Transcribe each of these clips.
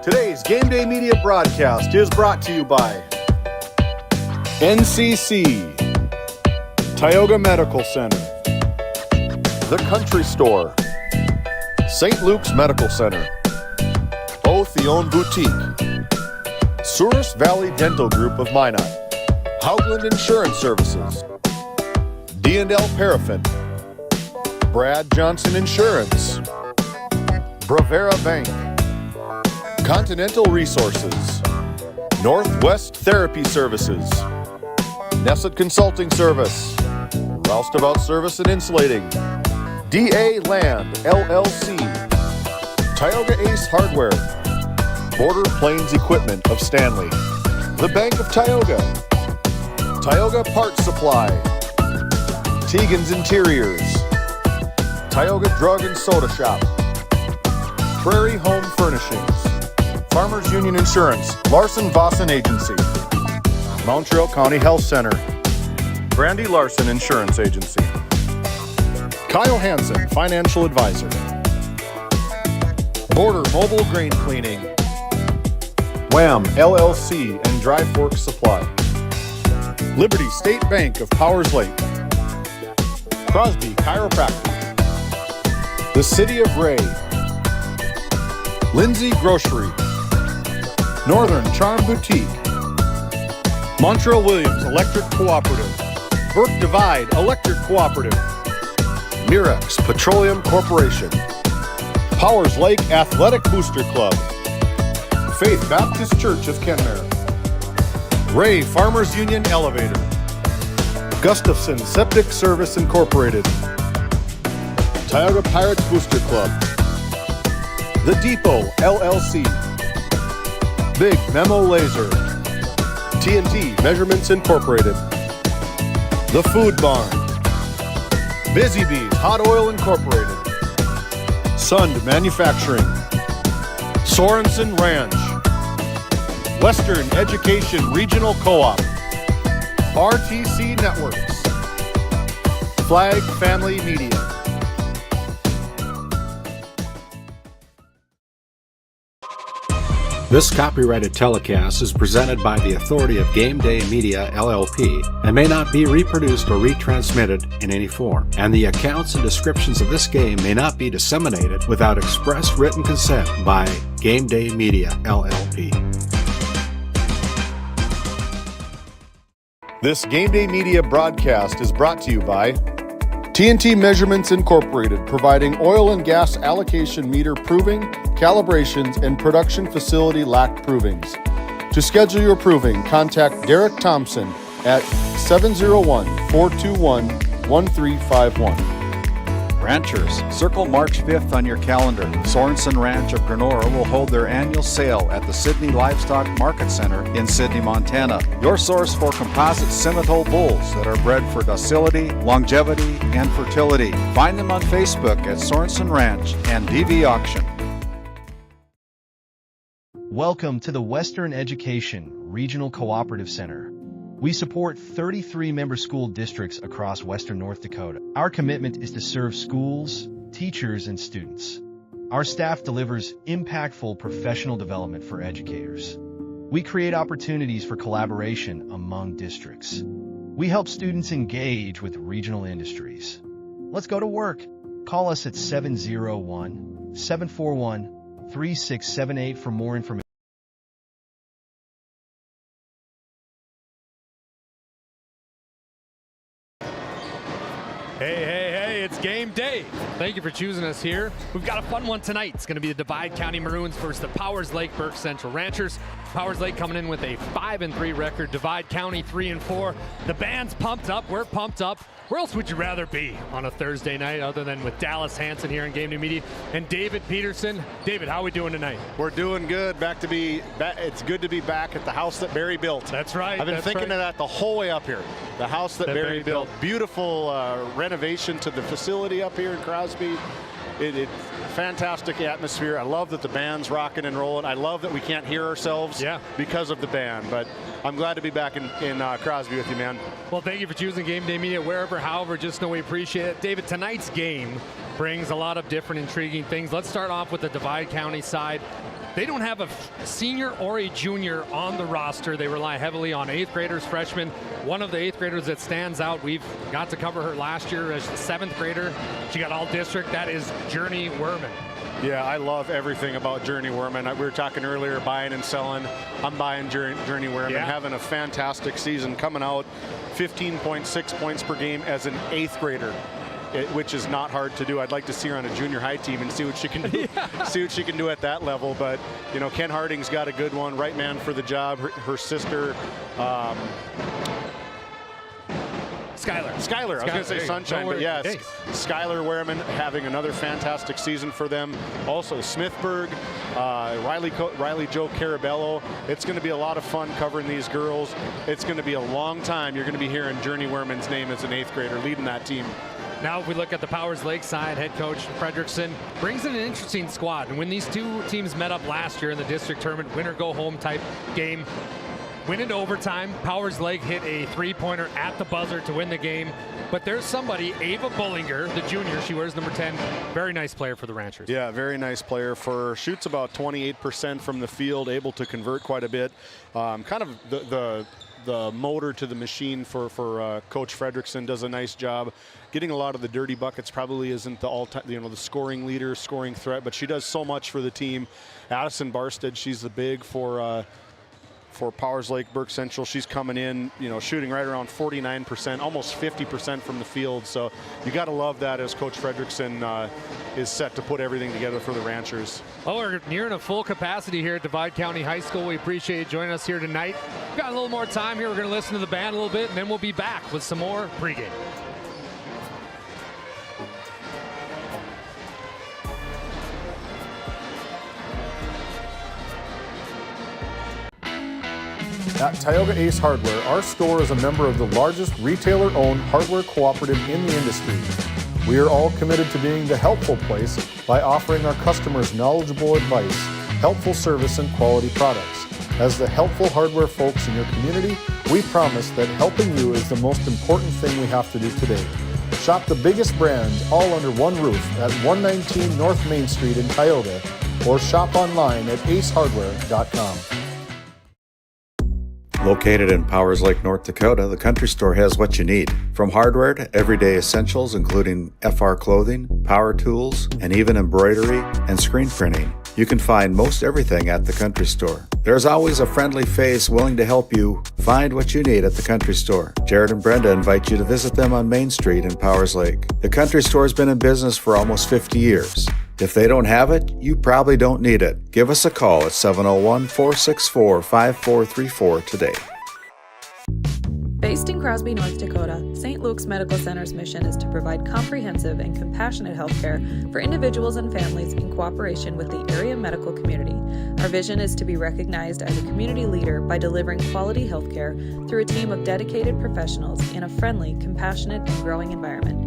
Today's Game Day Media broadcast is brought to you by NCC, Tioga Medical Center, The Country Store, St. Luke's Medical Center, Otheon Boutique, Souris Valley Dental Group of Minot, Hoagland Insurance Services, D&L Paraffin, Brad Johnson Insurance, Bravera Bank, Continental Resources, Northwest Therapy Services, Nesset Consulting Service, Roustabout Service and Insulating, DA Land, LLC, Tioga Ace Hardware, Border Plains Equipment of Stanley, The Bank of Tioga, Tioga Parts Supply, Tegan's Interiors, Tioga Drug and Soda Shop, Prairie Home Furnishings, Farmers Union Insurance, Larson Vossen Agency, Montreal County Health Center, Brandy Larson Insurance Agency, Kyle Hansen, Financial Advisor, Border Mobile Grain Cleaning, Wham LLC and Dry Fork Supply, Liberty State Bank of Powers Lake, Crosby Chiropractic, the City of Ray, Lindsay Grocery, Northern Charm Boutique, Montreal Williams Electric Cooperative, Burke Divide Electric Cooperative, Mirex Petroleum Corporation, Powers Lake Athletic Booster Club, Faith Baptist Church of Kenmare, Ray Farmers Union Elevator, Gustafson Septic Service Incorporated, Tioga Pirates Booster Club, The Depot LLC, Big Memo Laser, TNT Measurements Incorporated, The Food Barn, Busy Bees Hot Oil Incorporated, Sund Manufacturing, Sorensen Ranch, Western Education Regional Co-op, RTC Networks, Flag Family Media. This copyrighted telecast is presented by the authority of GameDay Media, LLP, and may not be reproduced or retransmitted in any form, and the accounts and descriptions of this game may not be disseminated without express written consent by GameDay Media, LLP. This Game Day Media broadcast is brought to you by TNT Measurements Incorporated, providing oil and gas allocation meter proving, calibrations, and production facility lack provings. To schedule your proving, contact Derek Thompson at 701-421-1351. Ranchers, circle March 5th on your calendar. Sorensen Ranch of Granora will hold their annual sale at the Sydney Livestock Market Center in Sydney, Montana. Your source for composite Simmental bulls that are bred for docility, longevity, and fertility. Find them on Facebook at Sorensen Ranch and DV Auction. Welcome to the Western Education Regional Cooperative Center. We support 33 member school districts across Western North Dakota. Our commitment is to serve schools, teachers, and students. Our staff delivers impactful professional development for educators. We create opportunities for collaboration among districts. We help students engage with regional industries. Let's go to work. Call us at 701-741-3678 for more information. Hey, it's game day. Thank you for choosing us here. We've got a fun one tonight. It's going to be the Divide County Maroons versus the Powers Lake Burke Central Ranchers. Powers Lake coming in with a 5-3 record. Divide County 3-4. The band's pumped up. We're pumped up. Where else would you rather be on a Thursday night other than with Dallas Hansen here in Game Day Media and David Peterson? David, how are we doing tonight? We're doing good. It's good to be back at the house that Barry built. That's right. I've been thinking of that the whole way up here. The house that Barry built. Beautiful renovation to the facility up here in Crosby. It's fantastic atmosphere. I love that the band's rocking and rolling. I love that we can't hear ourselves because of the band. But I'm glad to be back in Crosby with you, man. Well, thank you for choosing Game Day Media wherever, however, just know we appreciate it. David, tonight's game brings a lot of different intriguing things. Let's start off with the Divide County side. They don't have a senior or a junior on the roster. They rely heavily on 8th graders, freshmen. One of the 8th graders that stands out, we've got to cover her last year as the 7th grader. She got all district. That is Journey Werman. Yeah, I love everything about Journey Werman. We were talking earlier, buying and selling. I'm buying Journey Werman, having a fantastic season, coming out 15.6 points per game as an 8th grader. Which is not hard to do. I'd like to see her on a junior high team and see what she can do. See what she can do at that level. But you know, Ken Harding's got a good one, right man for the job. Her sister, Skylar. I was going to say Sunshine, but yes, Skylar Werman having another fantastic season for them. Also Smithburg, Riley Joe Carabello. It's going to be a lot of fun covering these girls. It's going to be a long time. You're going to be hearing Journey Werman's name as an 8th grader leading that team. Now, if we look at the Powers Lake side, head coach Fredrickson brings in an interesting squad. And when these two teams met up last year in the district tournament, winner-go-home type game, went into overtime. Powers Lake hit a three-pointer at the buzzer to win the game. But there's somebody, Ava Bullinger, the junior, she wears number 10, very nice player for the Ranchers. Yeah, very nice player. Shoots about 28% from the field, able to convert quite a bit. Kind of the motor to the machine for Coach Fredrickson. Does a nice job getting a lot of the dirty buckets. Probably isn't the all-time, the scoring leader, scoring threat, but she does so much for the team. Addison Barstead, she's the big for Powers Lake Burke Central. She's coming in, shooting right around 49%, almost 50% from the field. So you got to love that as Coach Fredrickson is set to put everything together for the Ranchers. Well, we're nearing a full capacity here at Divide County High School. We appreciate you joining us here tonight. We've got a little more time here. We're going to listen to the band a little bit, and then we'll be back with some more pregame. At Tioga Ace Hardware, our store is a member of the largest retailer-owned hardware cooperative in the industry. We are all committed to being the helpful place by offering our customers knowledgeable advice, helpful service, and quality products. As the helpful hardware folks in your community, we promise that helping you is the most important thing we have to do today. Shop the biggest brands all under one roof at 119 North Main Street in Tioga, or shop online at acehardware.com. Located in Powers Lake, North Dakota, the Country Store has what you need. From hardware to everyday essentials, including FR clothing, power tools, and even embroidery and screen printing. You can find most everything at the Country Store. There's always a friendly face willing to help you find what you need at the Country Store. Jared and Brenda invite you to visit them on Main Street in Powers Lake. The Country Store has been in business for almost 50 years. If they don't have it, you probably don't need it. Give us a call at 701-464-5434 today. Based in Crosby, North Dakota, St. Luke's Medical Center's mission is to provide comprehensive and compassionate health care for individuals and families in cooperation with the area medical community. Our vision is to be recognized as a community leader by delivering quality health care through a team of dedicated professionals in a friendly, compassionate, and growing environment.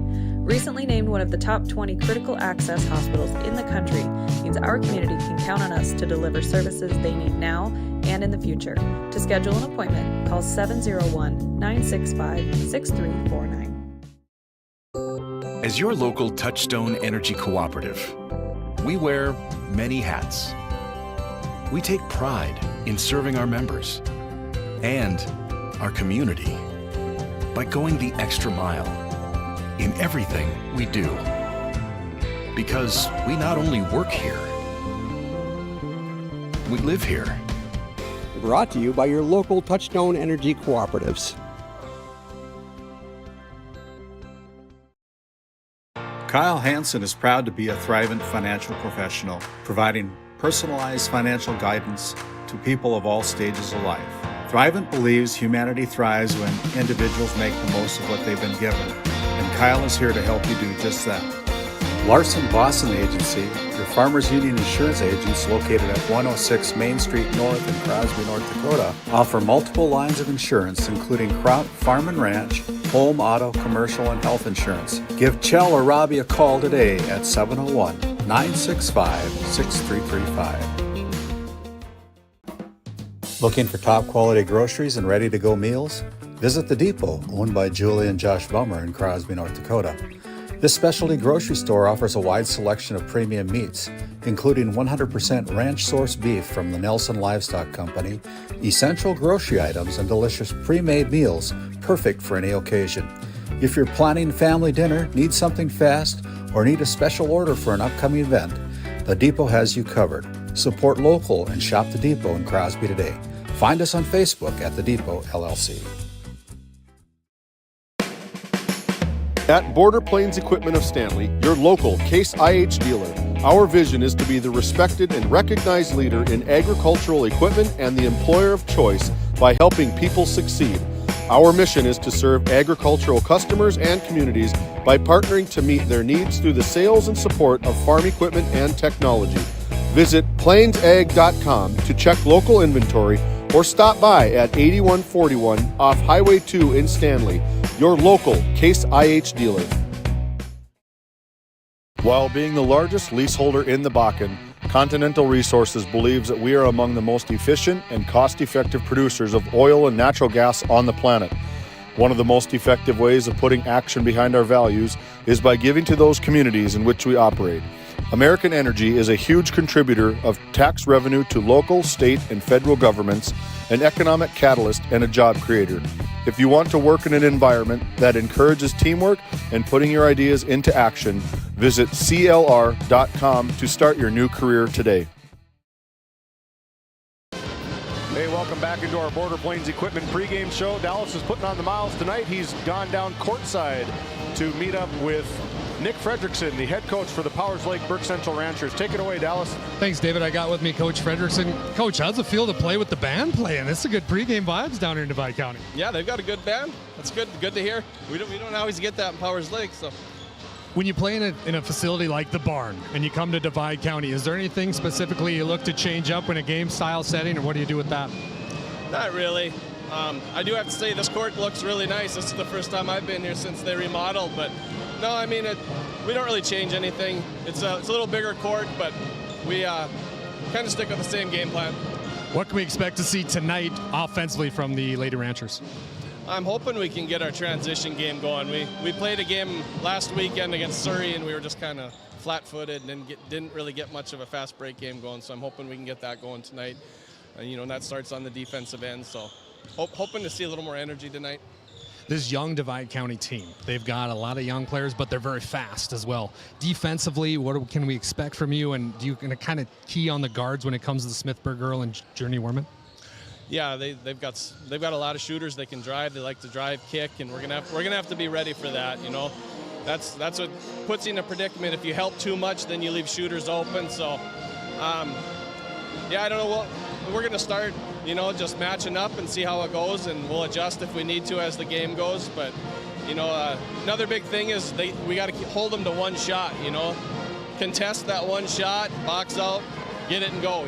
Recently named one of the top 20 critical access hospitals in the country means our community can count on us to deliver services they need now and in the future. To schedule an appointment, call 701-965-6349. As your local Touchstone Energy Cooperative, we wear many hats. We take pride in serving our members and our community by going the extra mile in everything we do. Because we not only work here, we live here. Brought to you by your local Touchstone Energy Cooperatives. Kyle Hansen is proud to be a Thrivent financial professional, providing personalized financial guidance to people of all stages of life. Thrivent believes humanity thrives when individuals make the most of what they've been given, and Kyle is here to help you do just that. Larson Boston Agency, your Farmers Union insurance agents located at 106 Main Street North in Crosby, North Dakota, offer multiple lines of insurance including crop, farm and ranch, home, auto, commercial, and health insurance. Give Chell or Robbie a call today at 701-965-6335. Looking for top quality groceries and ready-to-go meals? Visit The Depot, owned by Julie and Josh Bummer in Crosby, North Dakota. This specialty grocery store offers a wide selection of premium meats, including 100% ranch-sourced beef from the Nelson Livestock Company, essential grocery items, and delicious pre-made meals perfect for any occasion. If you're planning family dinner, need something fast, or need a special order for an upcoming event, The Depot has you covered. Support local and shop The Depot in Crosby today. Find us on Facebook at The Depot LLC. At Border Plains Equipment of Stanley, your local Case IH dealer, our vision is to be the respected and recognized leader in agricultural equipment and the employer of choice by helping people succeed. Our mission is to serve agricultural customers and communities by partnering to meet their needs through the sales and support of farm equipment and technology. Visit plainsag.com to check local inventory or stop by at 8141 off Highway 2 in Stanley, your local Case IH dealer. While being the largest leaseholder in the Bakken, Continental Resources believes that we are among the most efficient and cost-effective producers of oil and natural gas on the planet. One of the most effective ways of putting action behind our values is by giving to those communities in which we operate. American Energy is a huge contributor of tax revenue to local, state, and federal governments, an economic catalyst, and a job creator. If you want to work in an environment that encourages teamwork and putting your ideas into action, visit CLR.com to start your new career today. Hey, welcome back into our Border Plains Equipment pregame show. Dallas is putting on the miles tonight. He's gone down courtside to meet up with Nick Fredrickson, the head coach for the Powers Lake Burke Central Ranchers. Take it away, Dallas. Thanks, David. I got with me Coach Fredrickson. Coach, how's it feel to play with the band playing? This is a good pregame vibes down here in Divide County. Yeah, they've got a good band. That's good. Good to hear. We don't always get that in Powers Lake, so. When you play in a facility like the barn and you come to Divide County, is there anything specifically you look to change up in a game style setting, or what do you do with that? Not really. I do have to say this court looks really nice. This is the first time I've been here since they remodeled, but no, I mean, we don't really change anything. It's a little bigger court, but we kind of stick with the same game plan. What can we expect to see tonight offensively from the Lady Ranchers? I'm hoping we can get our transition game going. We played a game last weekend against Surrey, and we were just kind of flat-footed and didn't really get much of a fast break game going, so I'm hoping we can get that going tonight. And that starts on the defensive end, so hoping to see a little more energy tonight. This young Divide County team, they've got a lot of young players, but they're very fast as well. Defensively, what can we expect from you? And do you kind of key on the guards when it comes to the Smithburg girl and Journey Werman? Yeah, they've got a lot of shooters. They can drive. They like to drive, kick, and we're gonna have to be ready for that. That's what puts you in a predicament. If you help too much, then you leave shooters open. So, I don't know what we're gonna start. Just matching up and see how it goes, and we'll adjust if we need to as the game goes. But, another big thing is we got to hold them to one shot, contest that one shot, box out, get it and go.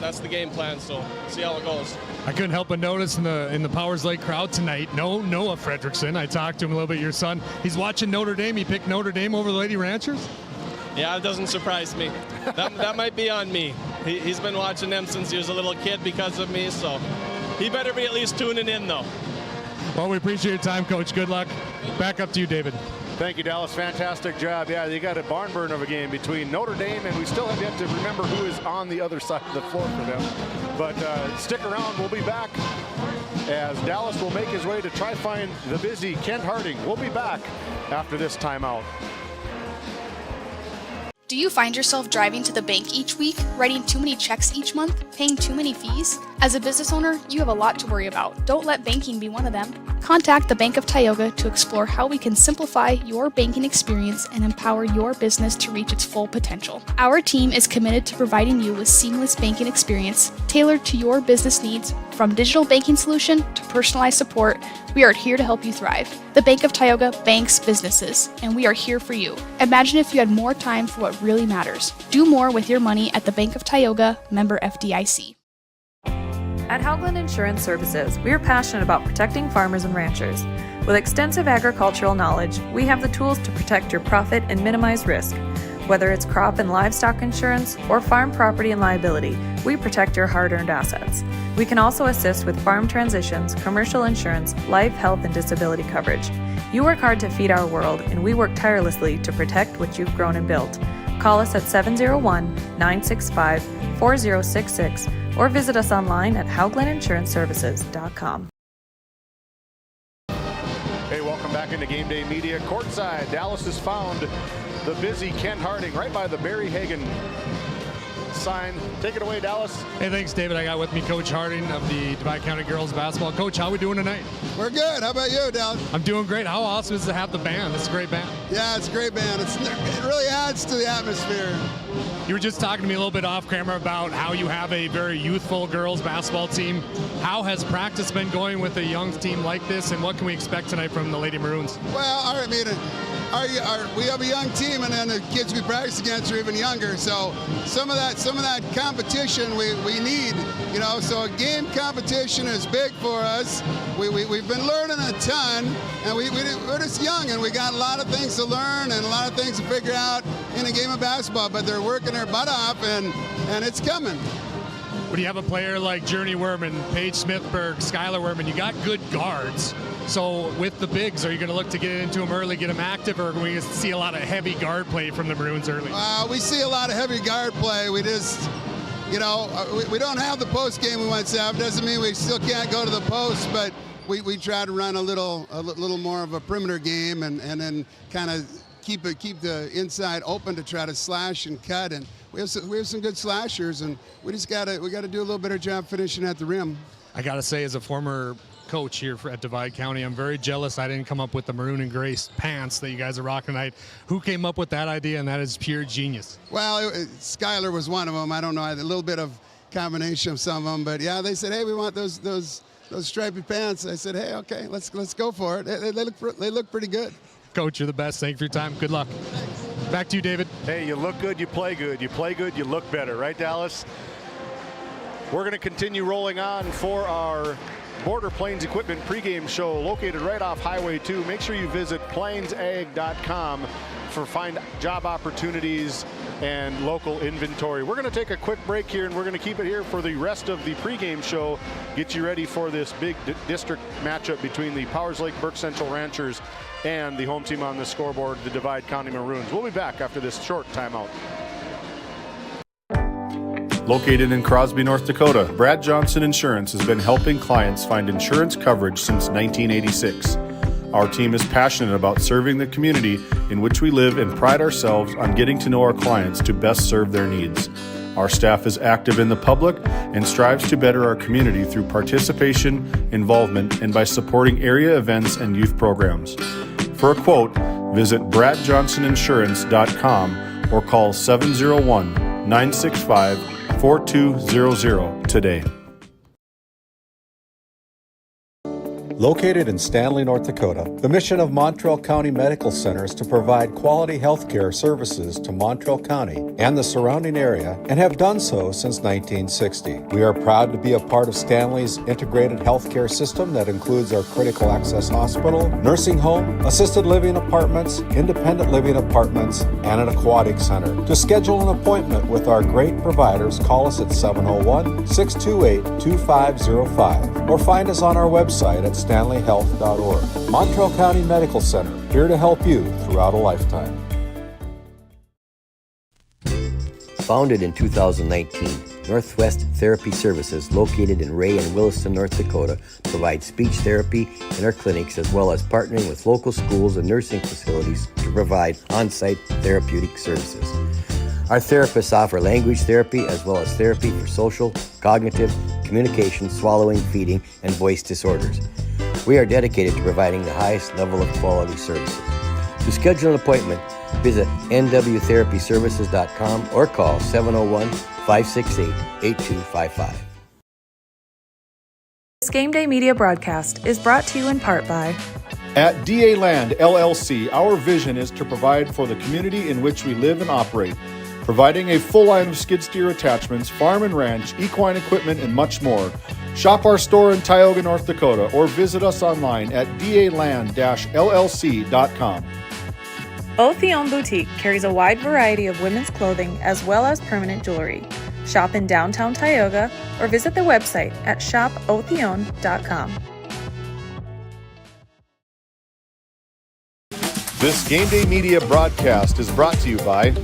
That's the game plan, so see how it goes. I couldn't help but notice in the Powers Lake crowd tonight, Noah Fredrickson. I talked to him a little bit, your son. He's watching Notre Dame. He picked Notre Dame over the Lady Ranchers? Yeah, it doesn't surprise me. That might be on me. He's been watching them since he was a little kid because of me, so he better be at least tuning in, though. Well, we appreciate your time, Coach. Good luck. Back up to you, David. Thank you, Dallas. Fantastic job. Yeah, you got a barn burner of a game between Notre Dame, and we still have yet to remember who is on the other side of the floor for them. But stick around. We'll be back as Dallas will make his way to try find the busy Kent Harding. We'll be back after this timeout. Do you find yourself driving to the bank each week, writing too many checks each month, paying too many fees? As a business owner, you have a lot to worry about. Don't let banking be one of them. Contact the Bank of Tioga to explore how we can simplify your banking experience and empower your business to reach its full potential. Our team is committed to providing you with seamless banking experience tailored to your business needs. From digital banking solution to personalized support, we are here to help you thrive. The Bank of Tioga banks businesses, and we are here for you. Imagine if you had more time for what really matters. Do more with your money at the Bank of Tioga, member FDIC. At Haugland Insurance Services, we are passionate about protecting farmers and ranchers. With extensive agricultural knowledge, we have the tools to protect your profit and minimize risk. Whether it's crop and livestock insurance or farm property and liability, we protect your hard-earned assets. We can also assist with farm transitions, commercial insurance, life, health, and disability coverage. You work hard to feed our world, and we work tirelessly to protect what you've grown and built. Call us at 701-965-4066 or visit us online at HauglandInsuranceServices.com. Hey, welcome back into Game Day Media. Courtside, Dallas has found the busy Ken Harding right by the Barry Hagan sign. Take it away, Dallas. Hey, thanks, David. I got with me Coach Harding of the Divide County Girls Basketball. Coach, how are we doing tonight? We're good. How about you, Dallas? I'm doing great. How awesome is it to have the band? It's a great band. Yeah, it's a great band. It really adds to the atmosphere. You were just talking to me a little bit off camera about how you have a very youthful girls basketball team. How has practice been going with a young team like this, and what can we expect tonight from the Lady Maroons? Well, I mean, we have a young team, and then the kids we practice against are even younger. So some of that competition we need, you know. So game competition is big for us. We've been learning a ton, and we're just young, and we got a lot of things to learn and a lot of things to figure out in a game of basketball. But they're working their butt off, and it's coming. When you have a player like Journey Werman, Paige Smithberg, Skylar Werman, you got good guards. So with the bigs, are you going to look to get into them early, get them active, or are we going to see a lot of heavy guard play from the Maroons early? We see a lot of heavy guard play. We just, you know, we don't have the post game we once have. Doesn't mean we still can't go to the post, but we try to run a little more of a perimeter game, and then kind of keep the inside open to try to slash and cut. And we have some good slashers, and we got to do a little better job finishing at the rim. I got to say, as a former coach here at Divide County, I'm very jealous I didn't come up with the maroon and gray pants that you guys are rocking tonight. Who came up with that idea? And that is pure genius. Well, Skylar was one of them. I don't know, a little bit of combination of some of them, but yeah, they said, hey, we want those stripy pants. I said, hey, okay, let's go for it. They look pretty good. Coach, you're the best. Thank you for your time. Good luck. Thanks. Back to you, David. Hey, you look good, you play good. You play good, you look better, right, Dallas? We're going to continue rolling on for our Border Plains Equipment pregame show located right off Highway 2. Make sure you visit plainsag.com for find job opportunities and local inventory. We're going to take a quick break here, and we're going to keep it here for the rest of the pregame show. Get you ready for this big district matchup between the Powers Lake Burke Central Ranchers and the home team on the scoreboard, the Divide County Maroons. We'll be back after this short timeout. Located in Crosby, North Dakota, Brad Johnson Insurance has been helping clients find insurance coverage since 1986. Our team is passionate about serving the community in which we live and pride ourselves on getting to know our clients to best serve their needs. Our staff is active in the public and strives to better our community through participation, involvement, and by supporting area events and youth programs. For a quote, visit bradjohnsoninsurance.com or call 701-965-4200 today. Located in Stanley, North Dakota, the mission of Montreal County Medical Center is to provide quality health care services to Montreal County and the surrounding area, and have done so since 1960. We are proud to be a part of Stanley's integrated healthcare system that includes our critical access hospital, nursing home, assisted living apartments, independent living apartments, and an aquatic center. To schedule an appointment with our great providers, call us at 701-628-2505 or find us on our website at stanleyhealth.org. Montreal County Medical Center, here to help you throughout a lifetime. Founded in 2019, Northwest Therapy Services, located in Ray and Williston, North Dakota, provides speech therapy in our clinics, as well as partnering with local schools and nursing facilities to provide on-site therapeutic services. Our therapists offer language therapy as well as therapy for social, cognitive, communication, swallowing, feeding, and voice disorders. We are dedicated to providing the highest level of quality services. To schedule an appointment, visit nwtherapyservices.com or call 701-568-8255. This Game Day Media broadcast is brought to you in part by At DA Land LLC, our vision is to provide for the community in which we live and operate, providing a full line of skid steer attachments, farm and ranch, equine equipment, and much more. Shop our store in Tioga, North Dakota, or visit us online at daland-llc.com. Otheon Boutique carries a wide variety of women's clothing as well as permanent jewelry. Shop in downtown Tioga or visit the website at shopotheon.com. This Game Day Media broadcast is brought to you by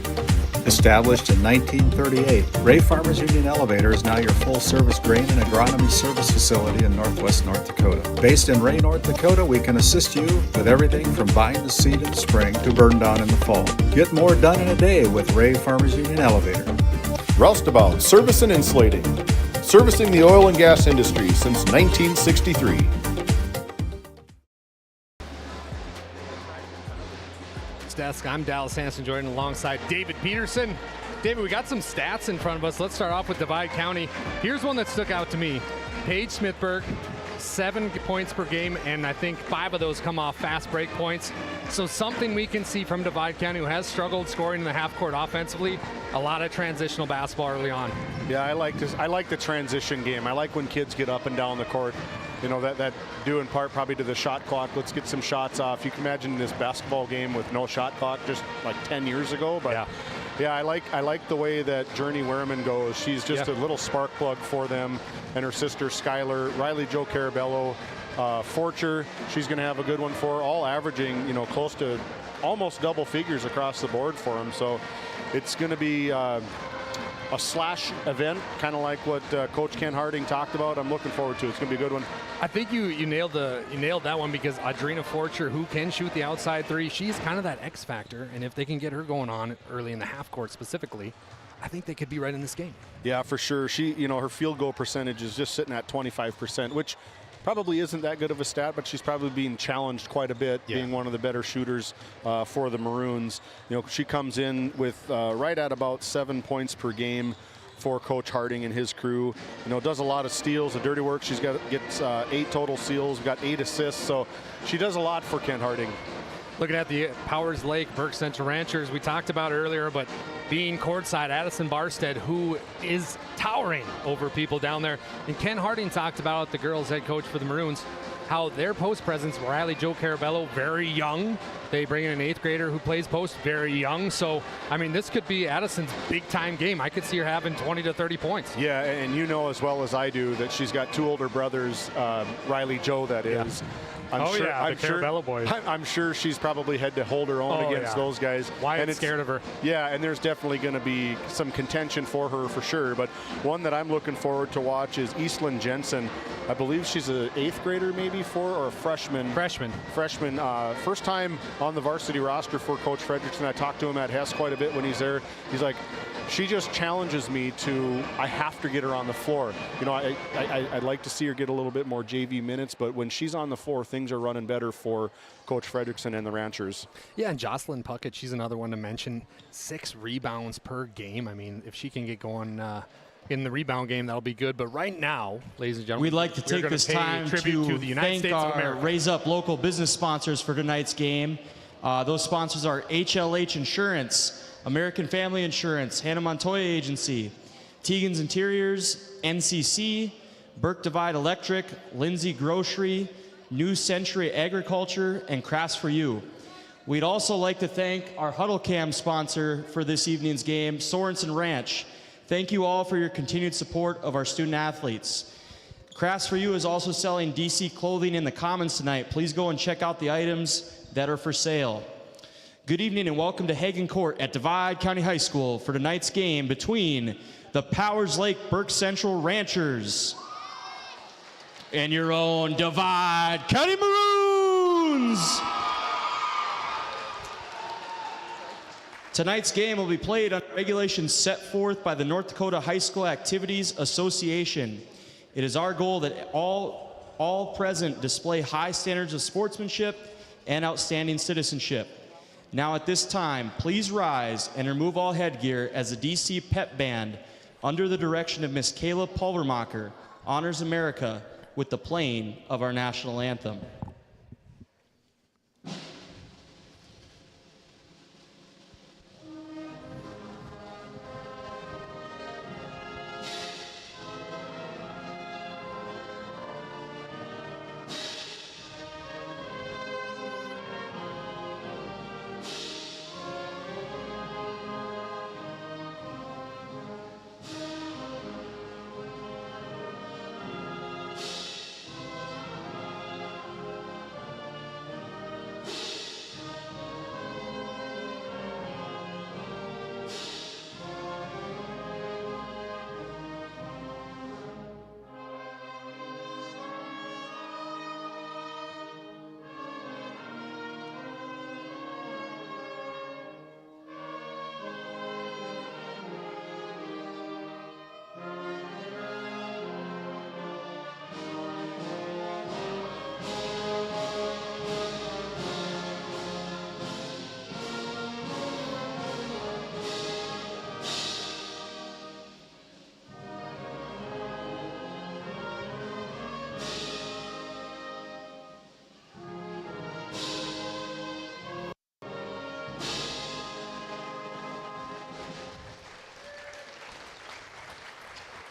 Established in 1938, Ray Farmers Union Elevator is now your full-service grain and agronomy service facility in northwest North Dakota. Based in Ray, North Dakota, we can assist you with everything from buying the seed in the spring to burn down in the fall. Get more done in a day with Ray Farmers Union Elevator. Roustabout Service and Insulating, servicing the oil and gas industry since 1963. Desk. I'm Dallas Hanson Jordan alongside David Peterson. David, we got some stats in front of us. Let's start off with Divide County. Here's one that stuck out to me. Paige Smithberg, 7 points per game, and I think 5 of those come off fast break points. So something we can see from Divide County, who has struggled scoring in the half court offensively, a lot of transitional basketball early on. Yeah, I like the transition game. I like when kids get up and down the court. You know, that due in part probably to the shot clock. Let's get some shots off. You can imagine this basketball game with no shot clock just like 10 years ago. But yeah, I like the way that Journey Werman goes. She's just a little spark plug for them. And her sister Skylar, Riley Jo Carabello, Forcher, she's going to have a good one for her. All averaging, you know, close to almost double figures across the board for them. So it's going to be a slash event, kind of like what Coach Ken Harding talked about. I'm looking forward to it. It's going to be a good one. I think you nailed that one, because Audrina Forcher, who can shoot the outside three, she's kind of that X factor, and if they can get her going on early in the half court specifically, I think they could be right in this game. Yeah, for sure. She, you know, her field goal percentage is just sitting at 25%, which probably isn't that good of a stat, but she's probably being challenged quite a bit, being one of the better shooters for the Maroons. You know, she comes in with right at about 7 points per game for Coach Harding and his crew. You know, does a lot of steals, the dirty work. She's gets 8 total steals, got 8 assists, so she does a lot for Ken Harding. Looking at the Powers Lake Burke Central Ranchers, we talked about earlier, but being courtside, Addison Barstead, who is towering over people down there. And Ken Harding talked about, the girls head coach for the Maroons, how their post presence, Riley Jo Carabello, very young. They bring in an 8th grader who plays post, very young. So, I mean, this could be Addison's big-time game. I could see her having 20 to 30 points. Yeah, and you know as well as I do that she's got 2 older brothers, Riley Jo, that is. Carabello boys. I'm sure she's probably had to hold her own against those guys. Wyatt's scared of her. Yeah, and there's definitely going to be some contention for her for sure. But one that I'm looking forward to watch is Eastlyn Jensen. I believe she's an 8th grader, maybe or a freshman. Freshman. First time on the varsity roster for Coach Fredrickson. I talked to him at Hess quite a bit when he's there. He's like, she just challenges me to, I have to get her on the floor. You know, I'd like to see her get a little bit more JV minutes, but when she's on the floor, things are running better for Coach Fredrickson and the Ranchers. Yeah, and Jocelyn Puckett, she's another one to mention. 6 rebounds per game. I mean, if she can get going in the rebound game, that'll be good. But right now, ladies and gentlemen, we'd like to take this time to the United thank States of our America. Raise Up local business sponsors for tonight's game. Those sponsors are HLH Insurance, American Family Insurance, Hannah Montoya Agency, Tegan's Interiors, NCC, Burke Divide Electric, Lindsay Grocery, New Century Agriculture, and Crafts for You. We'd also like to thank our Huddle Cam sponsor for this evening's game, Sorensen Ranch. Thank you all for your continued support of our student athletes. Crafts for You is also selling DC clothing in the Commons tonight. Please go and check out the items that are for sale. Good evening and welcome to Hagen Court at Divide County High School for tonight's game between the Powers Lake Burke Central Ranchers and your own Divide County Maroons. Tonight's game will be played under regulations set forth by the North Dakota High School Activities Association. It is our goal that all present display high standards of sportsmanship and outstanding citizenship. Now at this time, please rise and remove all headgear as the DC Pep Band, under the direction of Miss Kayla Pulvermacher, honors America with the playing of our national anthem.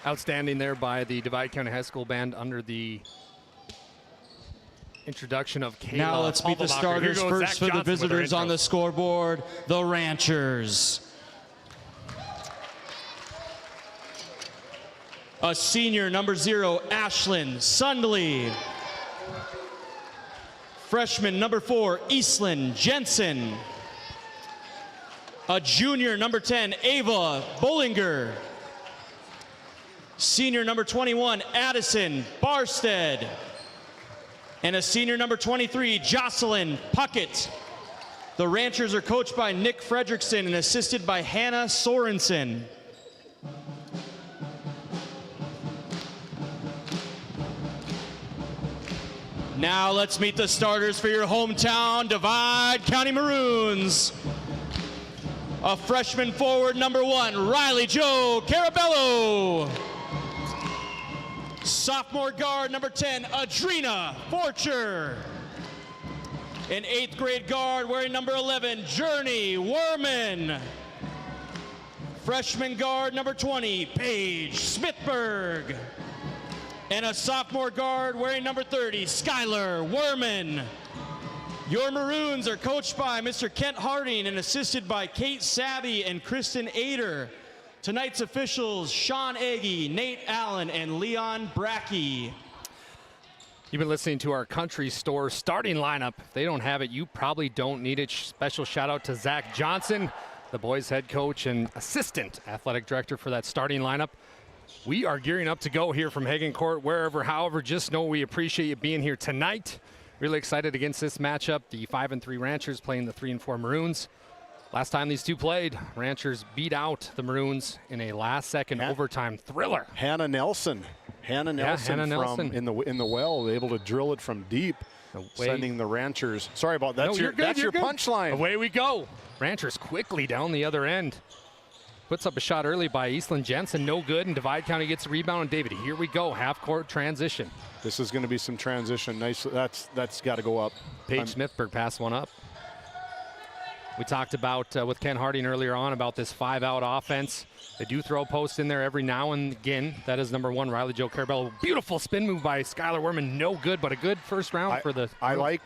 Outstanding there by the Divide County High School Band under the introduction of Kayla. Now let's meet the starters first for the visitors on the scoreboard, the Ranchers. A senior, number 0, Ashlyn Sundley. Freshman, number 4, Eastlyn Jensen. A junior, number 10, Ava Bollinger. Senior number 21, Addison Barstead. And a senior number 23, Jocelyn Puckett. The Ranchers are coached by Nick Fredrickson and assisted by Hannah Sorensen. Now let's meet the starters for your hometown Divide County Maroons. A freshman forward, number 1, Riley Joe Carabello. Sophomore guard, number 10, Adrina Forcher. An 8th grade guard wearing number 11, Journey Werman. Freshman guard, number 20, Paige Smithberg. And a sophomore guard wearing number 30, Skylar Werman. Your Maroons are coached by Mr. Kent Harding and assisted by Kate Savvy and Kristen Ader. Tonight's officials, Sean Agee, Nate Allen, and Leon Brackey. You've been listening to our Country Store starting lineup. If they don't have it, you probably don't need it. Special shout out to Zach Johnson, the boys head coach and assistant athletic director for that starting lineup. We are gearing up to go here from Hagen Court, wherever, however, just know we appreciate you being here tonight. Really excited against this matchup. The 5-3 Ranchers playing the 3-4 Maroons. Last time these two played, Ranchers beat out the Maroons in a last-second overtime thriller. Hannah Nelson from in the well, able to drill it from deep, sending the Ranchers. Sorry about that. That's your punchline. Away we go. Ranchers quickly down the other end. Puts up a shot early by Eastlyn Jensen, no good, and Divide County gets a rebound. And David, here we go, half-court transition. This is going to be some transition. Nice. That's got to go up. Paige Smithberg passed one up. We talked about with Ken Harding earlier on about this 5-out offense. They do throw a post in there every now and again. That is number 1, Riley Joe Carabello. Beautiful spin move by Skylar Werman. No good, but a good first round for the. I like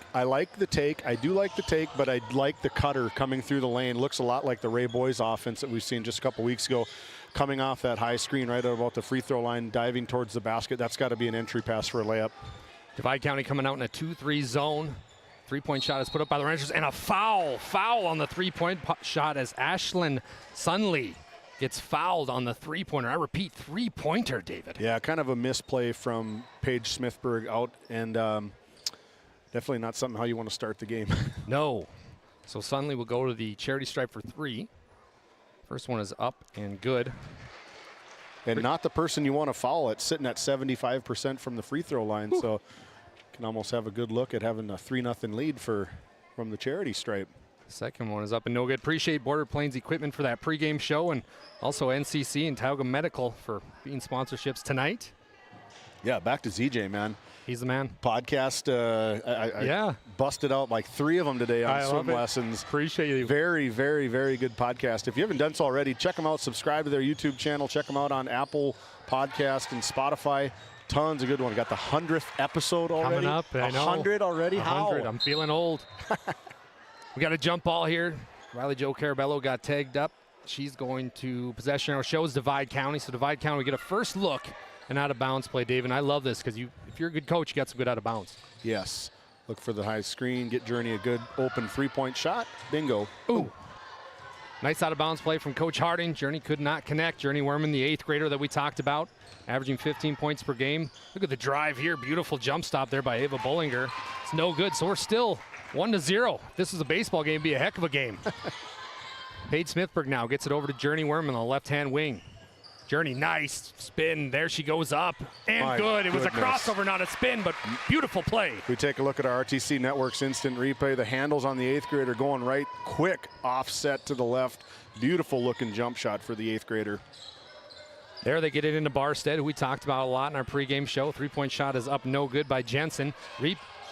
the take. I do like the take, but I like the cutter coming through the lane. Looks a lot like the Ray Boys offense that we've seen just a couple weeks ago. Coming off that high screen right at about the free throw line, diving towards the basket. That's got to be an entry pass for a layup. Divide County coming out in a 2-3 zone. Three-point shot is put up by the Rangers, and a foul on the three-point shot as Ashlyn Sundley gets fouled on the three-pointer. I repeat, three-pointer, David. Yeah, kind of a misplay from Paige Smithberg out, and definitely not something how you want to start the game. No. So Sundley will go to the charity stripe for 3. First one is up and good. And not the person you want to foul at, sitting at 75% from the free throw line. Whew. So can almost have a good look at having a 3-0 lead from the charity stripe. Second one is up and no good. Appreciate Border Plains Equipment for that pregame show, and also NCC and Tioga Medical for being sponsorships tonight. Yeah, back to ZJ, man. He's the man. Podcast, I busted out like 3 of them today on swim lessons. Appreciate you. Very, very, very good podcast. If you haven't done so already, check them out. Subscribe to their YouTube channel. Check them out on Apple Podcast and Spotify. Tons of good ones. Got the 100th episode already. Coming up, I know. 100 already? 100. How? I'm feeling old. We got a jump ball here. Riley Jo Carabello got tagged up. She's going to possession arrow. Shows Divide County. So Divide County, we get a first look and out of bounds play, Dave. And I love this because if you're a good coach, you got some good out of bounds. Yes. Look for the high screen. Get Journey a good open 3-point shot. Bingo. Ooh. Nice out of bounds play from Coach Harding. Journey could not connect. Journey Werman, the 8th grader that we talked about, averaging 15 points per game. Look at the drive here. Beautiful jump stop there by Ava Bollinger. It's no good. So we're still 1-0. If this is a baseball game, it'd be a heck of a game. Paige Smithberg now gets it over to Journey Werman on the left-hand wing. Journey, nice spin. There she goes up. And My good. It was a goodness. crossover, not a spin, but beautiful play. We take a look at our RTC Network's instant replay. The handles on the 8th grader going right, quick offset to the left. Beautiful looking jump shot for the 8th grader. There they get it into Barstead, who we talked about a lot in our pregame show. 3-point shot is up, no good by Jensen.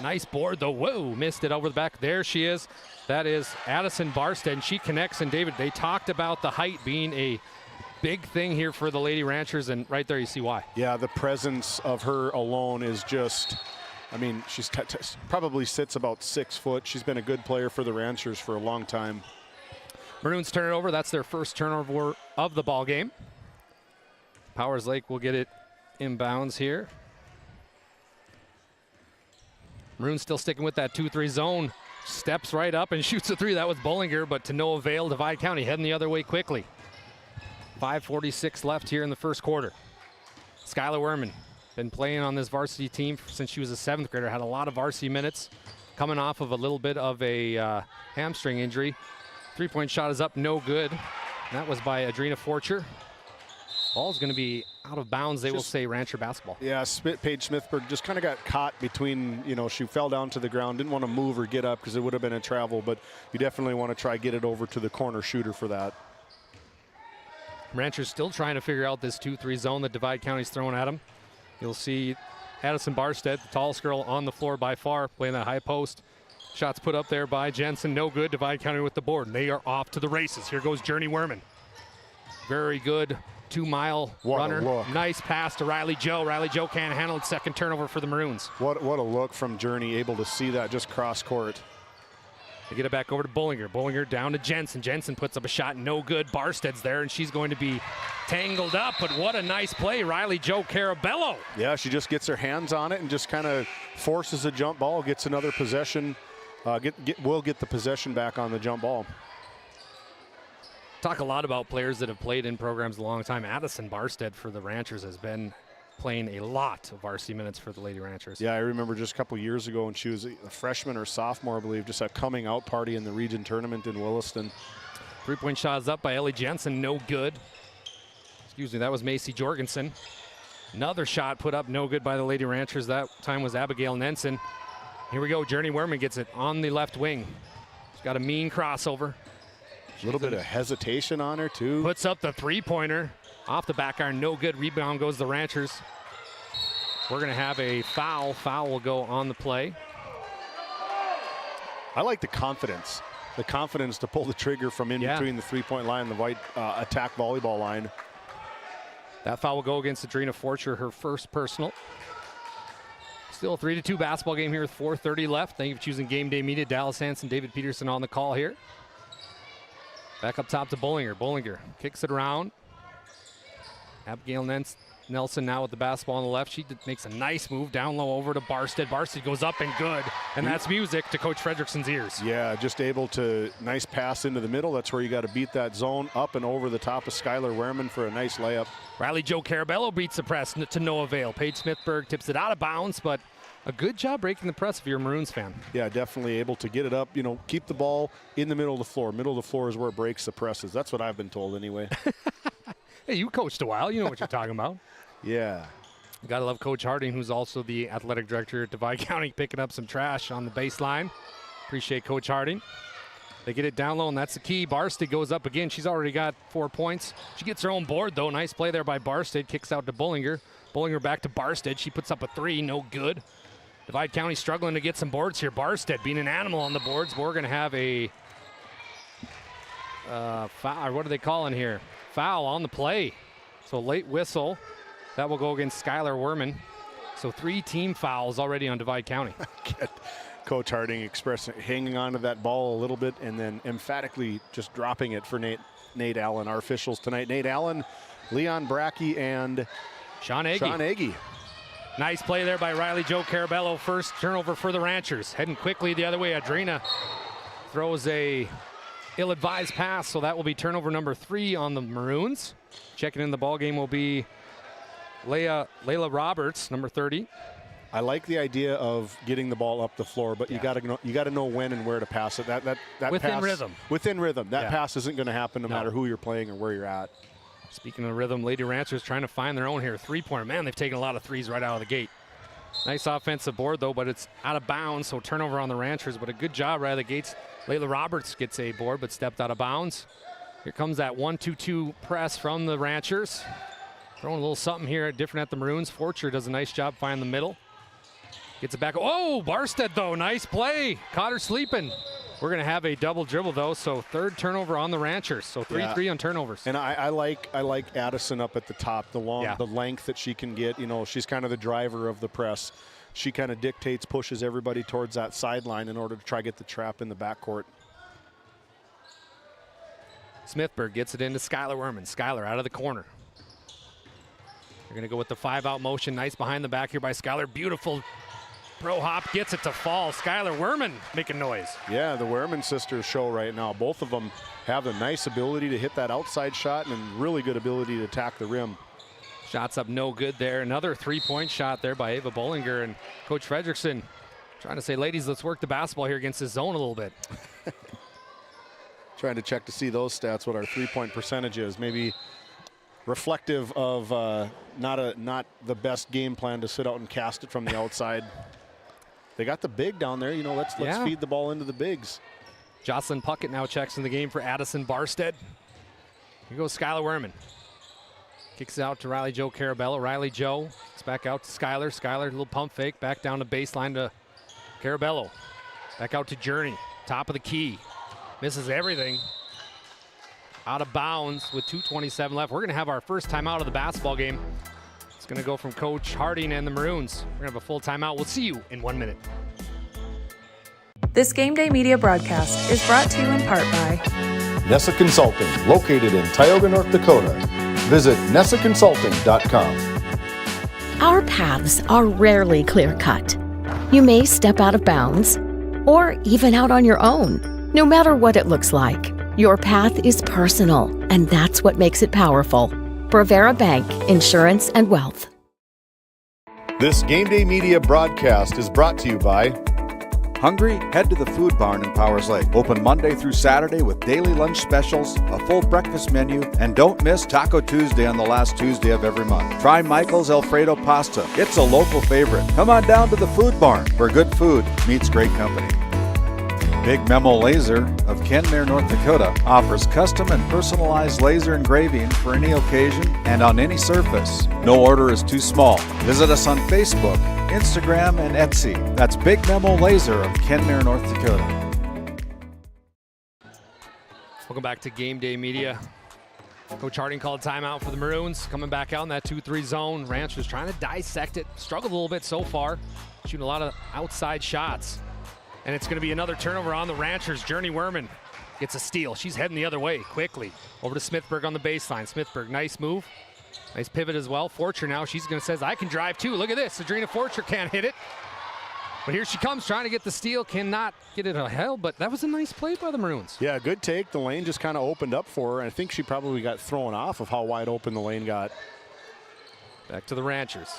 Nice board, though. Whoa, missed it over the back. There she is. That is Addison Barstead, and she connects. And David, they talked about the height being a big thing here for the Lady Ranchers, and right there you see why. Yeah, the presence of her alone is just, I mean, she's probably sits about 6 foot. She's been a good player for the Ranchers for a long time. Maroons turn it over. That's their first turnover of the ball game. Powers Lake will get it inbounds here. Maroons still sticking with that 2-3 zone. Steps right up and shoots a 3. That was Bollinger, but to no avail. Divide County heading the other way quickly. 5:46 left here in the first quarter. Skylar Werman, been playing on this varsity team since she was a 7th grader. Had a lot of varsity minutes, coming off of a little bit of a hamstring injury. 3-point shot is up, no good. And that was by Adrena Forcher. Ball's going to be out of bounds, they will say, Rancher basketball. Yeah, Paige Smithberg just kind of got caught between, she fell down to the ground, didn't want to move or get up because it would have been a travel, but you definitely want to try get it over to the corner shooter for that. Ranchers still trying to figure out this 2-3 zone that Divide County's throwing at them. You'll see Addison Barstead, the tallest girl on the floor by far, playing that high post. Shots put up there by Jensen, no good. Divide County with the board, and they are off to the races. Here goes Journey Werman. Very good 2-mile runner. Nice pass to Riley Jo. Riley Jo can't handle it. Second turnover for the Maroons. What a look from Journey, able to see that just cross court. They get it back over to Bollinger. Bollinger down to Jensen. Jensen puts up a shot, no good. Barstead's there, and she's going to be tangled up, but what a nice play. Riley Jo Carabello. Yeah, she just gets her hands on it and just kind of forces a jump ball, gets another possession. Will get the possession back on the jump ball. Talk a lot about players that have played in programs a long time. Addison Barstead for the Ranchers has been playing a lot of varsity minutes for the Lady Ranchers. Yeah, I remember just a couple years ago when she was a freshman or sophomore, I believe, just a coming out party in the region tournament in Williston. 3-point shot is up by Ellie Jensen, no good. Excuse me, that was Macy Jorgensen. Another shot put up, no good by the Lady Ranchers. That time was Abigail Nenson. Here we go, Journey Werman gets it on the left wing. She's got a mean crossover. A little bit of hesitation on her, too. Puts up the 3-pointer. Off the back iron, no good. Rebound goes the Ranchers. We're going to have a foul. Foul will go on the play. I like the confidence. The confidence to pull the trigger from in between the 3-point line and the white attack volleyball line. That foul will go against Adrena Forcher, her first personal. Still a 3-2 basketball game here with 4:30 left. Thank you for choosing Game Day Media. Dallas Hansen, David Peterson on the call here. Back up top to Bollinger. Bollinger kicks it around. Abigail Nelson now with the basketball on the left. She makes a nice move down low over to Barstead. Barstead goes up and good, and that's music to Coach Fredrickson's ears. Yeah, just able to, nice pass into the middle. That's where you got to beat that zone. Up and over the top of Skylar Werman for a nice layup. Riley Jo Carabello beats the press to no avail. Paige Smithberg tips it out of bounds, but a good job breaking the press if you're a Maroons fan. Yeah, definitely able to get it up, keep the ball in the middle of the floor. Middle of the floor is where it breaks the presses. That's what I've been told anyway. Hey, you coached a while. You know what you're talking about. Yeah. You got to love Coach Harding, who's also the athletic director at Divide County, picking up some trash on the baseline. Appreciate Coach Harding. They get it down low, and that's the key. Barstead goes up again. She's already got 4 points. She gets her own board, though. Nice play there by Barstead. Kicks out to Bullinger. Bullinger back to Barstead. She puts up a 3. No good. Divide County struggling to get some boards here. Barstead being an animal on the boards. But we're going to have a foul. What are they calling here? Foul on the play. So late whistle. That will go against Skylar Werman. So 3 team fouls already on Divide County. Coach Harding hanging on to that ball a little bit and then emphatically just dropping it for Nate Allen. Our officials tonight, Nate Allen, Leon Brackey, and Sean Agee. Nice play there by Riley Joe Carabello. First turnover for the Ranchers. Heading quickly the other way. Adrina throws a ill-advised pass, so that will be turnover number 3 on the Maroons. Checking in the ball game will be Layla Roberts, number 30. I like the idea of getting the ball up the floor, but you got to know when and where to pass it. That within pass, rhythm. Within rhythm. That pass isn't going to happen no matter who you're playing or where you're at. Speaking of rhythm, Lady Ranchers trying to find their own here. 3-pointer. Man, they've taken a lot of threes right out of the gate. Nice offensive board, though, but it's out of bounds, so turnover on the Ranchers. But a good job right out of the gates. Layla Roberts gets a board, but stepped out of bounds. Here comes that 1-2-2 press from the Ranchers. Throwing a little something here different at the Maroons. Forcher does a nice job finding the middle. Gets it back. Oh, Barstead, though. Nice play. Caught her sleeping. We're going to have a double dribble, though, so 3rd turnover on the Ranchers. So 3-3 on turnovers. And I like Addison up at the top, the length that she can get. You know, she's kind of the driver of the press. She kind of dictates, pushes everybody towards that sideline in order to try to get the trap in the backcourt. Smithburg gets it into Skylar Werman. Skylar out of the corner. They're going to go with the 5-out motion. Nice behind the back here by Skylar. Beautiful pro hop, gets it to fall. Skylar Werman making noise. Yeah, the Werman sisters show right now. Both of them have a nice ability to hit that outside shot and really good ability to attack the rim. Shots up no good there. Another 3-point shot there by Ava Bollinger. And Coach Fredrickson trying to say, ladies, let's work the basketball here against this zone a little bit. Trying to check to see those stats, what our 3-point percentage is. Maybe reflective of not the best game plan to sit out and cast it from the outside. They got the big down there. You know, let's feed the ball into the bigs. Jocelyn Puckett now checks in the game for Addison Barstead. Here goes Skylar Werman. Kicks it out to Riley Joe Carabello. Riley Joe, it's back out to Skylar. Skylar, a little pump fake, back down to baseline to Carabello. Back out to Journey, top of the key. Misses everything. Out of bounds with 2:27 left. We're going to have our first timeout of the basketball game. It's going to go from Coach Harding and the Maroons. We're going to have a full timeout. We'll see you in 1 minute. This Game Day Media broadcast is brought to you in part by Nessa Consulting, located in Tioga, North Dakota. Visit nessaconsulting.com. Our paths are rarely clear-cut. You may step out of bounds, or even out on your own. No matter what it looks like, your path is personal, and that's what makes it powerful. Provera Bank, Insurance and Wealth. This Game Day Media broadcast is brought to you by Hungry? Head to the Food Barn in Powers Lake. Open Monday through Saturday with daily lunch specials, a full breakfast menu, and don't miss Taco Tuesday on the last Tuesday of every month. Try Michael's Alfredo Pasta. It's a local favorite. Come on down to the Food Barn, where good food meets great company. Big Memo Laser of Kenmare, North Dakota offers custom and personalized laser engraving for any occasion and on any surface. No order is too small. Visit us on Facebook, Instagram, and Etsy. That's Big Memo Laser of Kenmare, North Dakota. Welcome back to Game Day Media. Coach Harding called timeout for the Maroons. Coming back out in that 2-3 zone. Ranch was trying to dissect it. Struggled a little bit so far. Shooting a lot of outside shots. And it's going to be another turnover on the Ranchers. Journey Werman gets a steal. She's heading the other way quickly. Over to Smithburg on the baseline. Smithburg, nice move. Nice pivot as well. Forcher now, she's going to say, I can drive too. Look at this. Adrina Forcher can't hit it. But here she comes trying to get the steal. Cannot get it a hell, but that was a nice play by the Maroons. Yeah, good take. The lane just kind of opened up for her. I think she probably got thrown off of how wide open the lane got. Back to the Ranchers.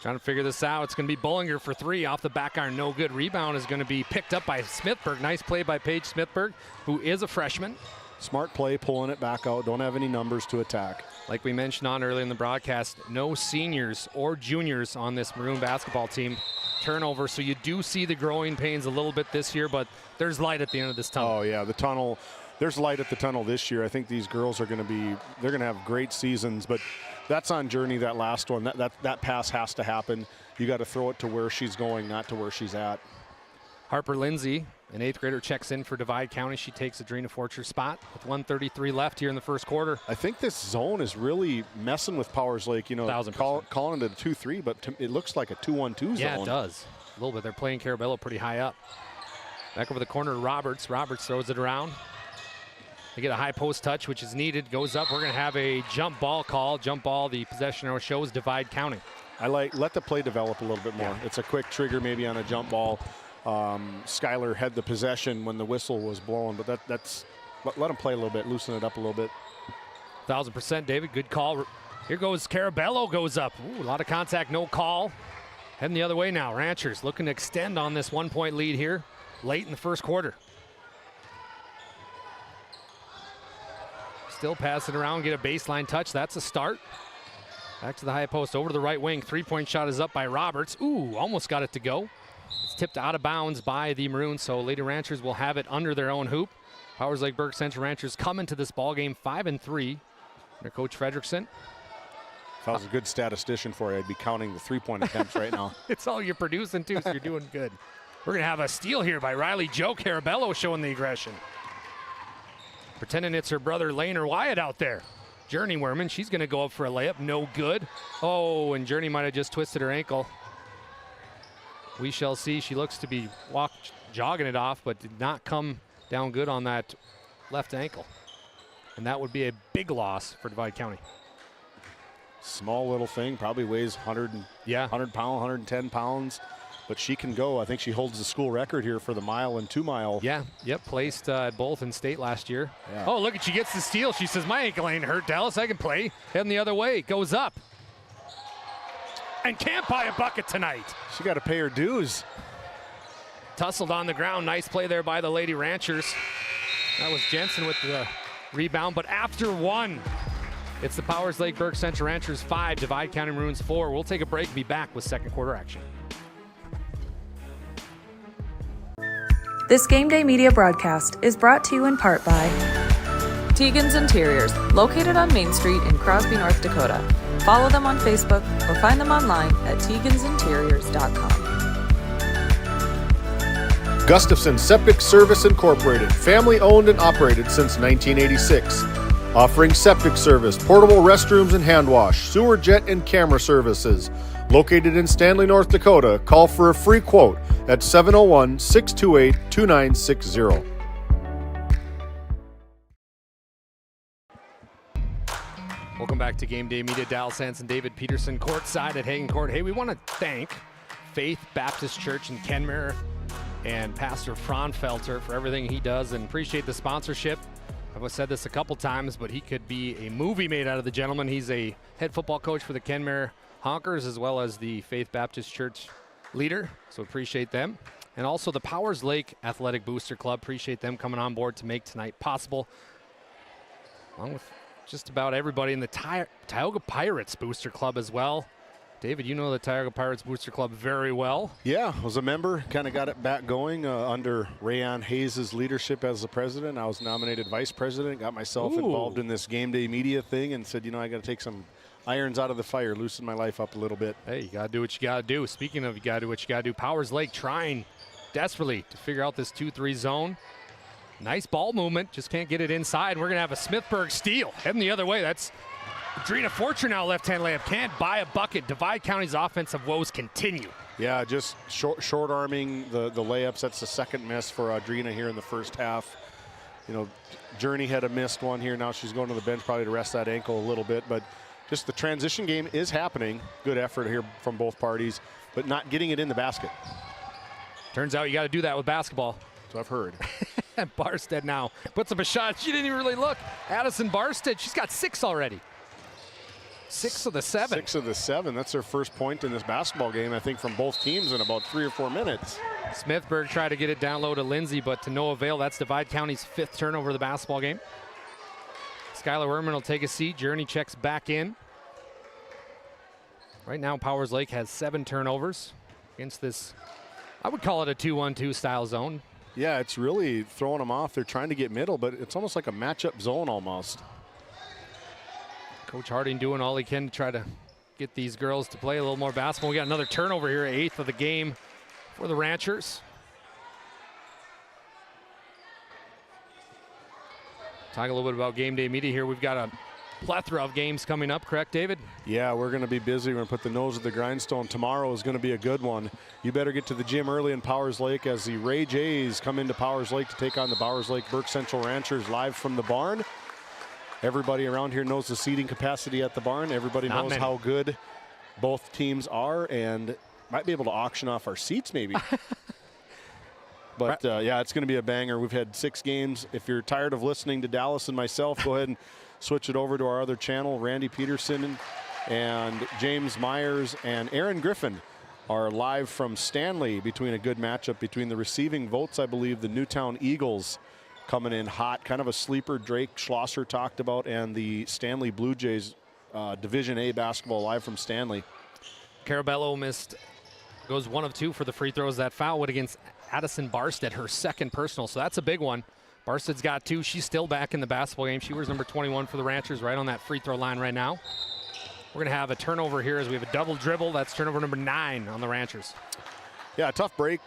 Trying to figure this out. It's going to be Bollinger for 3 off the back iron. No good. Rebound is going to be picked up by Smithburg. Nice play by Paige Smithburg, who is a freshman. Smart play, pulling it back out. Don't have any numbers to attack. Like we mentioned on earlier in the broadcast, no seniors or juniors on this Maroon basketball team. Turnover, so you do see the growing pains a little bit this year, but there's light at the end of this tunnel. Oh yeah, the tunnel. There's light at the tunnel this year. I think these girls are going to they're going to have great seasons, but that's on Journey, that last one. That pass has to happen. You got to throw it to where she's going, not to where she's at. Harper Lindsay, an 8th grader, checks in for Divide County. She takes Adrena Forcher's spot with 1:33 left here in the first quarter. I think this zone is really messing with Powers Lake. You know, calling it a 2-3, but it looks like a 2-1-2 zone. Yeah, it does. A little bit. They're playing Carabello pretty high up. Back over the corner to Roberts. Roberts throws it around. They get a high post touch, which is needed. Goes up. We're going to have a jump ball call. Jump ball, the possession arrow shows Divide County. Let the play develop a little bit more. Yeah. It's a quick trigger maybe on a jump ball. Skylar had the possession when the whistle was blown, but let him play a little bit, loosen it up a little bit. 1000%, David. Good call. Here goes Carabello, goes up. Ooh, a lot of contact, no call. Heading the other way now. Ranchers looking to extend on this 1-point lead here late in the first quarter. Still passing around, get a baseline touch. That's a start. Back to the high post, over to the right wing. 3-point shot is up by Roberts. Ooh, almost got it to go. It's tipped out of bounds by the Maroons, so Lady Ranchers will have it under their own hoop. Powers Lake Burke Central Ranchers come into this ball game 5-3. Their coach Fredrickson. If I was a good statistician for you, I'd be counting the 3-point attempts right now. It's all you're producing too, so you're doing good. We're gonna have a steal here by Riley Joe. Carabello showing the aggression. Pretending it's her brother Lane or Wyatt out there. Journey Werman, she's gonna go up for a layup, no good. Oh, and Journey might have just twisted her ankle. We shall see. She looks to be jogging it off, but did not come down good on that left ankle. And that would be a big loss for Divide County. Small little thing, probably weighs 100 pounds, 110 pounds, but she can go. I think she holds the school record here for the mile and 2 mile. Yeah, yep, placed at both in state last year. Yeah. Oh, look, she gets the steal. She says, my ankle ain't hurt, Dallas. I can play. Heading the other way, goes up. And can't buy a bucket tonight. She got to pay her dues. Tussled on the ground. Nice play there by the Lady Ranchers. That was Jensen with the rebound. But after one, it's the Powers Lake Burke Central Ranchers 5, Divide County Maroons 4. We'll take a break and be back with second quarter action. This Game Day Media broadcast is brought to you in part by Tegan's Interiors, located on Main Street in Crosby, North Dakota. Follow them on Facebook or find them online at tegansinteriors.com. Gustafson Septic Service Incorporated, family owned and operated since 1986. Offering septic service, portable restrooms and hand wash, sewer jet and camera services. Located in Stanley, North Dakota, call for a free quote at 701-628-2960. Welcome back to Game Day Media. Dallas Hansen, David Peterson, courtside at Hagen Court. Hey, we want to thank Faith Baptist Church in Kenmare and Pastor Fraunfelter for everything he does and appreciate the sponsorship. I've said this a couple times, but he could be a movie made out of the gentleman. He's a head football coach for the Kenmare Honkers as well as the Faith Baptist Church leader, so appreciate them. And also the Powers Lake Athletic Booster Club, appreciate them coming on board to make tonight possible. Along with just about everybody in the Tioga Pirates Booster Club as well. David, you know the Tioga Pirates Booster Club very well. Yeah, I was a member, kind of got it back going under Rayon Hayes' leadership as the president. I was nominated vice president, got myself involved in this Game Day Media thing and said, you know, I got to take some irons out of the fire, loosen my life up a little bit. Hey, you got to do what you got to do. Speaking of you got to do what you got to do, Powers Lake trying desperately to figure out this 2-3 zone. Nice ball movement, just can't get it inside. We're going to have a Smithburg steal. Heading the other way, that's Adrena Forcher now left-hand layup. Can't buy a bucket. Divide County's offensive woes continue. Yeah, just short-arming the layups. That's the second miss for Adrena here in the first half. You know, Journey had a missed one here. Now she's going to the bench probably to rest that ankle a little bit. But just the transition game is happening. Good effort here from both parties, but not getting it in the basket. Turns out you got to do that with basketball. So I've heard. Barstead now puts up a shot. She didn't even really look. Addison Barstead, she's got 6 already. 6 of the 7. 6 of the 7. That's their first point in this basketball game, I think, from both teams in about 3 or 4 minutes. Smithburg tried to get it down low to Lindsay, but to no avail. That's Divide County's 5th turnover of the basketball game. Skylar Werman will take a seat. Journey checks back in. Right now, Powers Lake has 7 turnovers against this, I would call it a 2-1-2 style zone. Yeah, it's really throwing them off. They're trying to get middle, but it's almost like a matchup zone almost. Coach Harding doing all he can to try to get these girls to play a little more basketball. We got another turnover here, 8th of the game for the Ranchers. Talk a little bit about Game Day Media here. We've got a plethora of games coming up, correct, David? Yeah, we're going to be busy. We're going to put the nose of the grindstone. Tomorrow is going to be a good one. You better get to the gym early in Powers Lake as the Ray Jays come into Powers Lake to take on the Powers Lake Burke Central Ranchers live from the barn. Everybody around here knows the seating capacity at the barn. Everybody knows how good both teams are and might be able to auction off our seats maybe. But, yeah, it's going to be a banger. We've had 6 games. If you're tired of listening to Dallas and myself, go ahead and switch it over to our other channel. Randy Peterson and James Myers and Aaron Griffin are live from Stanley between a good matchup between the receiving votes, I believe, the Newtown Eagles coming in hot, kind of a sleeper Drake Schlosser talked about, and the Stanley Blue Jays Division A basketball live from Stanley. Carabello goes 1 of 2 for the free throws. That foul went against Addison Barstead, her 2nd personal, so that's a big one. Barstead's got 2. She's still back in the basketball game. She wears number 21 for the Ranchers, right on that free throw line right now. We're going to have a turnover here as we have a double dribble. That's turnover number 9 on the Ranchers. Yeah, a tough break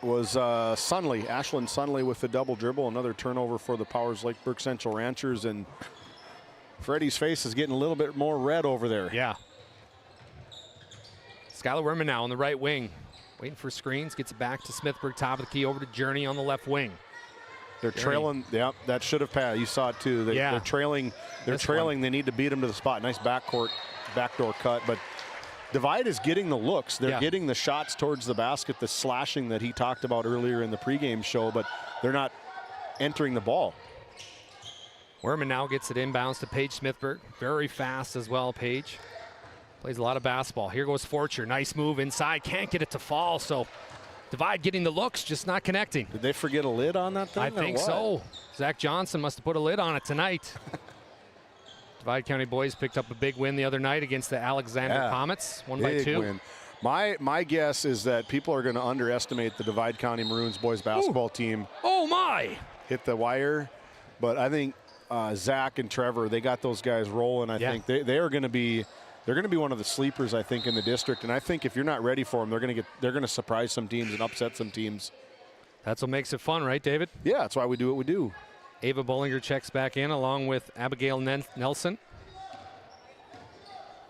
was Sunley, Ashlyn Sunley with the double dribble. Another turnover for the Powers Lake Burke Central Ranchers, and Freddie's face is getting a little bit more red over there. Yeah. Skylar Werman now on the right wing. Waiting for screens, gets it back to Smithburg, top of the key, over to Journey on the left wing. They're trailing. Yeah, that should have passed. You saw it too. They're trailing. They're trailing. They need to beat them to the spot. Nice backdoor cut. But Divide is getting the looks. They're getting the shots towards the basket, the slashing that he talked about earlier in the pregame show, but they're not entering the ball. Werman now gets it inbounds to Paige Smithburg. Very fast as well, Paige. Plays a lot of basketball. Here goes Forcher. Nice move inside. Can't get it to fall, so Divide getting the looks, just not connecting. Did they forget a lid on that thing? I think so. Zach Johnson must have put a lid on it tonight. Divide County boys picked up a big win the other night against the Alexander Comets, 1 by 2. Win. My guess is that people are going to underestimate the Divide County Maroons boys basketball team. Oh, my. Hit the wire. But I think Zach and Trevor, they got those guys rolling. I think they are going to be – they're going to be one of the sleepers, I think, in the district. And I think if you're not ready for them, they're going to surprise some teams and upset some teams. That's what makes it fun, right, David? Yeah, that's why we do what we do. Ava Bollinger checks back in along with Abigail Nelson.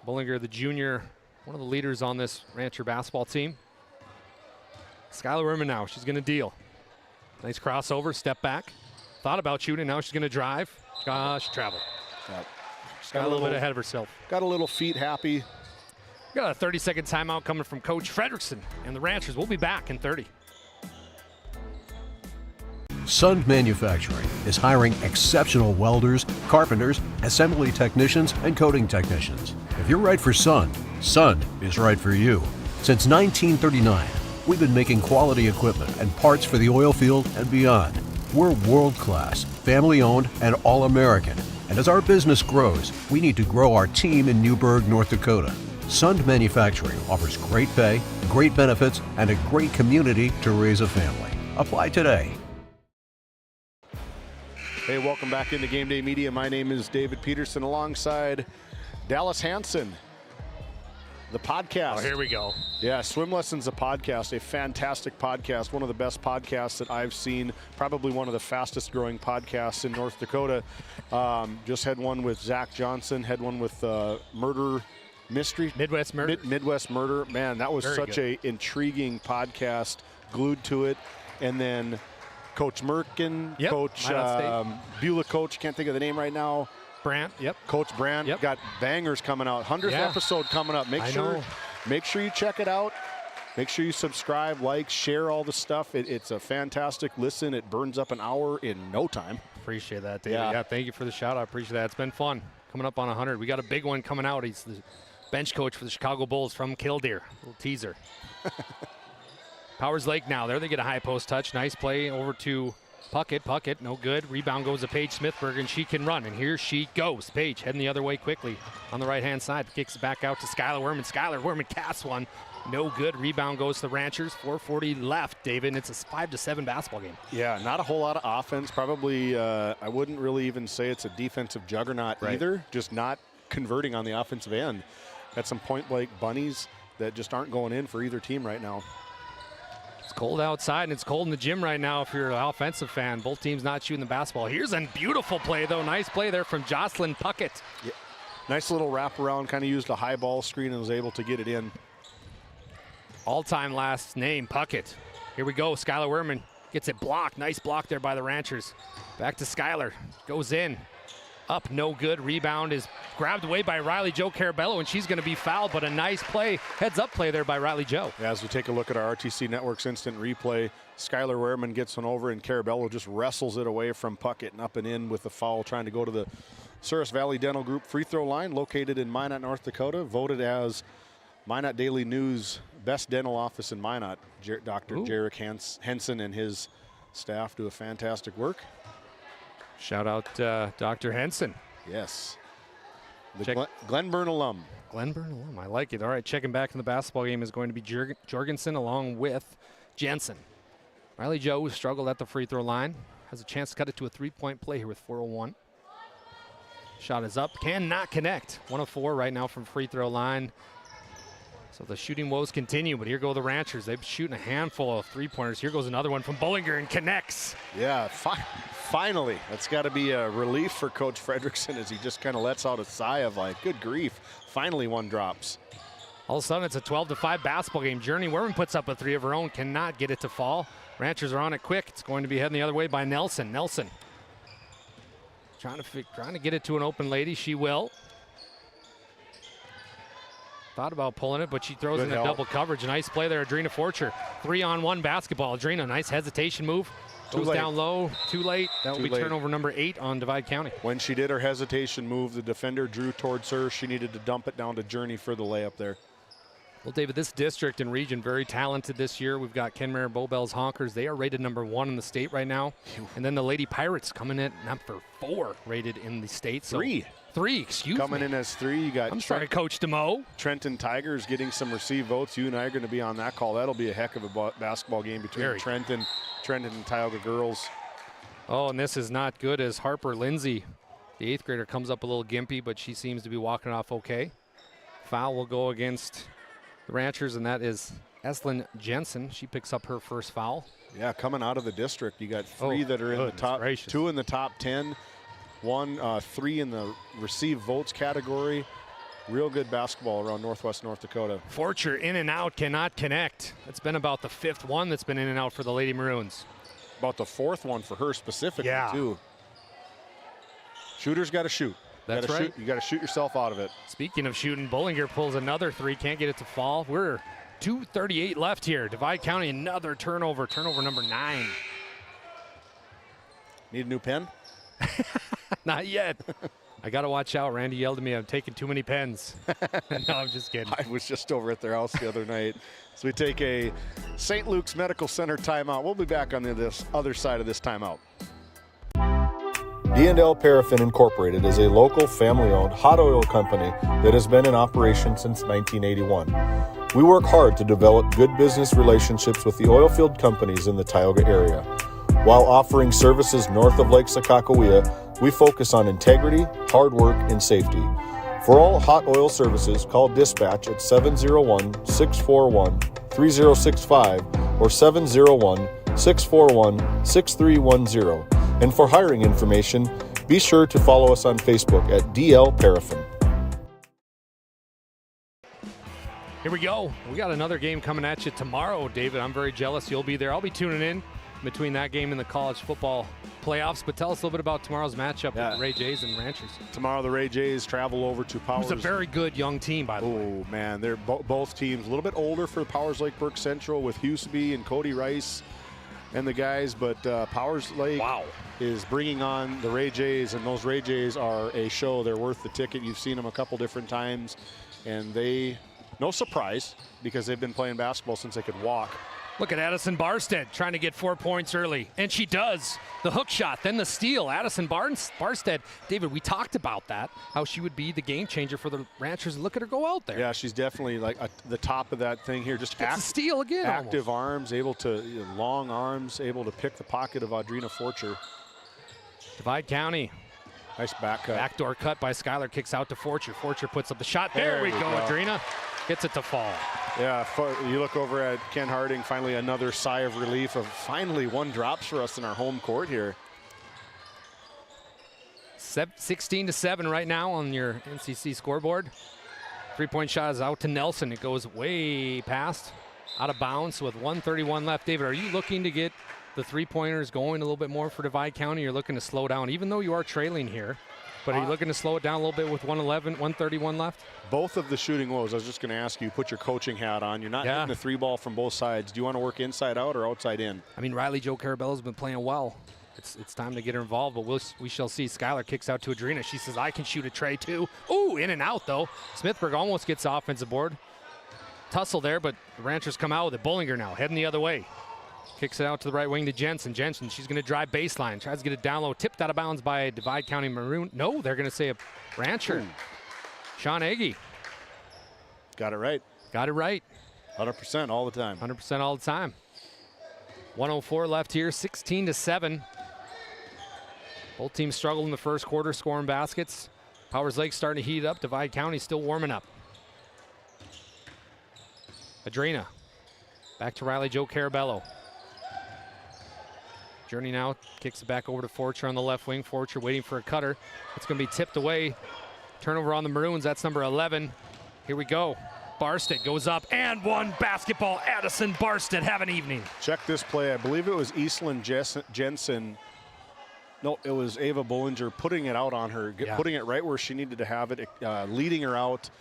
Bollinger, the junior, one of the leaders on this Rancher basketball team. Skylar Werman now, she's going to deal. Nice crossover, step back. Thought about shooting, now she's going to drive. She traveled. Yep. Got a little bit ahead of herself. Got a little feet happy. Got a 30-second timeout coming from Coach Fredrickson and the Ranchers. We'll be back in 30. Sund Manufacturing is hiring exceptional welders, carpenters, assembly technicians, and coating technicians. If you're right for Sund, Sund is right for you. Since 1939, we've been making quality equipment and parts for the oil field and beyond. We're world-class, family-owned, and all-American. And as our business grows, we need to grow our team in Newburgh, North Dakota. Sund Manufacturing offers great pay, great benefits, and a great community to raise a family. Apply today. Hey, welcome back into Game Day Media. My name is David Peterson alongside Dallas Hansen. The podcast. Oh, here we go. Yeah, Swim Lessons, a podcast, a fantastic podcast, one of the best podcasts that I've seen, probably one of the fastest growing podcasts in North Dakota. Just had one with Zach Johnson, had one with Murder Mystery. Midwest Murder. Midwest Murder. Man, that was such an intriguing podcast, glued to it. And then Coach Merkin, Coach Beulah coach, can't think of the name right now. Brandt, Coach Brandt got bangers coming out. 100th episode coming up. Make sure you check it out. Make sure you subscribe, like, share all the stuff. It's a fantastic listen. It burns up an hour in no time. Appreciate that, David. Yeah, thank you for the shout out. I appreciate that. It's been fun. Coming up on 100. We got a big one coming out. He's the bench coach for the Chicago Bulls from Killdeer. A little teaser. Powers Lake now. There they get a high post touch. Nice play over to Puckett, no good. Rebound goes to Paige Smithberg, and she can run, and here she goes. Paige heading the other way quickly on the right-hand side. Kicks it back out to Skylar Werman. Skylar Werman casts one. No good. Rebound goes to the Ranchers. 4:40 left, David, and it's a 5-7 basketball game. Yeah, not a whole lot of offense. Probably, I wouldn't really even say it's a defensive juggernaut either. Just not converting on the offensive end. Got some point-blank bunnies that just aren't going in for either team right now. It's cold outside, and it's cold in the gym right now if you're an offensive fan. Both teams not shooting the basketball. Here's a beautiful play, though. Nice play there from Jocelyn Puckett. Yeah. Nice little wraparound, kind of used a high ball screen and was able to get it in. All-time last name, Puckett. Here we go. Skylar Werman gets it blocked. Nice block there by the Ranchers. Back to Skylar. Goes in. Up, no good. Rebound is grabbed away by Riley Joe Carabello, and she's going to be fouled, but a nice play, heads-up play there by Riley Joe. As we take a look at our RTC Network's instant replay, Skylar Werman gets one over, and Carabello just wrestles it away from Puckett and up and in with the foul, trying to go to the Souris Valley Dental Group free throw line, located in Minot, North Dakota, voted as Minot Daily News best dental office in Minot. Dr. Jarek Henson and his staff do a fantastic work. Shout out Dr. Henson. Yes. The Glenburn alum. Glenburn alum, I like it. All right, checking back in the basketball game is going to be Jorgensen along with Jensen. Riley Joe struggled at the free throw line. Has a chance to cut it to a three-point play here with 4:01. Shot is up, cannot connect. 1 of 4 right now from free throw line. So the shooting woes continue, but here go the Ranchers. They've shooting a handful of three-pointers. Here goes another one from Bullinger and connects. Yeah, finally. That's got to be a relief for Coach Fredrickson as he just kind of lets out a sigh of like, good grief. Finally one drops. All of a sudden it's a 12-5 basketball game. Journey Werman puts up a 3 of her own, cannot get it to fall. Ranchers are on it quick. It's going to be heading the other way by Nelson. Nelson trying to get it to an open lady. She will. Thought about pulling it, but she throws in a double coverage. Nice play there, Adrina Forcher. 3-on-1 basketball. Adrina, nice hesitation move. Goes down low, too late. That will be turnover number 8 on Divide County. When she did her hesitation move, the defender drew towards her. She needed to dump it down to Journey for the layup there. Well, David, this district and region very talented this year. We've got Kenmare Bowbells Honkers. They are rated number 1 in the state right now. And then the Lady Pirates coming in number 4 rated in the state. So 3, excuse me. Coming in as 3. You got Coach DeMoe. Trenton Tigers getting some receive votes. You and I are going to be on that call. That'll be a heck of a basketball game between Trenton and Tioga girls. Oh, and this is not good as Harper Lindsay, the 8th grader, comes up a little gimpy, but she seems to be walking off okay. Foul will go against the Ranchers, and that is Eslyn Jensen. She picks up her first foul. Yeah, coming out of the district, you got 3 that are in the top, 2 in the top 10, 3 in the receive votes category. Real good basketball around Northwest North Dakota. Forcher in and out, cannot connect. It's been about the 5th one that's been in and out for the Lady Maroons. About the 4th one for her specifically, too. Shooters got to shoot. That's right. You got to shoot yourself out of it. Speaking of shooting, Bullinger pulls another 3, can't get it to fall. We're 2:38 left here. Divide County, another turnover number 9. Need a new pen? Not yet. I got to watch out. Randy yelled at me, I'm taking too many pens. No, I'm just kidding. I was just over at their house the other night. So we take a St. Luke's Medical Center timeout. We'll be back on this other side of this timeout. D&L Paraffin Incorporated is a local family-owned hot oil company that has been in operation since 1981. We work hard to develop good business relationships with the oil field companies in the Tioga area. While offering services north of Lake Sakakawea, we focus on integrity, hard work, and safety. For all hot oil services, call dispatch at 701-641-3065 or 701-641-6310. And for hiring information, be sure to follow us on Facebook at DL Paraffin. Here we go. We got another game coming at you tomorrow, David. I'm very jealous you'll be there. I'll be tuning in between that game and the college football playoffs. But tell us a little bit about tomorrow's matchup with the Ray Jays and Ranchers. Tomorrow the Ray Jays travel over to Powers. It's a very good young team, by the way. Oh, man. They're both teams a little bit older for Powers Lake Burke Central with Huseby and Cody Rice and the guys. But Powers Lake is bringing on the Ray Jays, and those Ray Jays are a show. They're worth the ticket. You've seen them a couple different times, and they, no surprise, because they've been playing basketball since they could walk. Look at Addison Barstead trying to get 4 points early, and she does. The hook shot, then the steal. Addison Barstead, David, we talked about that, how she would be the game changer for the Ranchers. Look at her go out there. Yeah, she's definitely like the top of that thing here. Just steal again. Active arms, able to long arms, able to pick the pocket of Audrina Forcher. Divide County. Nice back cut. Backdoor cut by Skylar, kicks out to Forcher. Forcher puts up the shot. There we go, Audrina. Gets it to fall. Yeah, you look over at Ken Harding, finally another sigh of relief of finally one drops for us in our home court here. 16-7 right now on your NCC scoreboard. 3-point shot is out to Nelson. It goes way past, out of bounds with 1:31 left. David, are you looking to get the three-pointers going a little bit more for Divide County? You're looking to slow down, even though you are trailing here. But are you looking to slow it down a little bit with 1:31 left? Both of the shooting woes. I was just going to ask you, put your coaching hat on. You're not hitting the three ball from both sides. Do you want to work inside out or outside in? I mean, Riley Jo Carabello's been playing well. It's time to get her involved, but we shall see. Skylar kicks out to Audrina. She says, I can shoot a tray too. Ooh, in and out though. Smithburg almost gets offensive board. Tussle there, but the Ranchers come out with it. Bollinger now heading the other way. Kicks it out to the right wing to Jensen. Jensen, she's going to drive baseline. Tries to get it down low. Tipped out of bounds by a Divide County Maroon. No, they're going to say a Rancher. Ooh. Sean Agee. Got it right. Got it right. 100% all the time. 100% all the time. 1:04 left here, 16-7. Both teams struggled in the first quarter, scoring baskets. Powers Lake starting to heat up. Divide County still warming up. Audrina. Back to Riley Jo Carabello. Journey now kicks it back over to Forcher on the left wing. Forcher waiting for a cutter. It's going to be tipped away. Turnover on the Maroons. That's number 11. Here we go. Barstead goes up and one basketball. Addison Barstead, have an evening. Check this play. I believe it was Eastland Jensen. No, it was Ava Bollinger putting it out on her, putting it right where she needed to have it, leading her out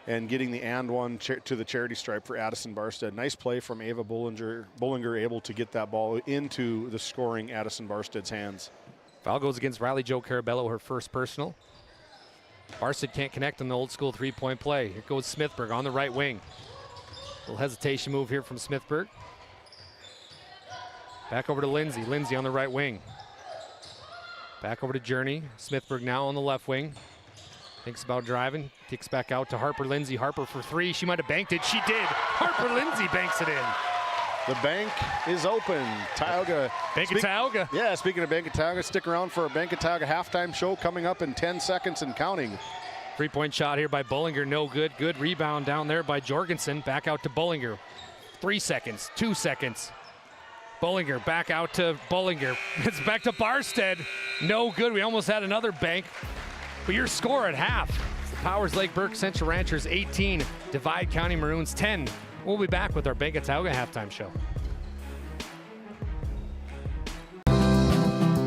and getting the and one to the charity stripe for Addison Barstead. Nice play from Ava Bollinger able to get that ball into the scoring Addison Barstead's hands. Foul goes against Riley Jo Carabello, her first personal. Barstead can't connect on the old school three-point play. Here goes Smithburg on the right wing. Little hesitation move here from Smithburg. Back over to Lindsay. Lindsay on the right wing. Back over to Journey. Smithburg now on the left wing. Thinks about driving. Kicks back out to Harper Lindsay. Harper for three. She might have banked it. She did. Harper Lindsay banks it in. The bank is open. Tioga. Bank of Tioga. Yeah, speaking of Bank of Tioga, stick around for a Bank of Tioga halftime show coming up in 10 seconds and counting. 3-point shot here by Bollinger. No good. Good rebound down there by Jorgensen. Back out to Bollinger. 3 seconds. 2 seconds. Bollinger back out to Bollinger. It's back to Barstead. No good. We almost had another bank. But your score at half. It's the Powers Lake Burke Central Ranchers 18, Divide County Maroons 10. We'll be back with our Bank of Tioga halftime show.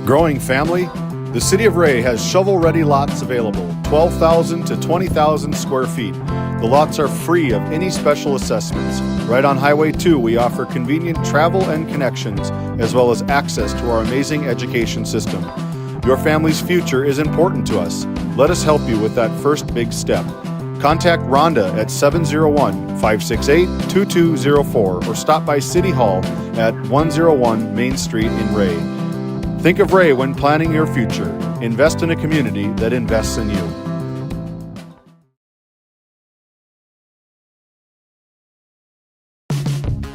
Growing family, the City of Ray has shovel-ready lots available, 12,000 to 20,000 square feet. The lots are free of any special assessments. Right on Highway 2, we offer convenient travel and connections, as well as access to our amazing education system. Your family's future is important to us. Let us help you with that first big step. Contact Rhonda at 701-568-2204 or stop by City Hall at 101 Main Street in Ray. Think of Ray when planning your future. Invest in a community that invests in you.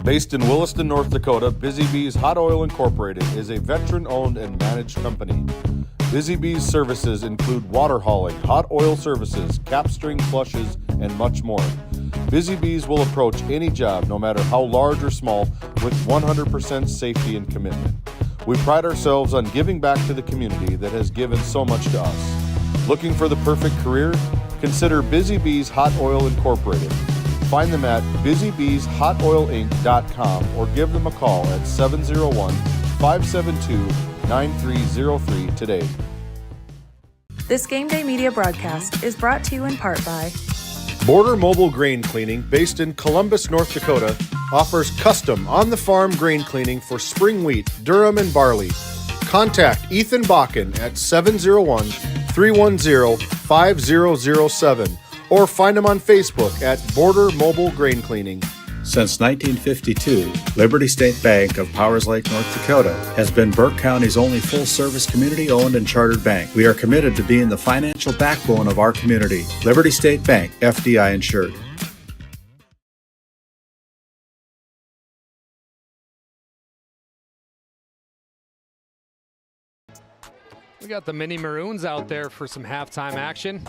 Based in Williston, North Dakota, Busy Bees Hot Oil Incorporated is a veteran-owned and managed company. Busy Bees services include water hauling, hot oil services, capstring flushes, and much more. Busy Bees will approach any job, no matter how large or small, with 100% safety and commitment. We pride ourselves on giving back to the community that has given so much to us. Looking for the perfect career? Consider Busy Bees Hot Oil Incorporated. Find them at busybeeshotoilinc.com or give them a call at 701-572-9303 today. This Game Day Media broadcast is brought to you in part by Border Mobile Grain Cleaning, based in Columbus, North Dakota, offers custom on-the-farm grain cleaning for spring wheat, durum, and barley. Contact Ethan Bakken at 701-310-5007 or find him on Facebook at Border Mobile Grain Cleaning. Since 1952, Liberty State Bank of Powers Lake, North Dakota has been Burke County's only full-service community-owned and chartered bank. We are committed to being the financial backbone of our community. Liberty State Bank, FDI insured. We got the mini Maroons out there for some halftime action.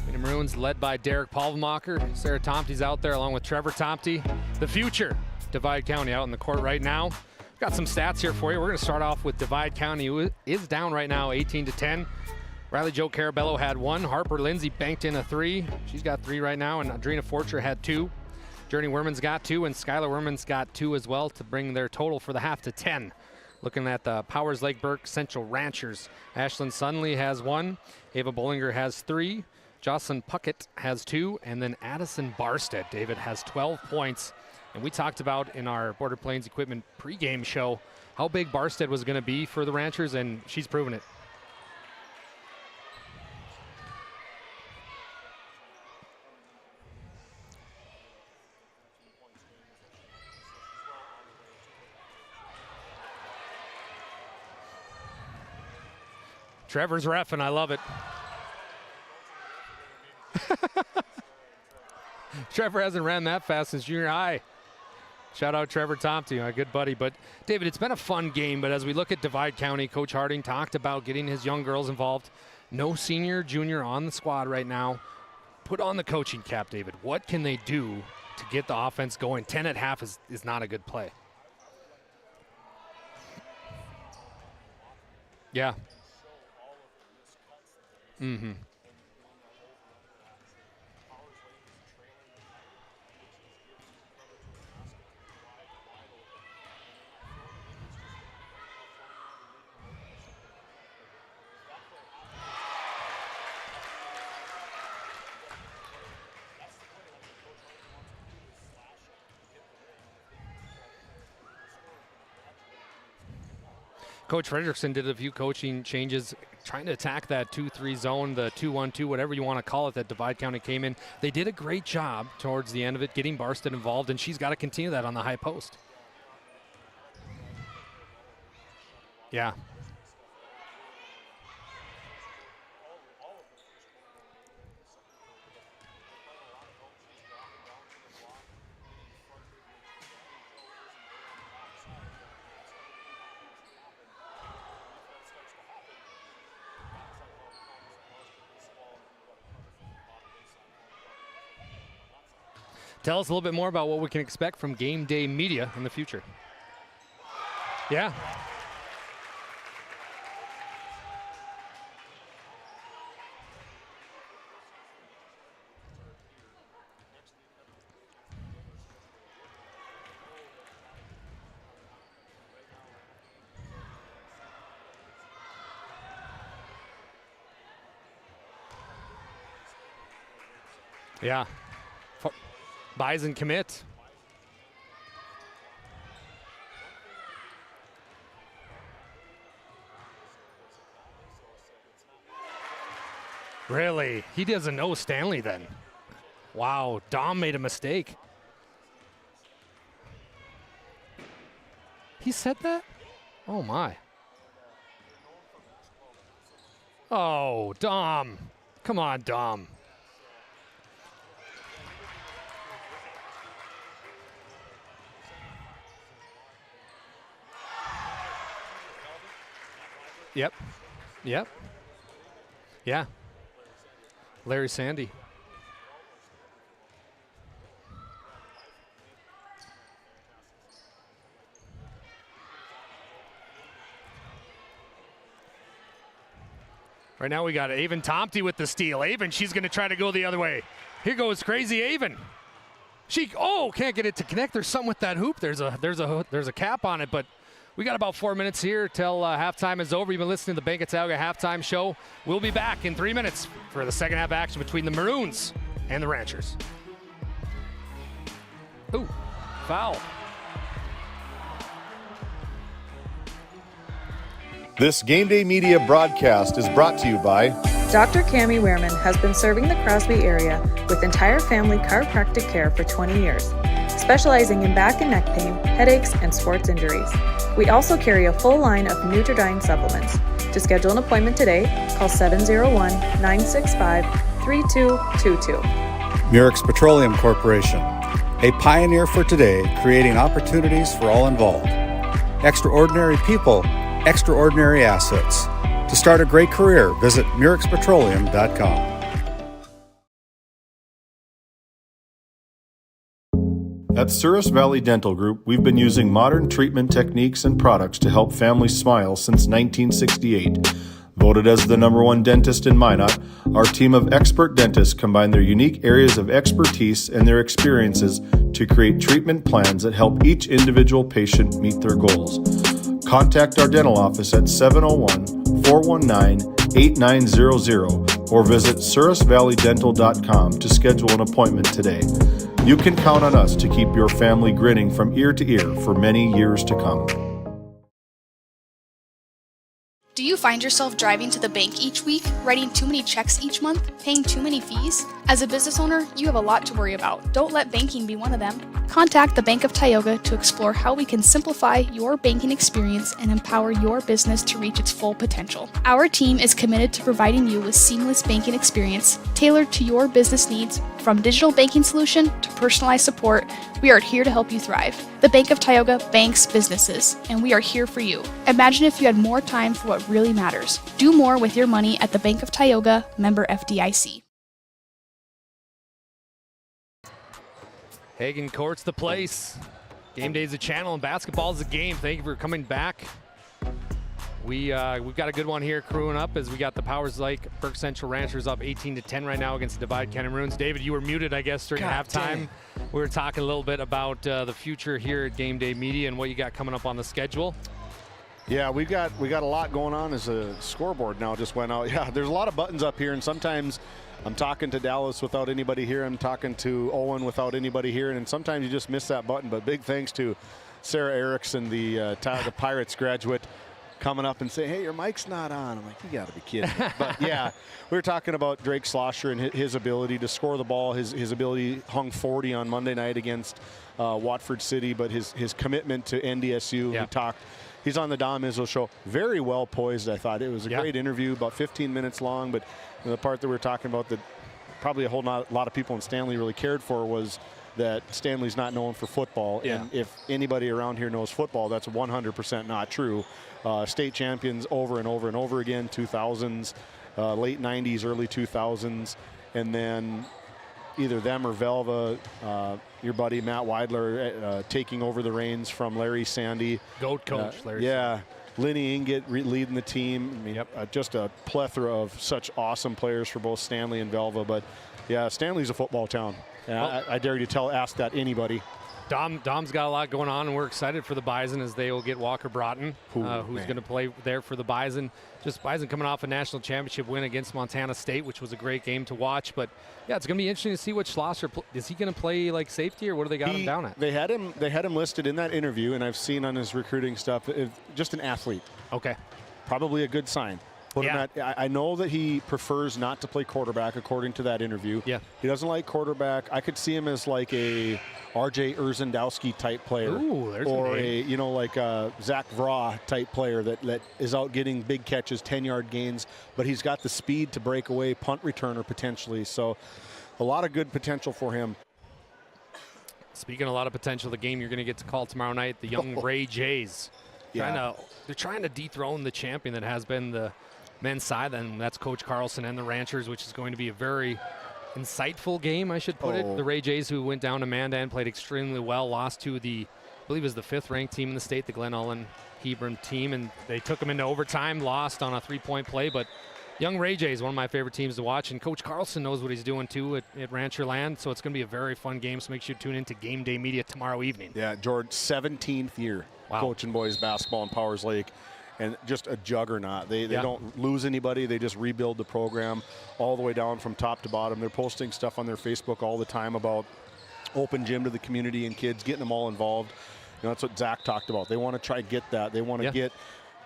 Mini Maroons led by Derek Palvemacher. Sarah Tomte's out there along with Trevor Tomte. The future, Divide County out in the court right now. Got some stats here for you. We're going to start off with Divide County, who is down right now 18-10. Riley Jo Carabello had 1. Harper Lindsay banked in a 3. She's got 3 right now, and Adrena Forcher had 2. Journey Werman's got 2, and Skylar Werman's got 2 as well to bring their total for the half to 10. Looking at the Powers Lake Burke Central Ranchers, Ashlyn Sunley has 1. Ava Bollinger has 3. Jocelyn Puckett has 2. And then Addison Barstead, David, has 12 points. And we talked about in our Border Plains Equipment pregame show how big Barstead was going to be for the Ranchers, and she's proven it. Trevor's reffing, I love it. Trevor hasn't ran that fast since junior high. Shout out Trevor Tomte, my good buddy. But David, it's been a fun game, but as we look at Divide County, Coach Harding talked about getting his young girls involved. No senior, junior on the squad right now. Put on the coaching cap, David. What can they do to get the offense going? 10 at half is not a good play. Yeah. Mm-hmm. Coach Fredrickson did a few coaching changes, trying to attack that 2-3 zone, the 2-1-2, whatever you want to call it, that Divide County came in. They did a great job towards the end of it, getting Barstead involved, and she's got to continue that on the high post. Yeah. Tell us a little bit more about what we can expect from Game Day Media in the future. Yeah. Yeah. Buys and commit. Really? He doesn't know Stanley then. Wow, Dom made a mistake. He said that? Oh my. Oh, Dom. Come on, Dom. Yep. Yep. Yeah. Larry Sandy. Right now we got Avon Tomte with the steal. Avon, she's going to try to go the other way. Here goes crazy Avon. She can't get it to connect. There's something with that hoop. There's a cap on it, but we got about 4 minutes here till halftime is over. You've been listening to the Bank of Tioga halftime show. We'll be back in 3 minutes for the second half action between the Maroons and the Ranchers. Ooh, foul. This Game Day Media broadcast is brought to you by Dr. Cammie Wehrman has been serving the Crosby area with entire family chiropractic care for 20 years. specializing in back and neck pain, headaches, and sports injuries. We also carry a full line of Nutridyne supplements. To schedule an appointment today, call 701-965-3222. Murex Petroleum Corporation, a pioneer for today, creating opportunities for all involved. Extraordinary people, extraordinary assets. To start a great career, visit MurexPetroleum.com. At Souris Valley Dental Group, we've been using modern treatment techniques and products to help families smile since 1968. Voted as the #1 dentist in Minot, our team of expert dentists combine their unique areas of expertise and their experiences to create treatment plans that help each individual patient meet their goals. Contact our dental office at 701-419-8900 or visit SourisValleyDental.com to schedule an appointment today. You can count on us to keep your family grinning from ear to ear for many years to come. Do you find yourself driving to the bank each week, writing too many checks each month, paying too many fees? As a business owner, you have a lot to worry about. Don't let banking be one of them. Contact the Bank of Tioga to explore how we can simplify your banking experience and empower your business to reach its full potential. Our team is committed to providing you with seamless banking experience tailored to your business needs. From digital banking solution to personalized support, we are here to help you thrive. The Bank of Tioga banks businesses, and we are here for you. Imagine if you had more time for what really matters. Do more with your money at the Bank of Tioga, member FDIC. Hagen Court's the place. Game Day's a channel and basketball's a game. Thank you for coming back. We've got a good one here crewing up as we got the Powers Lake Burke Central Ranchers up 18-10 right now against the Divide County Maroons. David, you were muted, I guess, during halftime. We were talking a little bit about the future here at Game Day Media and what you got coming up on the schedule. Yeah, we got a lot going on as a scoreboard now just went out. Yeah, there's a lot of buttons up here, and sometimes I'm talking to Dallas without anybody here. I'm talking to Owen without anybody here, and sometimes you just miss that button. But big thanks to Sarah Erickson, the Pirates graduate, coming up and saying, hey, your mic's not on. I'm like, you got to be kidding me. But, yeah, we were talking about Drake Schlosser and his ability to score the ball. His ability hung 40 on Monday night against Watford City, but his commitment to NDSU. Yeah. He's on the Dom Izzo show. Very well poised, I thought. It was a great interview, about 15 minutes long. But the part that we were talking about that probably a whole lot of people in Stanley really cared for was that Stanley's not known for football. Yeah. And if anybody around here knows football, that's 100% not true. State champions over and over and over again, 2000s, late 90s, early 2000s. And then either them or Velva, your buddy Matt Weidler, taking over the reins from Larry Sandy. GOAT coach, Larry Yeah. Lenny Inget leading the team. I mean, just a plethora of such awesome players for both Stanley and Velva. But, yeah, Stanley's a football town. And I dare you to ask that anybody. Dom's got a lot going on, and we're excited for the Bison as they will get Walker Broughton, who's going to play there for the Bison. Just Bison coming off a national championship win against Montana State, which was a great game to watch. But, yeah, it's going to be interesting to see what Schlosser is he going to play like safety, or what do they got him down at? They had him listed in that interview, and I've seen on his recruiting stuff, just an athlete. Okay. Probably a good sign. I know that he prefers not to play quarterback, according to that interview. Yeah. He doesn't like quarterback. I could see him as like a R.J. Urzendowski type player. Ooh, there's or like a Zach Vraw type player that is out getting big catches, 10-yard gains, but he's got the speed to break away, punt returner potentially. So a lot of good potential for him. Speaking of a lot of potential, the game you're going to get to call tomorrow night, the young Ray Jays. They're trying to dethrone the champion that has been the men's side, and that's Coach Carlson and the Ranchers, which is going to be a very insightful game, I should put it. The Ray Jays, who went down to Mandan, played extremely well, lost to I believe it was the 5th-ranked team in the state, the Glen Ullin Hebron team, and they took them into overtime, lost on a 3-point play. But young Ray Jays, one of my favorite teams to watch, and Coach Carlson knows what he's doing too at Rancherland, so it's going to be a very fun game. So make sure you tune in to Game Day Media tomorrow evening. Yeah, George, 17th year coaching boys basketball in Powers Lake. And just a juggernaut. They don't lose anybody. They just rebuild the program all the way down from top to bottom. They're posting stuff on their Facebook all the time about open gym to the community and kids, getting them all involved. That's what Zach talked about. They want to try to get that. They want to get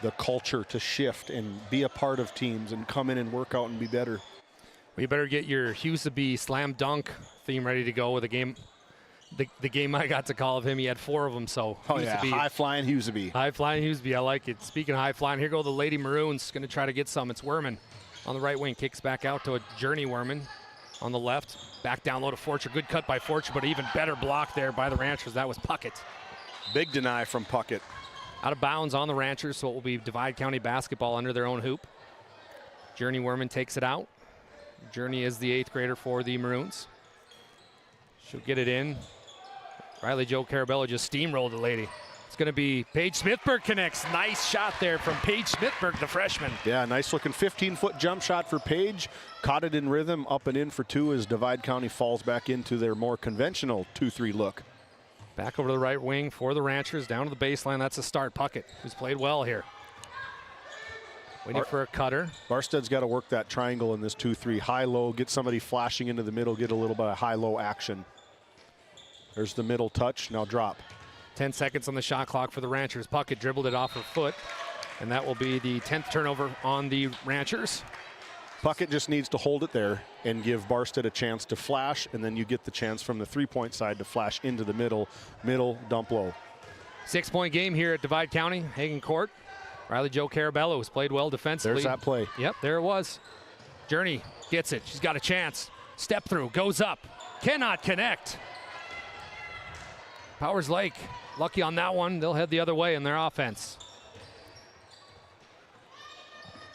the culture to shift and be a part of teams and come in and work out and be better. Well, you better get your Huseby slam dunk theme ready to go with a game the game I got to call of him, he had 4 of them. So high-flying Huseby. High-flying Huseby, I like it. Speaking of high-flying, here go the Lady Maroons. Going to try to get some. It's Werman on the right wing. Kicks back out to a Journey Werman on the left. Back down low to Forcher. Good cut by Forcher, but even better block there by the Ranchers. That was Puckett. Big deny from Puckett. Out of bounds on the Ranchers, so it will be Divide County basketball under their own hoop. Journey Werman takes it out. Journey is the 8th grader for the Maroons. She'll get it in. Riley Jo Carabello just steamrolled the lady. It's going to be Paige Smithberg connects. Nice shot there from Paige Smithberg, the freshman. Yeah, nice looking 15-foot jump shot for Paige. Caught it in rhythm, up and in for 2 as Divide County falls back into their more conventional 2-3 look. Back over to the right wing for the Ranchers, down to the baseline. That's a start. Puckett, who's played well here. Waiting for a cutter. Barsted's got to work that triangle in this 2-3. High-low, get somebody flashing into the middle, get a little bit of high-low action. There's the middle touch, now drop. 10 seconds on the shot clock for the Ranchers. Puckett dribbled it off her foot, and that will be the 10th turnover on the Ranchers. Puckett just needs to hold it there and give Barsted a chance to flash, and then you get the chance from the three-point side to flash into the middle, dump low. 6-point game here at Divide County, Hagen Court. Riley Jo Carabello has played well defensively. There's that play. Yep, there it was. Journey gets it. She's got a chance. Step through, goes up. Cannot connect. Powers Lake, lucky on that one. They'll head the other way in their offense.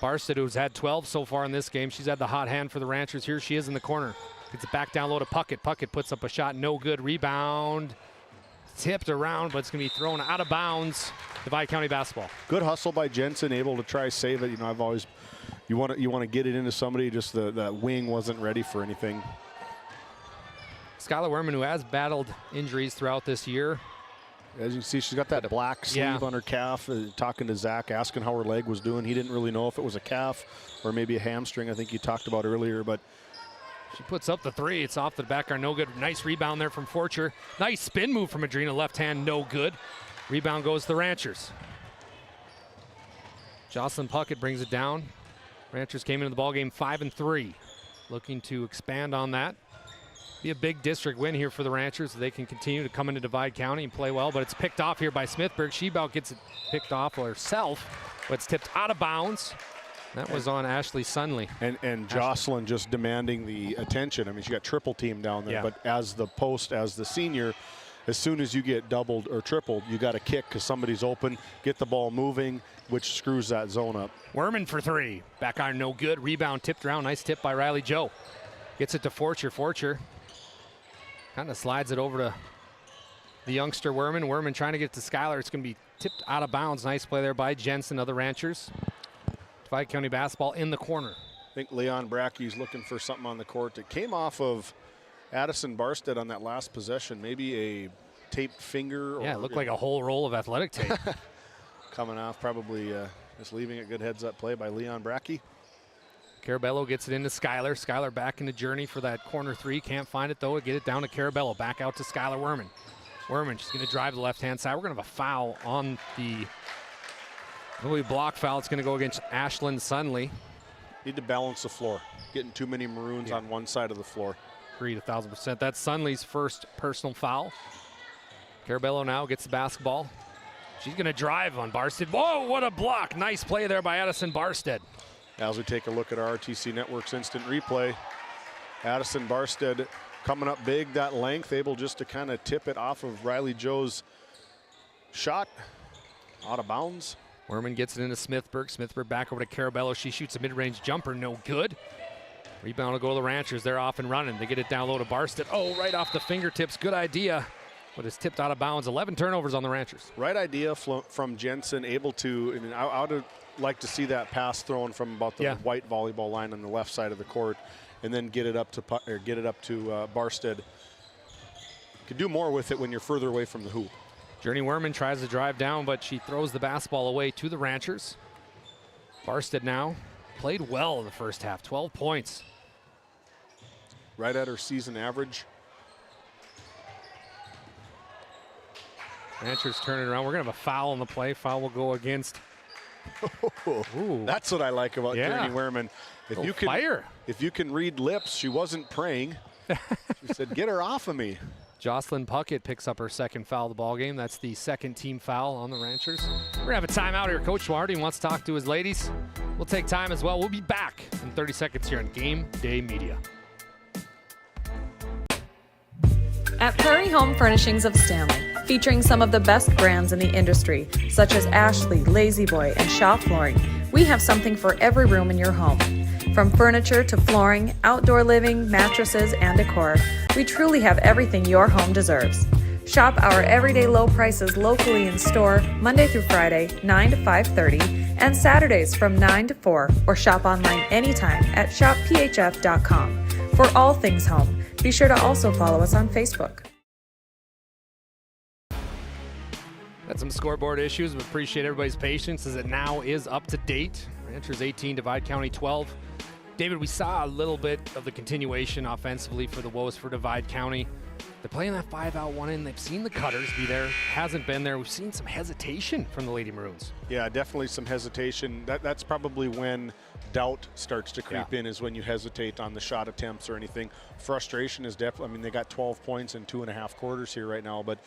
Barsted, who's had 12 so far in this game. She's had the hot hand for the Ranchers. Here she is in the corner. Gets it back down low to Puckett. Puckett puts up a shot, no good. Rebound. Tipped around, but it's going to be thrown out of bounds. Divide County basketball. Good hustle by Jensen, able to try save it. You know, I've always, you want to get it into somebody. Just that wing wasn't ready for anything. Skylar Werman, who has battled injuries throughout this year. As you can see, she's got that black sleeve on her calf. Talking to Zach, asking how her leg was doing. He didn't really know if it was a calf or maybe a hamstring. I think you talked about earlier, but. She puts up the 3. It's off the back iron, no good. Nice rebound there from Forcher. Nice spin move from Adrena, left hand, no good. Rebound goes to the Ranchers. Jocelyn Puckett brings it down. Ranchers came into the ballgame 5-3. Looking to expand on that. Be a big district win here for the Ranchers. They can continue to come into Divide County and play well, but it's picked off here by Smithberg. She about gets it picked off herself, but it's tipped out of bounds. That was on Ashley Sunley. And Jocelyn just demanding the attention. I mean, she got triple team down there, but as the senior, as soon as you get doubled or tripled, you got to kick because somebody's open, get the ball moving, which screws that zone up. Werman for 3. Back iron, no good. Rebound tipped around. Nice tip by Riley Jo. Gets it to Forcher. Forcher kind of slides it over to the youngster Werman. Werman trying to get it to Skylar. It's going to be tipped out of bounds. Nice play there by Jensen of the Ranchers. Divide County basketball in the corner. I think Leon Brackey's looking for something on the court. It came off of Addison Barsted on that last possession. Maybe a taped finger. Yeah, it looked like a whole roll of athletic tape. Coming off, probably just leaving it. Good heads-up play by Leon Brackey. Carabello gets it into Skylar. Skylar back into Journey for that corner 3. Can't find it, though. Get it down to Carabello. Back out to Skylar Werman. Werman, she's going to drive the left-hand side. We're going to have a foul on the block foul. It's going to go against Ashlyn Sunley. Need to balance the floor. Getting too many Maroons on one side of the floor. Agreed 1,000%. That's Sunley's first personal foul. Carabello now gets the basketball. She's going to drive on Barsted. Whoa, what a block. Nice play there by Addison Barsted. As we take a look at our RTC Network's instant replay, Addison Barsted coming up big, that length, able just to kind of tip it off of Riley Jo's shot. Out of bounds. Werman gets it into Smithberg. Smithberg back over to Carabello. She shoots a mid-range jumper, no good. Rebound will go to the Ranchers. They're off and running. They get it down low to Barsted. Oh, right off the fingertips. Good idea, but it's tipped out of bounds. 11 turnovers on the Ranchers. Right idea from Jensen, able to, I mean, I would like to see that pass thrown from about the white volleyball line on the left side of the court, and then get it up to Barsted. Could do more with it when you're further away from the hoop. Journey Werman tries to drive down, but she throws the basketball away to the Ranchers. Barsted now played well in the first half, 12 points. Right at her season average. Ranchers turn it around. We're going to have a foul on the play. Foul will go against. Ooh. That's what I like about Journey Werman. If you can read lips, she wasn't praying. She said, "Get her off of me." Jocelyn Puckett picks up her second foul of the ball game. That's the second team foul on the Ranchers. We're going to have a timeout here. Coach Marty wants to talk to his ladies. We'll take time as well. We'll be back in 30 seconds here on Game Day Media. At Prairie Home Furnishings of Stanley, featuring some of the best brands in the industry, such as Ashley, Lazy Boy, and Shaw Flooring, we have something for every room in your home. From furniture to flooring, outdoor living, mattresses, and decor, we truly have everything your home deserves. Shop our everyday low prices locally in store Monday through Friday, 9 to 5:30, and Saturdays from 9 to 4, or shop online anytime at shopphf.com. For all things home, be sure to also follow us on Facebook. Had some scoreboard issues, but appreciate everybody's patience as it now is up to date. Ranchers 18, Divide County 12. David, we saw a little bit of the continuation offensively for the woes for Divide County. They're playing that 5-out 1-in. They've seen the cutters be there. Hasn't been there. We've seen some hesitation from the Lady Maroons. Yeah, definitely some hesitation. That's probably when doubt starts to creep in, is when you hesitate on the shot attempts or anything. Frustration is definitely, I mean, they got 12 points in 2.5 quarters here right now, but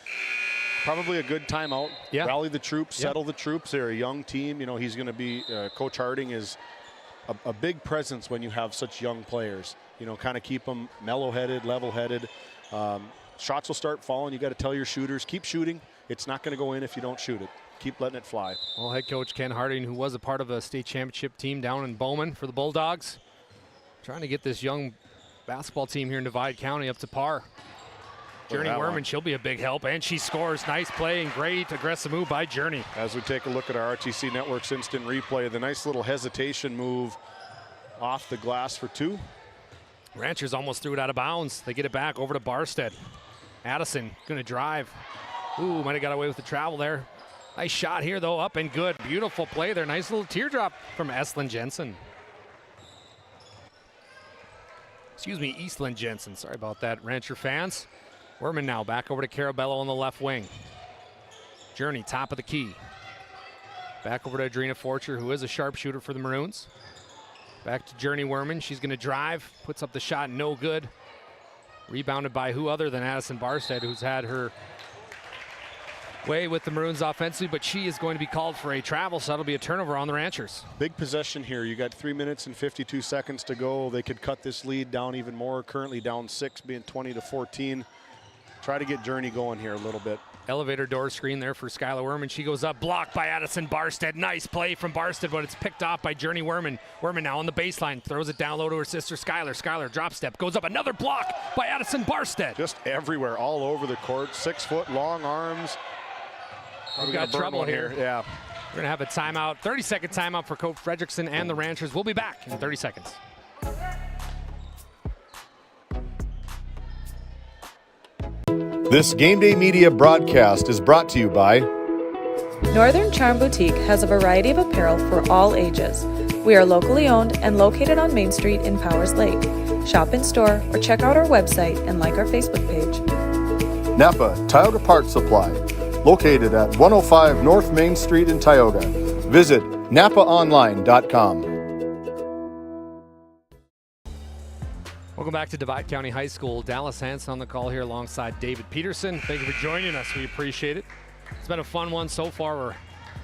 probably a good timeout. Yeah. Rally the troops, settle the troops. They're a young team. You know, he's going to be, Coach Harding is a big presence when you have such young players. You know, kind of keep them mellow-headed, level-headed. Shots will start falling. You got to tell your shooters, keep shooting. It's not going to go in if you don't shoot it. Keep letting it fly. Well, head coach Ken Harding, who was a part of a state championship team down in Bowman for the Bulldogs, trying to get this young basketball team here in Divide County up to par. Journey Werman, she'll be a big help, and she scores. Nice play and great aggressive move by Journey. As we take a look at our RTC Network's instant replay, the nice little hesitation move off the glass for two. Ranchers almost threw it out of bounds. They get it back over to Barstead. Addison going to drive. Ooh, might have got away with the travel there. Nice shot here, though, up and good. Beautiful play there. Nice little teardrop from Eslyn Jensen. Excuse me, Eastland Jensen. Sorry about that, Rancher fans. Werman now back over to Carabello on the left wing. Journey, top of the key. Back over to Adrena Forcher, who is a sharpshooter for the Maroons. Back to Journey Werman. She's going to drive, puts up the shot, no good. Rebounded by who other than Addison Barstead, who's had her way with the Maroons offensively, but she is going to be called for a travel, so that'll be a turnover on the Ranchers. Big possession here. You got 3 minutes and 52 seconds to go. They could cut this lead down even more. Currently down 6, being 20-14. Try to get Journey going here a little bit. Elevator door screen there for Skylar Werman. She goes up, blocked by Addison Barstead. Nice play from Barstead, but it's picked off by Journey Werman. Werman now on the baseline, throws it down low to her sister Skylar. Skylar drop step, goes up, another block by Addison Barstead. Just everywhere, all over the court. 6 foot long arms. We've got trouble here. Yeah. We're going to have a timeout, 30-second timeout for Coach Fredrickson and the Ranchers. We'll be back in 30 seconds. This Game Day Media broadcast is brought to you by Northern Charm Boutique has a variety of apparel for all ages. We are locally owned and located on Main Street in Powers Lake. Shop in store or check out our website and like our Facebook page. Napa Tioga Parts Supply, located at 105 North Main Street in Tioga. Visit napaonline.com. Welcome back to Divide County High School. Dallas Hansen on the call here alongside David Peterson. Thank you for joining us. We appreciate it. It's been a fun one so far. We're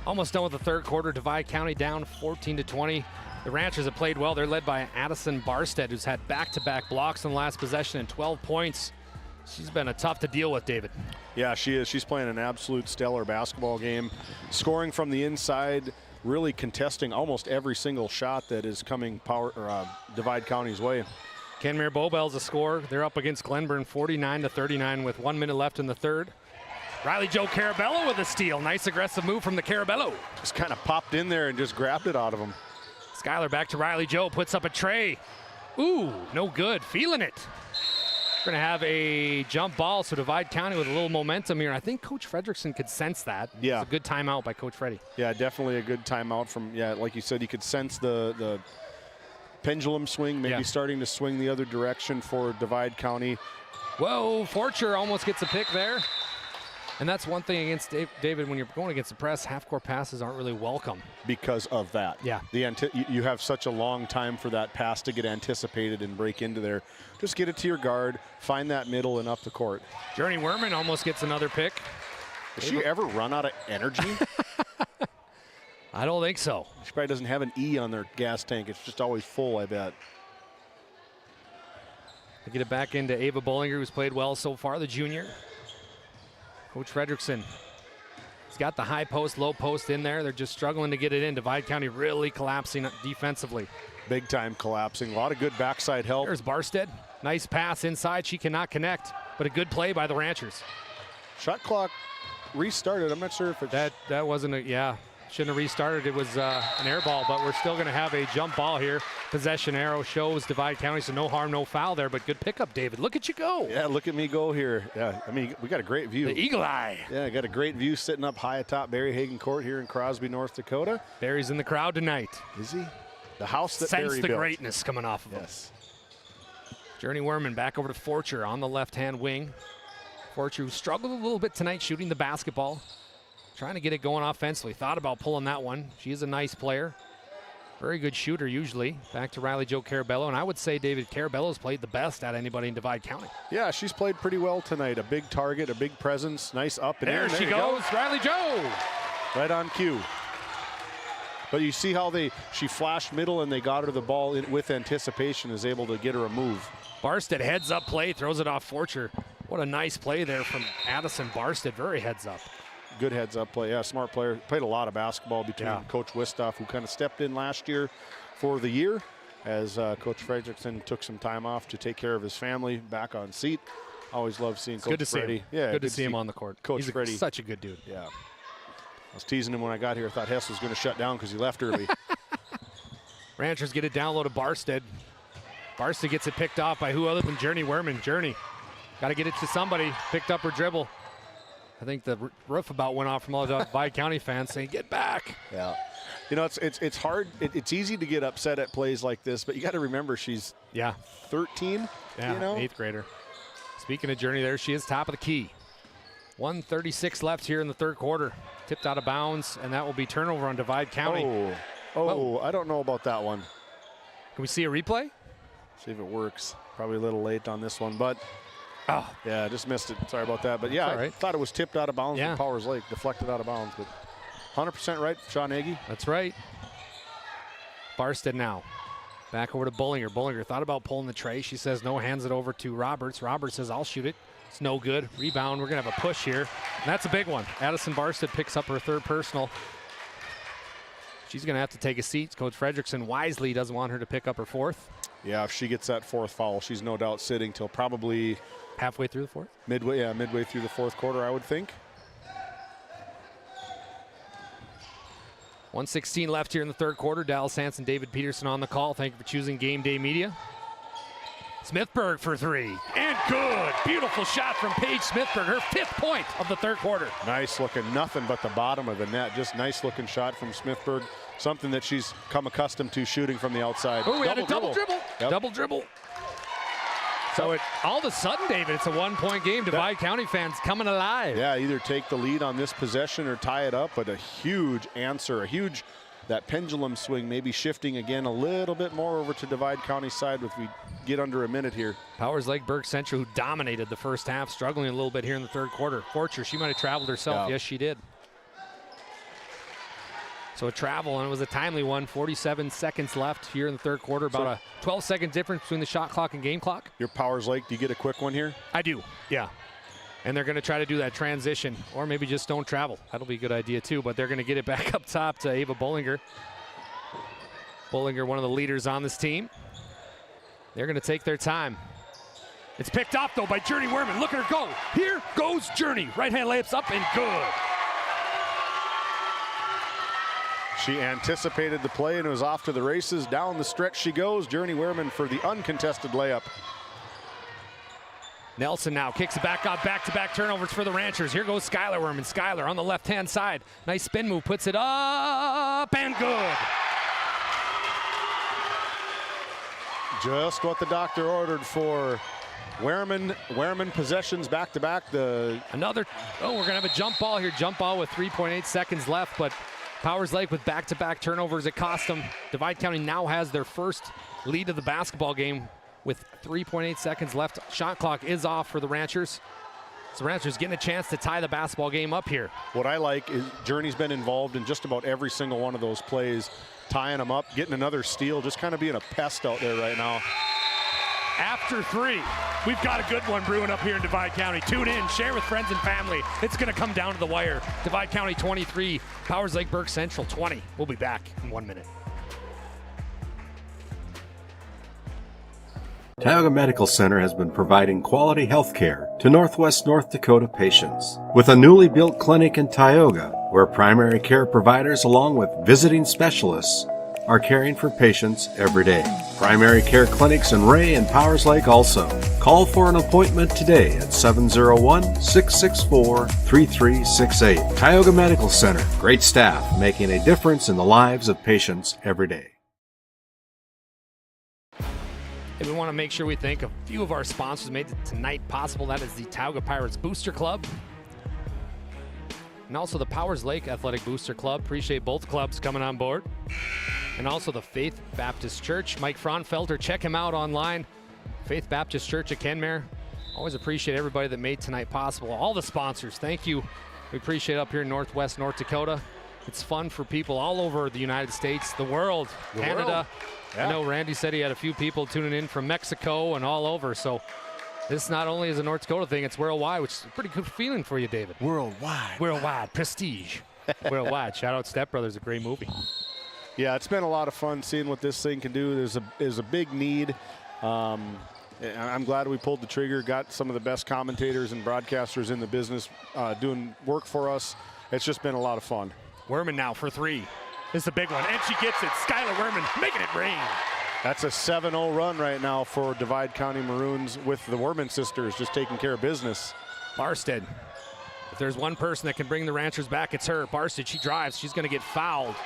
almost done with the third quarter. Divide County down 14-20. The Ranchers have played well. They're led by Addison Barstead, who's had back-to-back blocks in the last possession and 12 points. She's been a tough to deal with, David. Yeah, she is. She's playing an absolute stellar basketball game. Scoring from the inside, really contesting almost every single shot that is coming Divide County's way. Kenmare Bobel's a scorer. They're up against Glenburn 49-39 with 1 minute left in the third. Riley Joe Carabello with a steal. Nice aggressive move from the Carabello. Just kind of popped in there and just grabbed it out of him. Skylar back to Riley Joe, puts up a tray. Ooh, no good, feeling it. We're gonna have a jump ball, so Divide County with a little momentum here. I think Coach Fredrickson could sense that. Yeah. It's a good timeout by Coach Freddy. Yeah, definitely a good timeout from, like you said, you could sense the pendulum swing, maybe starting to swing the other direction for Divide County. Whoa, Forcher almost gets a pick there. And that's one thing against David, when you're going against the press, half-court passes aren't really welcome. Because of that. Yeah. You have such a long time for that pass to get anticipated and break into there. Just get it to your guard, find that middle and up the court. Journey Werman almost gets another pick. Does she ever run out of energy? I don't think so. She probably doesn't have an E on their gas tank. It's just always full, I bet. They get it back into Ava Bollinger, who's played well so far, the junior. Coach Fredrickson, he's got the high post, low post in there. They're just struggling to get it in. Divide County really collapsing defensively. Big time collapsing. A lot of good backside help. There's Barstead. Nice pass inside. She cannot connect, but a good play by the Ranchers. Shot clock restarted. I'm not sure if it... That wasn't a... Yeah, shouldn't have restarted. It was an air ball, but we're still going to have a jump ball here. Possession arrow shows Divide County, so no harm, no foul there, but good pickup, David. Look at you go. Yeah, look at me go here. Yeah, I mean, we got a great view. The eagle eye. Yeah, I got a great view sitting up high atop Barry Hagen Court here in Crosby, North Dakota. Barry's in the crowd tonight. Is he? The house that Sense Barry the built. greatness coming off of him. Yes. Journey Werman back over to Forcher on the left-hand wing. Forcher, who struggled a little bit tonight shooting the basketball. Trying to get it going offensively. Thought about pulling that one. She is a nice player. Very good shooter usually. Back to Riley Jo Carabello, and I would say David Carabello's played the best out of anybody in Divide County. Yeah, she's played pretty well tonight. A big target, a big presence, nice up and there she goes, Riley Jo. Right on cue. But you see how she flashed middle and they got her the ball with anticipation, is able to get her a move. Barstead heads up play, throws it off Forcher. What a nice play there from Addison Barstead, very heads up. Good heads up play. Yeah, smart player. Played a lot of basketball between Coach Wistoff, who kind of stepped in last year for the year, as Coach Fredrickson took some time off to take care of his family back on seat. Always love seeing Coach Freddie. Yeah, good to see him on the court. Coach Freddie. Such a good dude. Yeah. I was teasing him when I got here. I thought Hess was going to shut down because he left early. Ranchers get it down low to Barstead. Barstead gets it picked off by who other than Journey Werman. Journey, got to get it to somebody. Picked up her dribble. I think the roof about went off from all the Divide County fans saying, get back. Yeah. You know, it's hard. It's easy to get upset at plays like this, but you got to remember she's 13. Yeah, you know? 8th grader. Speaking of Journey there, she is top of the key. 1:36 left here in the third quarter. Tipped out of bounds, and that will be turnover on Divide County. Oh, I don't know about that one. Can we see a replay? See if it works. Probably a little late on this one, but yeah, I just missed it. Sorry about that. But yeah, I thought it was tipped out of bounds from Powers Lake, deflected out of bounds. But 100% right, Sean Nagy. That's right. Barstead now. Back over to Bollinger. Bollinger thought about pulling the tray. She says no, hands it over to Roberts. Roberts says, I'll shoot it. It's no good. Rebound. We're going to have a push here. And that's a big one. Addison Barstead picks up her third personal. She's going to have to take a seat. Coach Fredrickson wisely doesn't want her to pick up her fourth. Yeah, if she gets that fourth foul, she's no doubt sitting till probably halfway through the fourth? Midway through the fourth quarter, I would think. 1:16 left here in the third quarter. Dallas Hansen, David Peterson on the call. Thank you for choosing Game Day Media. Smithburg for three. And good. Beautiful shot from Paige Smithburg. Her 5th point of the third quarter. Nice looking. Nothing but the bottom of the net. Just nice looking shot from Smithburg. Something that she's come accustomed to shooting from the outside. Oh, we had a double dribble. Yep. Double dribble. So all of a sudden, David, it's a 1-point game. Divide County fans coming alive. Yeah, either take the lead on this possession or tie it up, but a huge answer, that pendulum swing maybe shifting again a little bit more over to Divide County side if we get under a minute here. Powers Lake Burke Central, who dominated the first half, struggling a little bit here in the third quarter. Forcher, she might have traveled herself. Yeah. Yes, she did. So a travel, and it was a timely one. 47 seconds left here in the third quarter. About a 12-second difference between the shot clock and game clock. Your Powers Lake, do you get a quick one here? I do, yeah. And they're going to try to do that transition, or maybe just don't travel. That'll be a good idea too, but they're going to get it back up top to Ava Bollinger. Bollinger, one of the leaders on this team. They're going to take their time. It's picked off, though, by Journey Werman. Look at her go. Here goes Journey. Right-hand layups up and good. She anticipated the play and was off to the races. Down the stretch she goes. Journey Werman for the uncontested layup. Nelson now kicks it back out. Back-to-back turnovers for the Ranchers. Here goes Skylar Werman. Skylar on the left-hand side. Nice spin move. Puts it up and good. Just what the doctor ordered for Wehrman possessions back-to-back. We're going to have a jump ball here. Jump ball with 3.8 seconds left, but Powers Lake with back-to-back turnovers. It cost them. Divide County now has their first lead of the basketball game with 3.8 seconds left. Shot clock is off for the Ranchers. So Ranchers getting a chance to tie the basketball game up here. What I like is Journey's been involved in just about every single one of those plays, tying them up, getting another steal, just kind of being a pest out there right now. After 3, we've got a good one brewing up here in Divide County. Tune in, share with friends and family. It's going to come down to the wire. Divide County 23, Powers Lake Burke Central 20. We'll be back in 1 minute. Tioga Medical Center has been providing quality health care to Northwest North Dakota patients. With a newly built clinic in Tioga, where primary care providers along with visiting specialists are caring for patients every day. Primary care clinics in Ray and Powers Lake also. Call for an appointment today at 701-664-3368. Tioga Medical Center. Great staff making a difference in the lives of patients every day. And we want to make sure we thank a few of our sponsors made tonight possible. That is the Tioga Pirates Booster Club and also the Powers Lake Athletic Booster Club. Appreciate both clubs coming on board. And also the Faith Baptist Church. Mike Fraunfelter, check him out online. Faith Baptist Church of Kenmare. Always appreciate everybody that made tonight possible. All the sponsors, thank you. We appreciate it up here in Northwest North Dakota. It's fun for people all over the United States, the world, Canada. Yeah. I know Randy said he had a few people tuning in from Mexico and all over. So this not only is a North Dakota thing, it's worldwide, which is a pretty good feeling for you, David. Worldwide. Worldwide. Prestige. Worldwide. Shout out Step Brothers, a great movie. Yeah, it's been a lot of fun seeing what this thing can do. There's a big need. I'm glad we pulled the trigger, got some of the best commentators and broadcasters in the business doing work for us. It's just been a lot of fun. Werman now for 3. This is a big one, and she gets it. Skylar Werman making it rain. That's a 7-0 run right now for Divide County Maroons with the Werman sisters just taking care of business. Barstead. If there's one person that can bring the Ranchers back, it's her. Barstead, she drives. She's going to get fouled.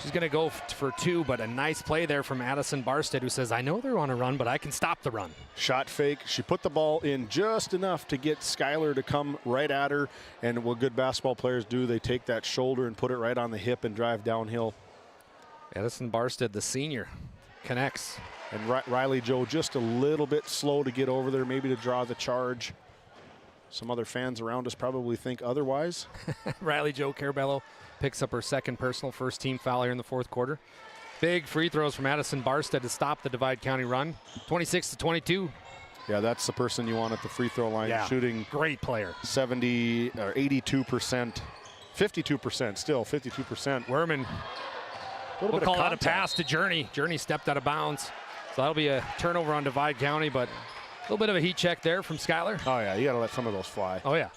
She's going to go for 2, but a nice play there from Addison Barstead, who says, I know they're on a run, but I can stop the run. Shot fake. She put the ball in just enough to get Skylar to come right at her. And what good basketball players do, they take that shoulder and put it right on the hip and drive downhill. Addison Barstead, the senior, connects. And Riley Joe just a little bit slow to get over there, maybe to draw the charge. Some other fans around us probably think otherwise. Riley Joe Carabello picks up her second personal, first team foul here in the fourth quarter. Big free throws from Addison Barstead to stop the Divide County run. 26-22. Yeah, that's the person you want at the free throw line, shooting. Great player. 70 or 82%, 52%, still 52%. Werman. We'll call that a pass to Journey. Journey stepped out of bounds. So that'll be a turnover on Divide County, but a little bit of a heat check there from Skylar. Oh, yeah, you got to let some of those fly. Oh, yeah.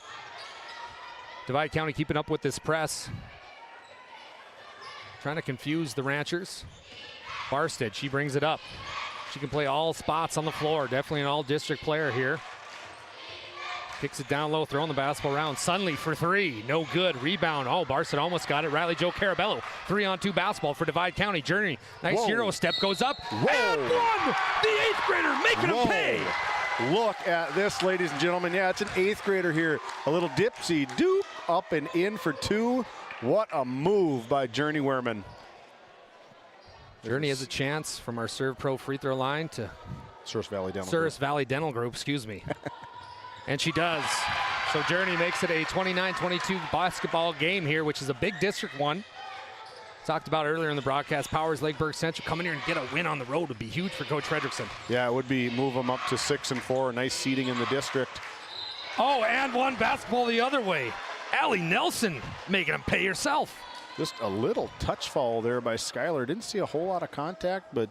Divide County keeping up with this press. Trying to confuse the Ranchers. Barstead, she brings it up. She can play all spots on the floor. Definitely an all-district player here. Kicks it down low, throwing the basketball around. Sunley for 3, no good. Rebound, Barstead almost got it. Riley Joe Carabello, 3-on-2 basketball for Divide County. Journey, nice Euro step, goes up. Whoa. And 1, the 8th grader making him pay. Look at this, ladies and gentlemen. Yeah, it's an 8th grader here. A little dipsy doop, up and in for 2. What a move by Journey Werman. Journey has a chance from our Serve Pro free throw line to Souris Valley Dental Group, excuse me. And she does. So Journey makes it a 29-22 basketball game here, which is a big district one. Talked about earlier in the broadcast, Powers Lake Burke Central coming here and get a win on the road would be huge for Coach Fredrickson. Yeah, it would be move them up to 6-4. Nice seeding in the district. Oh, and 1 basketball the other way. Allie Nelson making him pay herself. Just a little touch foul there by Skylar. Didn't see a whole lot of contact, but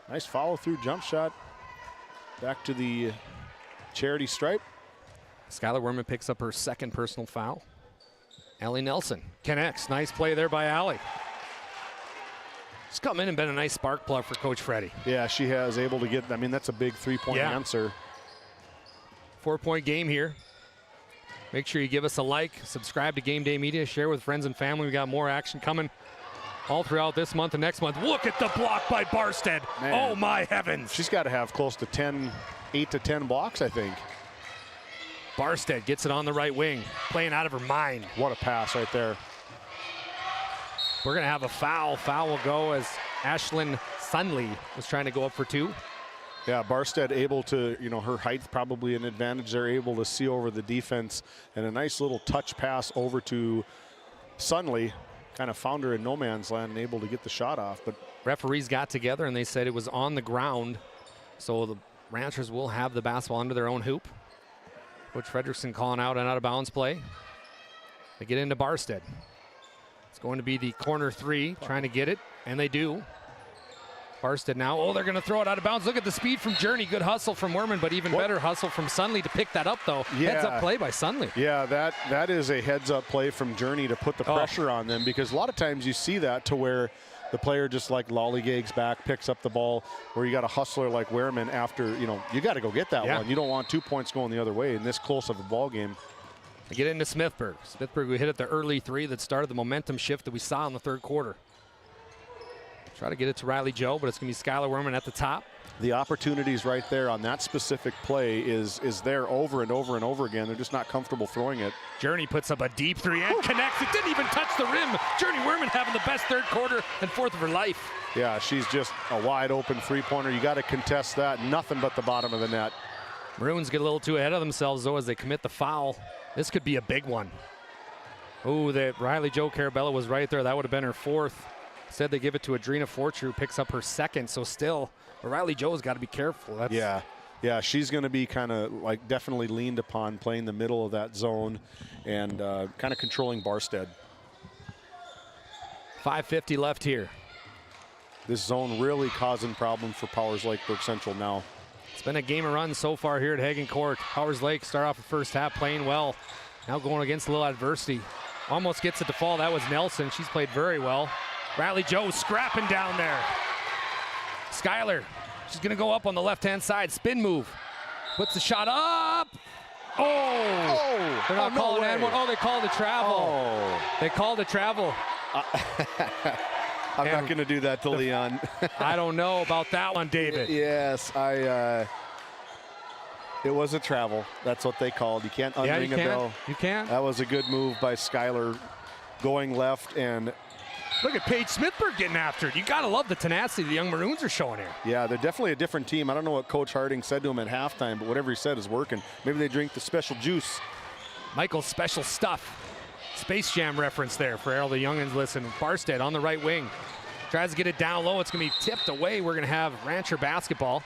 nice follow through jump shot. Back to the charity stripe. Skylar Werman picks up her second personal foul. Allie Nelson connects. Nice play there by Allie. She's come in and been a nice spark plug for Coach Freddie. Yeah, she has able to get, I mean, that's a big 3-point answer. 4-point game here. Make sure you give us a like, subscribe to Game Day Media, share with friends and family. We got more action coming all throughout this month and next month. Look at the block by Barstead. Man. Oh, my heavens. She's got to have close to 8 to 10 blocks, I think. Barstead gets it on the right wing, playing out of her mind. What a pass right there. We're going to have a foul. Foul will go as Ashlyn Sunley was trying to go up for 2. Yeah, Barstead able to, her height probably an advantage. They're able to see over the defense, and a nice little touch pass over to Sunley. Kind of found her in no man's land and able to get the shot off. But referees got together and they said it was on the ground. So the Ranchers will have the basketball under their own hoop. Coach Fredrickson calling out an out-of-bounds play. They get into Barstead. It's going to be the corner 3, trying to get it, and they do. Barstead now, oh, they're going to throw it out of bounds. Look at the speed from Journey. Good hustle from Werman, but even better hustle from Sunley to pick that up, though. Yeah. Heads-up play by Sunley. Yeah, that is a heads-up play from Journey to put the pressure on them, because a lot of times you see that to where the player just like lollygags back, picks up the ball, where you got a hustler like Werman after, you got to go get that one. You don't want 2 points going the other way in this close of a ball game. They get into Smithburg. Smithburg who hit at the early 3 that started the momentum shift that we saw in the third quarter. Try to get it to Riley Joe, but it's going to be Skylar Werman at the top. The opportunities right there on that specific play is there over and over and over again. They're just not comfortable throwing it. Journey puts up a deep 3 and connects. It didn't even touch the rim. Journey Werman having the best third quarter and fourth of her life. Yeah, she's just a wide open three-pointer. You got to contest that. Nothing but the bottom of the net. Maroons get a little too ahead of themselves, though, as they commit the foul. This could be a big one. Oh, Riley Joe Carabella was right there. That would have been her 4th. Said they give it to Adrena Forcher, who picks up her 2nd. So still, Riley Joe's got to be careful. Yeah, she's going to be kind of like definitely leaned upon playing the middle of that zone and kind of controlling Barstead. 5:50 left here. This zone really causing problems for Powers Lake Burke Central now. It's been a game of runs so far here at Hagen Court. Powers Lake start off the first half playing well. Now going against a little adversity. Almost gets it to fall. That was Nelson. She's played very well. Riley Joe scrapping down there. Skylar, she's going to go up on the left-hand side. Spin move. Puts the shot up. Oh! They're not calling that one. Oh, they called a travel. Oh. They called a travel. I'm not going to do that to Leon. I don't know about that one, David. Yes, it was a travel. That's what they called. You can't unring a bell. You can't. That was a good move by Skylar going left, and look at Paige Smithburg getting after it. You got to love the tenacity the young Maroons are showing here. Yeah, they're definitely a different team. I don't know what Coach Harding said to him at halftime, but whatever he said is working. Maybe they drink the special juice. Michael's special stuff. Space Jam reference there for all the youngins listen. Barstead on the right wing. Tries to get it down low. It's going to be tipped away. We're going to have Rancher basketball.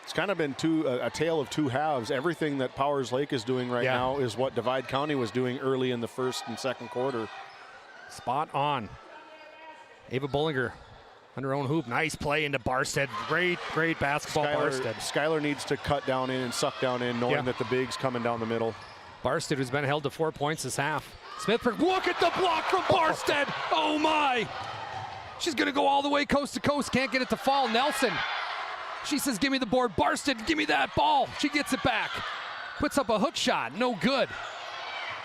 It's kind of been a tale of two halves. Everything that Powers Lake is doing right now is what Divide County was doing early in the first and second quarter. Spot on. Ava Bullinger on her own hoop. Nice play into Barstead. Great basketball, Barstead. Skylar needs to cut down in and suck down in, knowing that the big's coming down the middle. Barstead, who's been held to 4 points this half. Smithburg, look at the block from Barstead. Oh, my. She's going to go all the way coast to coast. Can't get it to fall. Nelson. She says, give me the board. Barstead, give me that ball. She gets it back. Puts up a hook shot. No good.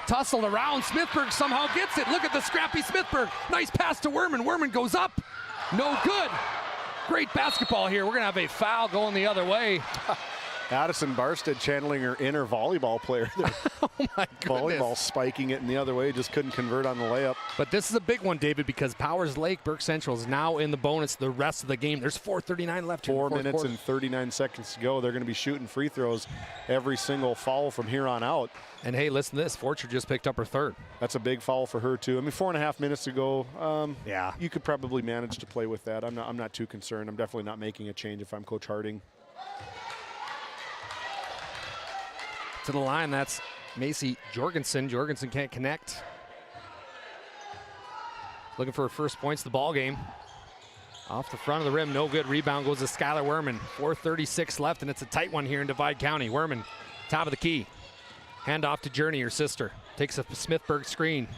Tussled around. Smithburg somehow gets it. Look at the scrappy Smithburg. Nice pass to Werman. Werman goes up. No good. Great basketball here. We're going to have a foul going the other way. Addison Barstead channeling her inner volleyball player there. Oh, my goodness. Volleyball spiking it in the other way. Just couldn't convert on the layup. But this is a big one, David, because Powers Lake, Burke Central is now in the bonus the rest of the game. There's 4:39 left here. 4 minutes and 39 seconds to go. They're going to be shooting free throws every single foul from here on out. And, hey, listen to this. Forcher just picked up her third. That's a big foul for her, too. I mean, 4.5 minutes to go. You could probably manage to play with that. I'm not too concerned. I'm definitely not making a change if I'm Coach Harding. To the line, that's Macy Jorgensen. Jorgensen can't connect. Looking for her first points of the ball game. Off the front of the rim, no good. Rebound goes to Skylar Werman. 4:36 left, and it's a tight one here in Divide County. Werman, top of the key. Hand off to Journey, her sister. Takes a Smithburg screen.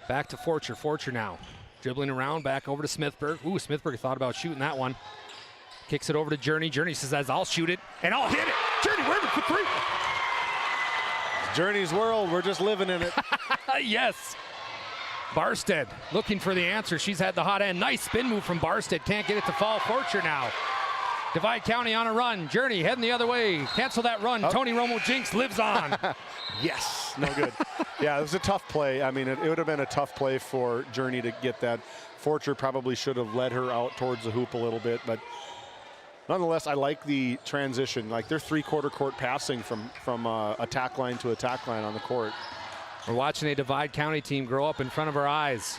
Back to Forcher. Forcher now. Dribbling around, back over to Smithburg. Ooh, Smithburg thought about shooting that one. Kicks it over to Journey. Journey says, I'll shoot it, and I'll hit it. Journey Werman for three. Journey's world, we're just living in it. Yes. Barstead looking for the answer. She's had the hot end. Nice spin move from Barstead. Can't get it to fall. Forcher now. Divide County on a run. Journey heading the other way. Cancel that run. Tony Romo Jinx lives on. Yes, no good. Yeah, it was a tough play. I mean, it would have been a tough play for Journey to get that. Forcher probably should have led her out towards the hoop a little bit, but nonetheless, I like the transition. Like they're three-quarter court passing from attack line to attack line on the court. We're watching a Divide County team grow up in front of our eyes.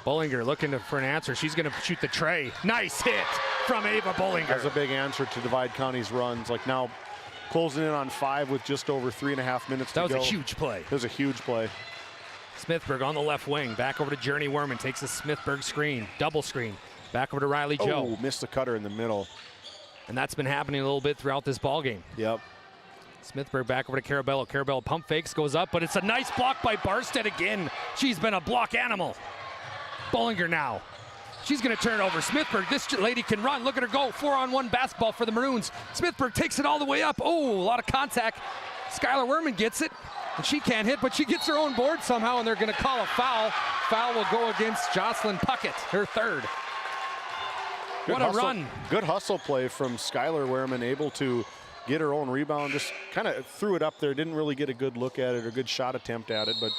Bollinger looking for an answer. She's going to shoot the tray. Nice hit from Ava Bollinger. That's a big answer to Divide County's runs. Like now closing in on 5 with just over 3.5 minutes to go. That was a huge play. It was a huge play. Smithburg on the left wing. Back over to Journey Werman. Takes a Smithburg screen. Double screen. Back over to Riley Joe. Oh, missed the cutter in the middle. And that's been happening a little bit throughout this ball game. Yep. Smithburg back over to Carabello. Carabello pump fakes, goes up, but it's a nice block by Barstead again. She's been a block animal. Bollinger now. She's going to turn over. Smithburg, this lady can run. Look at her go. 4-on-1 basketball for the Maroons. Smithburg takes it all the way up. Oh, a lot of contact. Skylar Werman gets it. And she can't hit, but she gets her own board somehow, and they're going to call a foul. Foul will go against Jocelyn Puckett, her third. What a run. Good hustle play from Skylar Werman, able to get her own rebound. Just kind of threw it up there. Didn't really get a good look at it or good shot attempt at it, but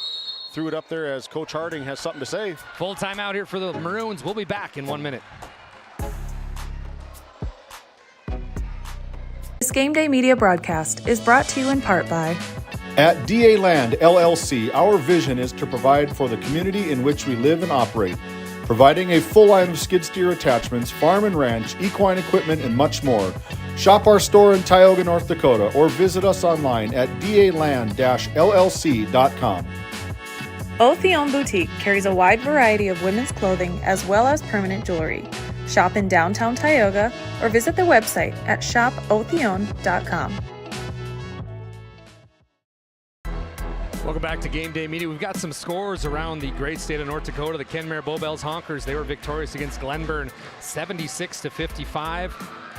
threw it up there as Coach Harding has something to say. Full timeout here for the Maroons. We'll be back in 1 minute. This Game Day Media broadcast is brought to you in part by At DA Land LLC, our vision is to provide for the community in which we live and operate, providing a full line of skid steer attachments, farm and ranch, equine equipment, and much more. Shop our store in Tioga, North Dakota, or visit us online at daland-llc.com. Otheon Boutique carries a wide variety of women's clothing as well as permanent jewelry. Shop in downtown Tioga or visit their website at shopotheon.com. Welcome back to Game Day Media. We've got some scores around the great state of North Dakota. The Kenmare Bowbells Honkers, they were victorious against Glenburn 76-55.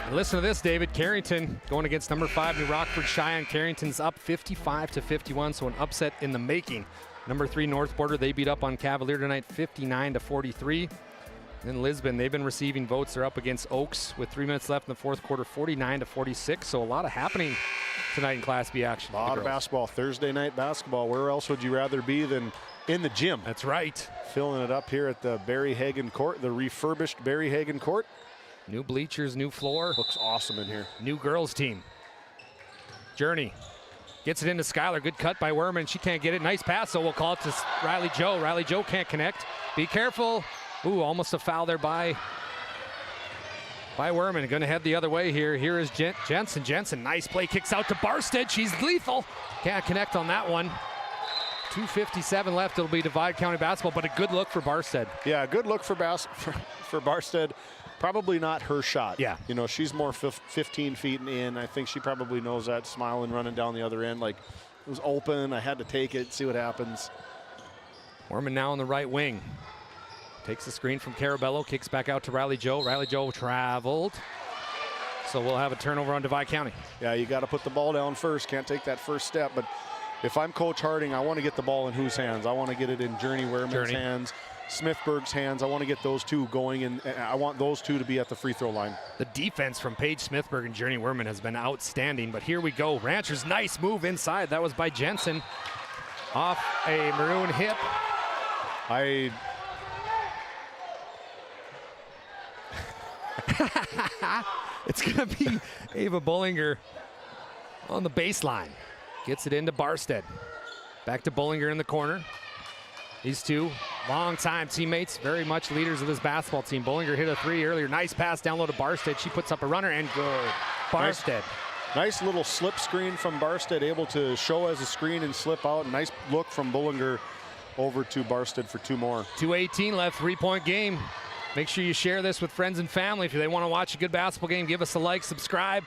And listen to this, David. Carrington going against number 5 New Rockford Cheyenne. Carrington's up 55-51, so an upset in the making. Number 3 North Border, they beat up on Cavalier tonight 59-43. Then Lisbon, they've been receiving votes. They're up against Oaks with 3 minutes left in the fourth quarter, 49-46. So a lot of happening tonight in Class B action. A lot of basketball, Thursday night basketball. Where else would you rather be than in the gym? That's right. Filling it up here at the Barry Hagen Court, the refurbished Barry Hagen Court. New bleachers, new floor. Looks awesome in here. New girls team. Journey gets it into Skylar. Good cut by Werman. She can't get it. Nice pass, so we'll call it to Riley Joe. Riley Joe can't connect. Be careful. Ooh, almost a foul there by Werman. Going to head the other way here. Here is Jensen. Jensen, nice play. Kicks out to Barstead. She's lethal. Can't connect on that one. 2:57 left. It'll be Divide County basketball, but a good look for Barstead. Yeah, good look for Barstead. Probably not her shot. Yeah. You know, she's more 15 feet in. I think she probably knows that, smiling, running down the other end. Like, it was open. I had to take it, see what happens. Werman now on the right wing. Takes the screen from Carabello, kicks back out to Riley Joe. Riley Joe traveled. So we'll have a turnover on Divide County. Yeah, you got to put the ball down first. Can't take that first step. But if I'm Coach Harding, I want to get the ball in whose hands? I want to get it in Journey Werman's hands, Smithburg's hands. I want to get those two going, and I want those two to be at the free throw line. The defense from Paige Smithburg and Journey Werman has been outstanding, but here we go. Ranchers, nice move inside. That was by Jensen. Off a Maroon hip. It's going to be Ava Bollinger on the baseline. Gets it into Barstead. Back to Bollinger in the corner. These two long-time teammates, very much leaders of this basketball team. Bollinger hit a 3 earlier. Nice pass down low to Barstead. She puts up a runner and good. Barstead. Nice little slip screen from Barstead, able to show as a screen and slip out. Nice look from Bollinger over to Barstead for 2 more. 2:18 left, 3-point game. Make sure you share this with friends and family. If they want to watch a good basketball game, give us a like, subscribe.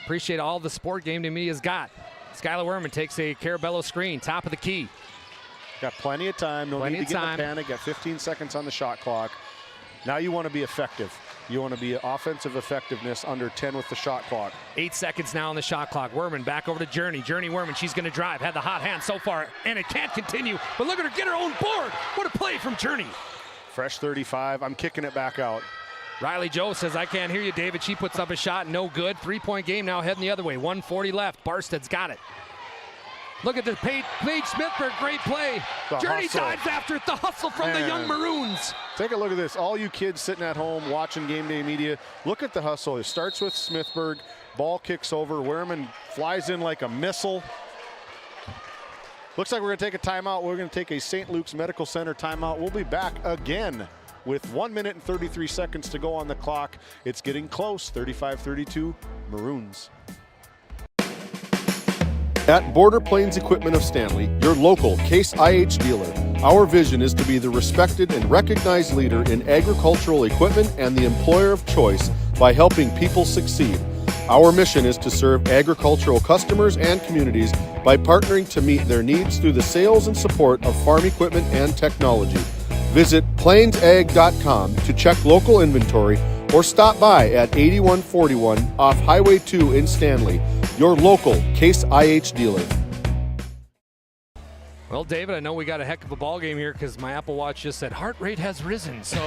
Appreciate all the support Game Day Media's got. Skylar Werman takes a Carabello screen, top of the key. Got plenty of time. No need to get in a panic. Got 15 seconds on the shot clock. Now you want to be effective. You want to be offensive effectiveness under 10 with the shot clock. 8 seconds now on the shot clock. Werman back over to Journey. Journey Werman, she's going to drive. Had the hot hand so far, and it can't continue. But look at her get her own board. What a play from Journey. Fresh 35. I'm kicking it back out. Riley Joe says, I can't hear you, David. She puts up a shot. No good. 3-point game now heading the other way. 1:40 left. Barsted's got it. Look at this. Paige Smithberg, great play. Journey dives after it. The hustle from the young Maroons. Take a look at this. All you kids sitting at home watching Game Day Media, look at the hustle. It starts with Smithberg. Ball kicks over. Werman flies in like a missile. Looks like we're going to take a timeout. We're going to take a St. Luke's Medical Center timeout. We'll be back again with 1 minute and 33 seconds to go on the clock. It's getting close. 35-32 Maroons. At Border Plains Equipment of Stanley, your local Case IH dealer, our vision is to be the respected and recognized leader in agricultural equipment and the employer of choice by helping people succeed. Our mission is to serve agricultural customers and communities by partnering to meet their needs through the sales and support of farm equipment and technology. Visit plainsag.com to check local inventory or stop by at 8141 off Highway 2 in Stanley, your local Case IH dealer. Well, David, I know we got a heck of a ball game here because my Apple Watch just said heart rate has risen. So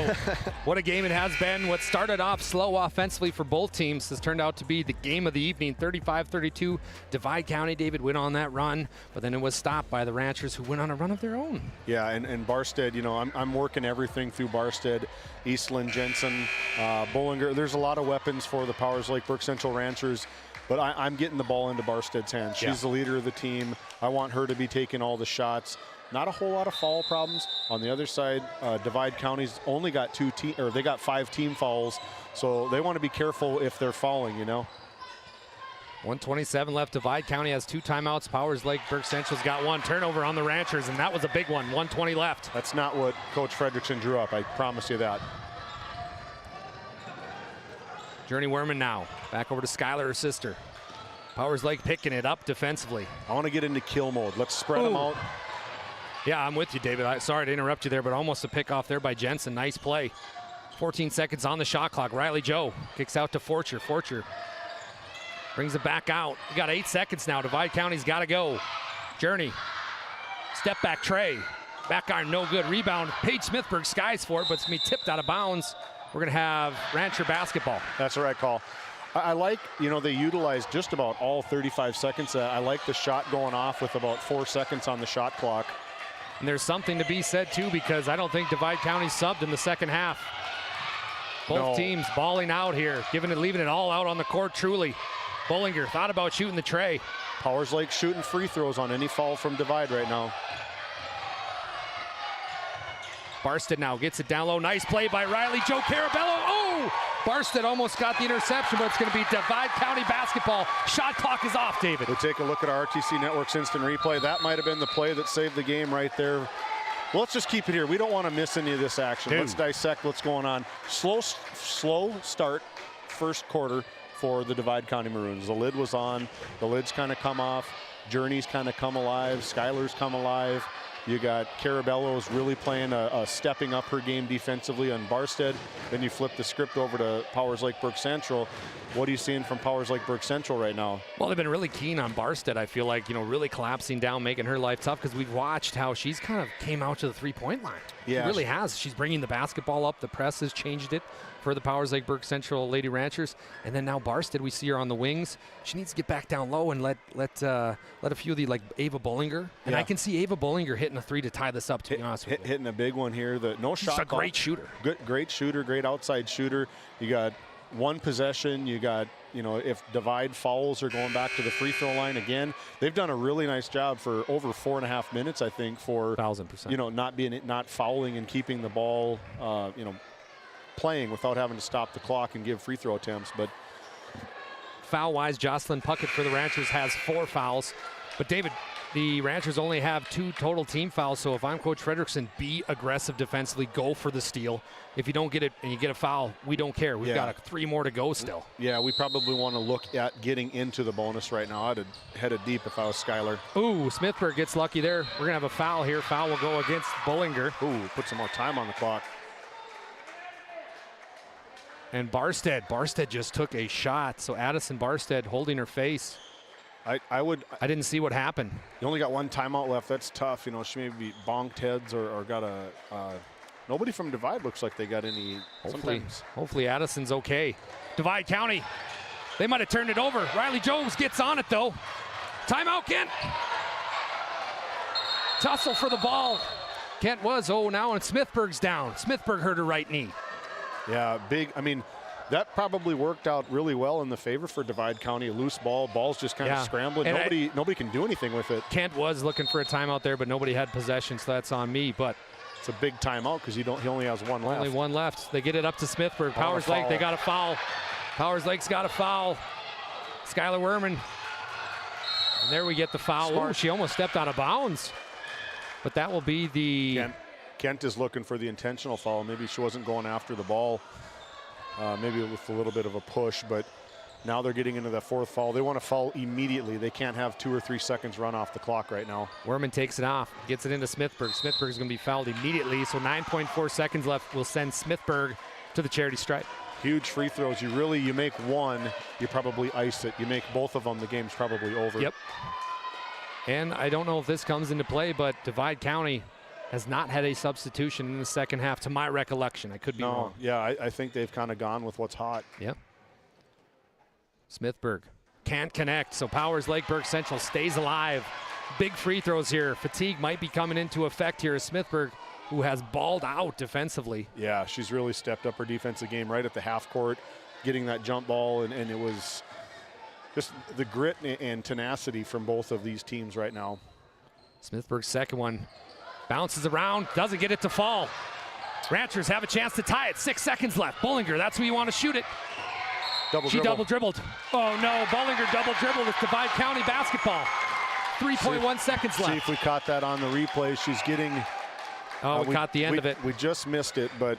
what a game it has been. What started off slow offensively for both teams has turned out to be the game of the evening. 35-32. Divide County, David, went on that run, but then it was stopped by the Ranchers, who went on a run of their own. Yeah, and Barstead, you know, I'm working everything through Barstead, Eastland, Jensen, Bollinger. There's a lot of weapons for the Powers Lake Burke Central Ranchers. But I'm getting the ball into Barstead's hands. She's the leader of the team. I want her to be taking all the shots. Not a whole lot of foul problems. On the other side, Divide County's only got they got 5 team fouls. So they want to be careful if they're fouling, you know. 1:27 left. Divide County has 2 timeouts. Powers Lake Burke Central's got 1 turnover on the Ranchers, and that was a big one. 1:20 left. That's not what Coach Fredrickson drew up. I promise you that. Journey Werman now. Back over to Skylar, her sister. Powers Lake picking it up defensively. I want to get into kill mode. Let's spread them out. Yeah, I'm with you, David. Sorry to interrupt you there, but almost a pick off there by Jensen. Nice play. 14 seconds on the shot clock. Riley Joe kicks out to Forcher. Forcher brings it back out. We got 8 seconds now. Divide County's got to go. Journey. Step back Trey. Back iron, no good. Rebound. Paige Smithberg skies for it, but it's going to be tipped out of bounds. We're going to have Rancher basketball. That's the right call. I like, you know, they utilized just about all 35 seconds. I like the shot going off with about 4 seconds on the shot clock. And there's something to be said, too, because I don't think Divide County subbed in the second half. Both teams balling out here, leaving it all out on the court, truly. Bollinger thought about shooting the tray. Powers Lake shooting free throws on any foul from Divide right now. Barstead now gets it down low. Nice play by Riley Joe Carabello. Oh! Barstead almost got the interception, but it's going to be Divide County basketball. Shot clock is off, David. We take a look at our RTC Network's instant replay. That might have been the play that saved the game right there. Well, let's just keep it here. We don't want to miss any of this action. Let's dissect what's going on. Slow start first quarter for the Divide County Maroons. The lid was on. The lid's kind of come off. Journey's kind of come alive. Skylar's come alive. You got Carabello's really playing stepping up her game defensively on Barstead. Then you flip the script over to Powers Lake Burke Central. What are you seeing from Powers Lake Burke Central right now? Well, they've been really keen on Barstead. I feel like, you know, really collapsing down, making her life tough, because we've watched how she's kind of came out to the three-point line. Yeah, she really has. She's bringing the basketball up. The press has changed it for the Powers Lake Burke Central Lady Ranchers. And then now Barstead, we see her on the wings. She needs to get back down low and let a few of the, like Ava Bollinger. And I can see Ava Bollinger hitting a 3 to tie this up, to be honest with you. Hitting a big one here. She's a great shooter. Great shooter, great outside shooter. You got one possession. You got, you know, if Divide fouls are going back to the free throw line again. They've done a really nice job for over 4.5 minutes, I think, for 1,000%. You know, not fouling and keeping the ball, you know, playing without having to stop the clock and give free throw attempts. But foul-wise, Jocelyn Puckett for the Ranchers has 4 fouls. But David, the Ranchers only have 2 total team fouls, so if I'm Coach Fredrickson, be aggressive defensively, go for the steal. If you don't get it and you get a foul, we don't care. We've got 3 more to go still. Yeah, we probably want to look at getting into the bonus right now. I'd have headed deep if I was Skylar. Ooh, Smithberg gets lucky there. We're going to have a foul here. Foul will go against Bollinger. Ooh, put some more time on the clock. And Barstead just took a shot. So Addison Barstead holding her face. I didn't see what happened. You only got one timeout left. That's tough. You know, she maybe bonked heads or got a. Nobody from Divide looks like they got any. Hopefully Addison's okay. Divide County, they might have turned it over. Riley Jones gets on it though. Timeout, Kent. Tussle for the ball. Kent was. Now and Smithburg's down. Smithburg hurt her right knee. Yeah, big. I mean, that probably worked out really well in the favor for Divide County. A loose ball's just kind of scrambling. Nobody can do anything with it. Kent was looking for a timeout there, but nobody had possession, so that's on me. But it's a big timeout because he only has one left. Only one left. They get it up to Smithburg. Powers Lake, they got a foul. Powers Lake's got a foul. Skylar Werman. And there we get the foul. Oh, she almost stepped out of bounds. But that will be the... Kent is looking for the intentional foul. Maybe she wasn't going after the ball. Maybe with a little bit of a push, but now they're getting into that fourth foul. They want to foul immediately. They can't have 2 or 3 seconds run off the clock right now. Werman takes it off, gets it into Smithburg. Smithburg's going to be fouled immediately, so 9.4 seconds left will send Smithburg to the charity stripe. Huge free throws. You make one, you probably ice it. You make both of them, the game's probably over. Yep. And I don't know if this comes into play, but Divide County has not had a substitution in the second half, to my recollection. I could be wrong. Yeah, I think they've kind of gone with what's hot. Yep. Smithburg can't connect, so Powers Lakeburg Central stays alive. Big free throws here. Fatigue might be coming into effect here as Smithburg, who has balled out defensively. Yeah, she's really stepped up her defensive game right at the half court, getting that jump ball, and it was just the grit and tenacity from both of these teams right now. Smithburg's second one. Bounces around, doesn't get it to fall. Ranchers have a chance to tie it. 6 seconds left. Bullinger, that's where you want to shoot it. She double dribbled. Oh no, Bullinger double dribbled. It's Divide County basketball. 3.1 seconds left. See if we caught that on the replay. She's getting... we caught the end of it. We just missed it, but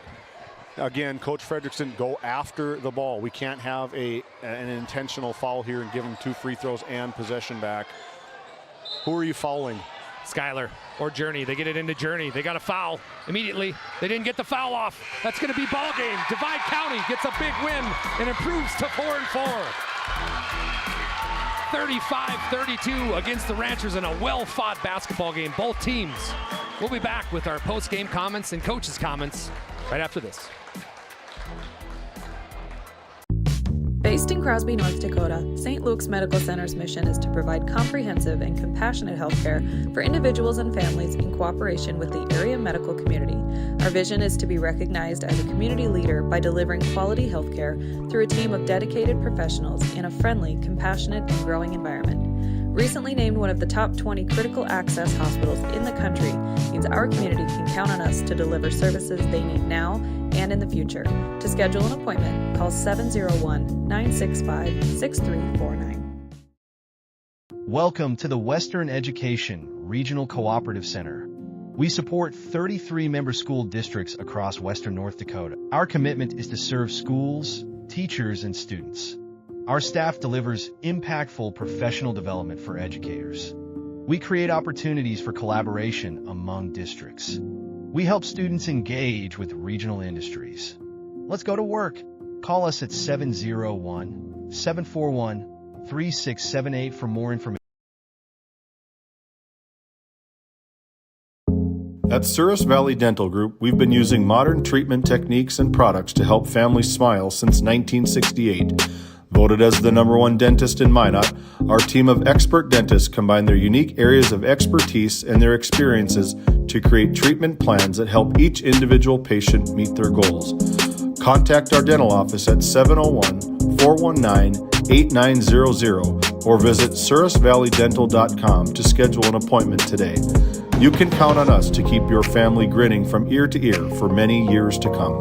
again, Coach Fredrickson, go after the ball. We can't have an intentional foul here and give them 2 free throws and possession back. Who are you fouling? Skylar or Journey. They get it into Journey. They got a foul immediately. They didn't get the foul off. That's going to be ball game. Divide County gets a big win and improves to 4-4. 35-32 against the Ranchers in a well-fought basketball game. Both teams. We'll be back with our post-game comments and coaches' comments right after this. Based in Crosby, North Dakota, St. Luke's Medical Center's mission is to provide comprehensive and compassionate health care for individuals and families in cooperation with the area medical community. Our vision is to be recognized as a community leader by delivering quality health care through a team of dedicated professionals in a friendly, compassionate, and growing environment. Recently named one of the top 20 critical access hospitals in the country means our community can count on us to deliver services they need now and in the future. To schedule an appointment, call 701-965-6349. Welcome to the Western Education Regional Cooperative Center. We support 33 member school districts across Western North Dakota. Our commitment is to serve schools, teachers, and students. Our staff delivers impactful professional development for educators. We create opportunities for collaboration among districts. We help students engage with regional industries. Let's go to work. Call us at 701-741-3678 for more information. At Souris Valley Dental Group, we've been using modern treatment techniques and products to help families smile since 1968. Voted as the #1 dentist in Minot, our team of expert dentists combine their unique areas of expertise and their experiences to create treatment plans that help each individual patient meet their goals. Contact our dental office at 701-419-8900 or visit sourisvalleydental.com to schedule an appointment today. You can count on us to keep your family grinning from ear to ear for many years to come.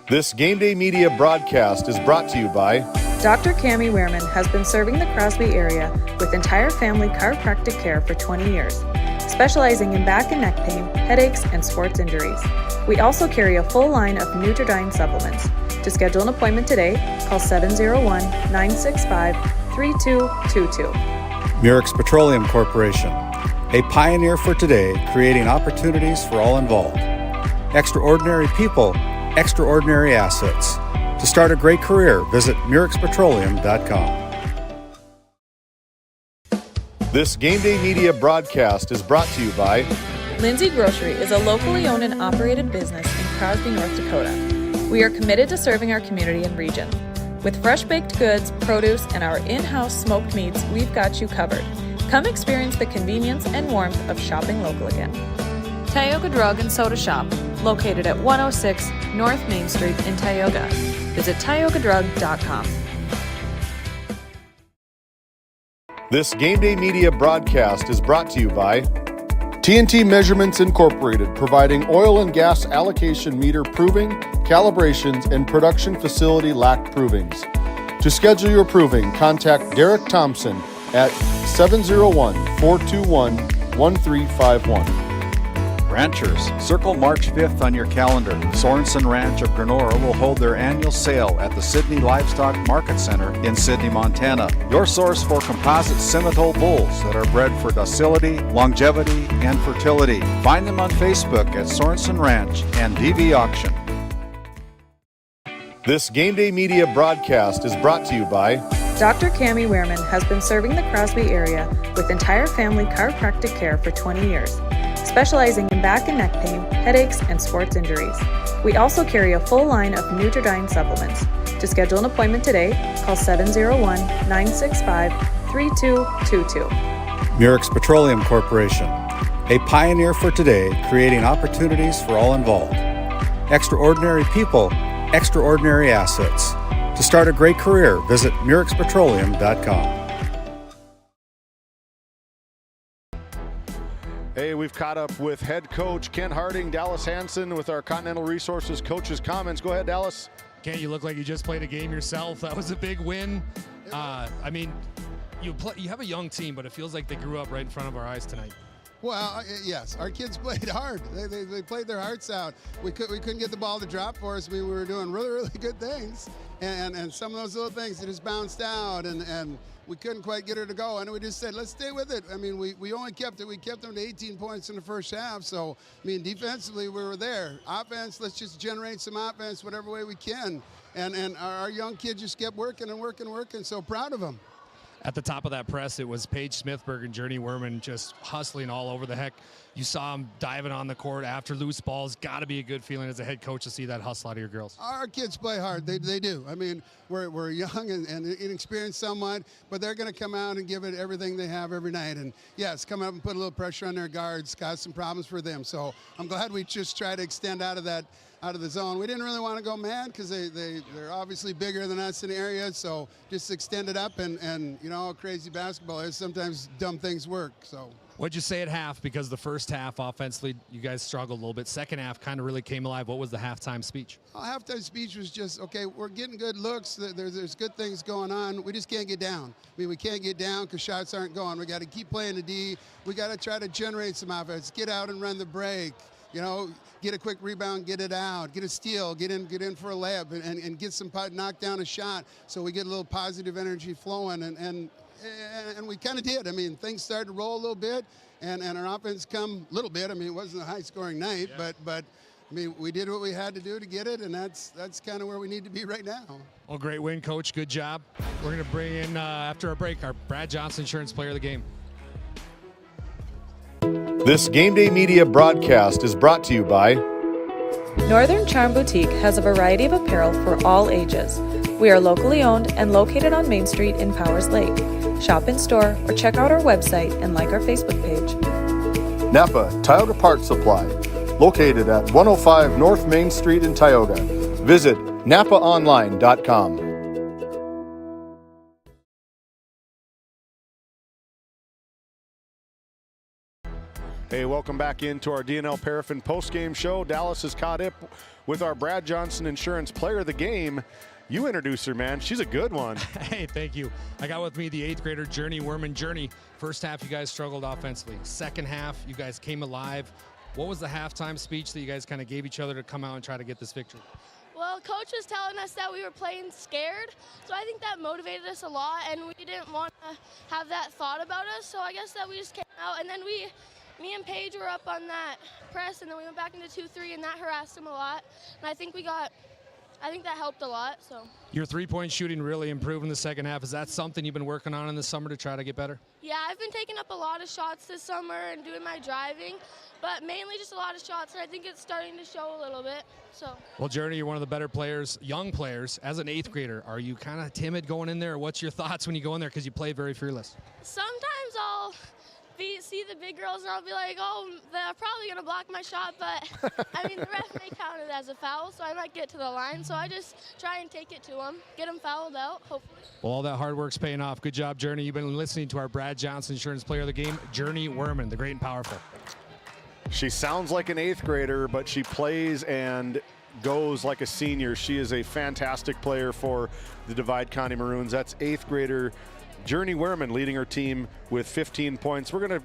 This Game Day Media broadcast is brought to you by Dr. Cammie Wehrman has been serving the Crosby area with entire family chiropractic care for 20 years, specializing in back and neck pain, headaches, and sports injuries. We also carry a full line of Nutridyne supplements. To schedule an appointment today, call 701-965-3222. Murex Petroleum Corporation, a pioneer for today, creating opportunities for all involved. Extraordinary people, extraordinary assets. To start a great career, visit MurexPetroleum.com. This Game Day Media broadcast is brought to you by Lindsay Grocery is a locally owned and operated business in Crosby, North Dakota. We are committed to serving our community and region. With fresh baked goods, produce, and our in-house smoked meats, we've got you covered. Come experience the convenience and warmth of shopping local again. Tioga Drug and Soda Shop, located at 106 North Main Street in Tioga. Visit tiogadrug.com. This Game Day Media broadcast is brought to you by TNT Measurements Incorporated, providing oil and gas allocation meter proving, calibrations, and production facility lack provings. To schedule your proving, contact Derek Thompson at 701-421-1351. Ranchers, circle March 5th on your calendar. Sorensen Ranch of Granora will hold their annual sale at the Sydney Livestock Market Center in Sydney, Montana. Your source for composite Simmental bulls that are bred for docility, longevity, and fertility. Find them on Facebook at Sorensen Ranch and DV Auction. This Game Day Media broadcast is brought to you by Dr. Cammie Wehrman has been serving the Crosby area with entire family chiropractic care for 20 years. Specializing in back and neck pain, headaches, and sports injuries. We also carry a full line of Nutridyne supplements. To schedule an appointment today, call 701-965-3222. Murex Petroleum Corporation, a pioneer for today, creating opportunities for all involved. Extraordinary people, extraordinary assets. To start a great career, visit MurexPetroleum.com. Hey, we've caught up with head coach Ken Harding, Dallas Hansen, with our Continental Resources coaches' comments. Go ahead, Dallas. Ken, you look like you just played a game yourself. That was a big win. You have a young team, but it feels like they grew up right in front of our eyes tonight. Well, yes, our kids played hard. They played their hearts out. We couldn't get the ball to drop for us. We were doing really, really good things, and some of those little things that just bounced out, and we couldn't quite get her to go. And we just said, let's stay with it. I mean, we only kept it. We kept them to 18 points in the first half. So, I mean, defensively, we were there. Offense, let's just generate some offense whatever way we can. And our young kids just kept working and working and working. So proud of them. At the top of that press, it was Paige Smithberg and Journey Werman just hustling all over the heck. You saw them diving on the court after loose balls. Got to be a good feeling as a head coach to see that hustle out of your girls. Our kids play hard. They do. I mean, we're young and inexperienced somewhat, but they're going to come out and give it everything they have every night. And, yes, come up and put a little pressure on their guards, caused some problems for them. So I'm glad we just try to extend out of the zone. We didn't really want to go mad because they're obviously bigger than us in the area, so just extend it up and you know, crazy basketball is sometimes dumb things work. So. What'd you say at half? Because the first half offensively, you guys struggled a little bit. Second half kind of really came alive. What was the halftime speech? Halftime speech was just, okay, we're getting good looks. There's good things going on. We just can't get down. I mean, we can't get down because shots aren't going. We got to keep playing the D. We got to try to generate some offense. Get out and run the break. You know, get a quick rebound, get it out, get a steal, get in for a layup, and get some knock down a shot so we get a little positive energy flowing. And we kind of did. I mean, things started to roll a little bit, and our offense come a little bit. I mean, it wasn't a high-scoring night, but I mean, we did what we had to do to get it, and that's kind of where we need to be right now. Well, great win, Coach. Good job. We're going to bring in, after our break, our Brad Johnson Insurance Player of the Game. This Game Day Media broadcast is brought to you by Northern Charm Boutique has a variety of apparel for all ages. We are locally owned and located on Main Street in Powers Lake. Shop in store or check out our website and like our Facebook page. Napa Tioga Parts Supply, located at 105 North Main Street in Tioga. Visit napaonline.com. Hey, welcome back into our DNL Paraffin postgame show. Dallas is caught up with our Brad Johnson Insurance Player of the Game. You introduced her, man. She's a good one. Hey, thank you. I got with me the 8th grader, Journey Werman. Journey, first half, you guys struggled offensively. Second half, you guys came alive. What was the halftime speech that you guys kind of gave each other to come out and try to get this victory? Well, Coach was telling us that we were playing scared, so I think that motivated us a lot, and we didn't want to have that thought about us, so I guess that we just came out, and then we me and Paige were up on that press, and then we went back into 2-3, and that harassed him a lot. And I think that helped a lot. So. Your three-point shooting really improved in the second half. Is that something you've been working on in the summer to try to get better? Yeah, I've been taking up a lot of shots this summer and doing my driving, but mainly just a lot of shots, and I think it's starting to show a little bit. So. Well, Journey, you're one of the better players, young players. As an 8th grader, are you kind of timid going in there? What's your thoughts when you go in there, because you play very fearless? Sometimes I'll see the big girls, and I'll be like, oh, they're probably going to block my shot, but, I mean, the ref may count it as a foul, so I might get to the line. So I just try and take it to them, get them fouled out, hopefully. Well, all that hard work's paying off. Good job, Journey. You've been listening to our Brad Johnson Insurance Player of the Game, Journey Werman, the great and powerful. She sounds like an 8th grader, but she plays and goes like a senior. She is a fantastic player for the Divide County Maroons. That's 8th grader Journey Werman leading her team with 15 points. We're going to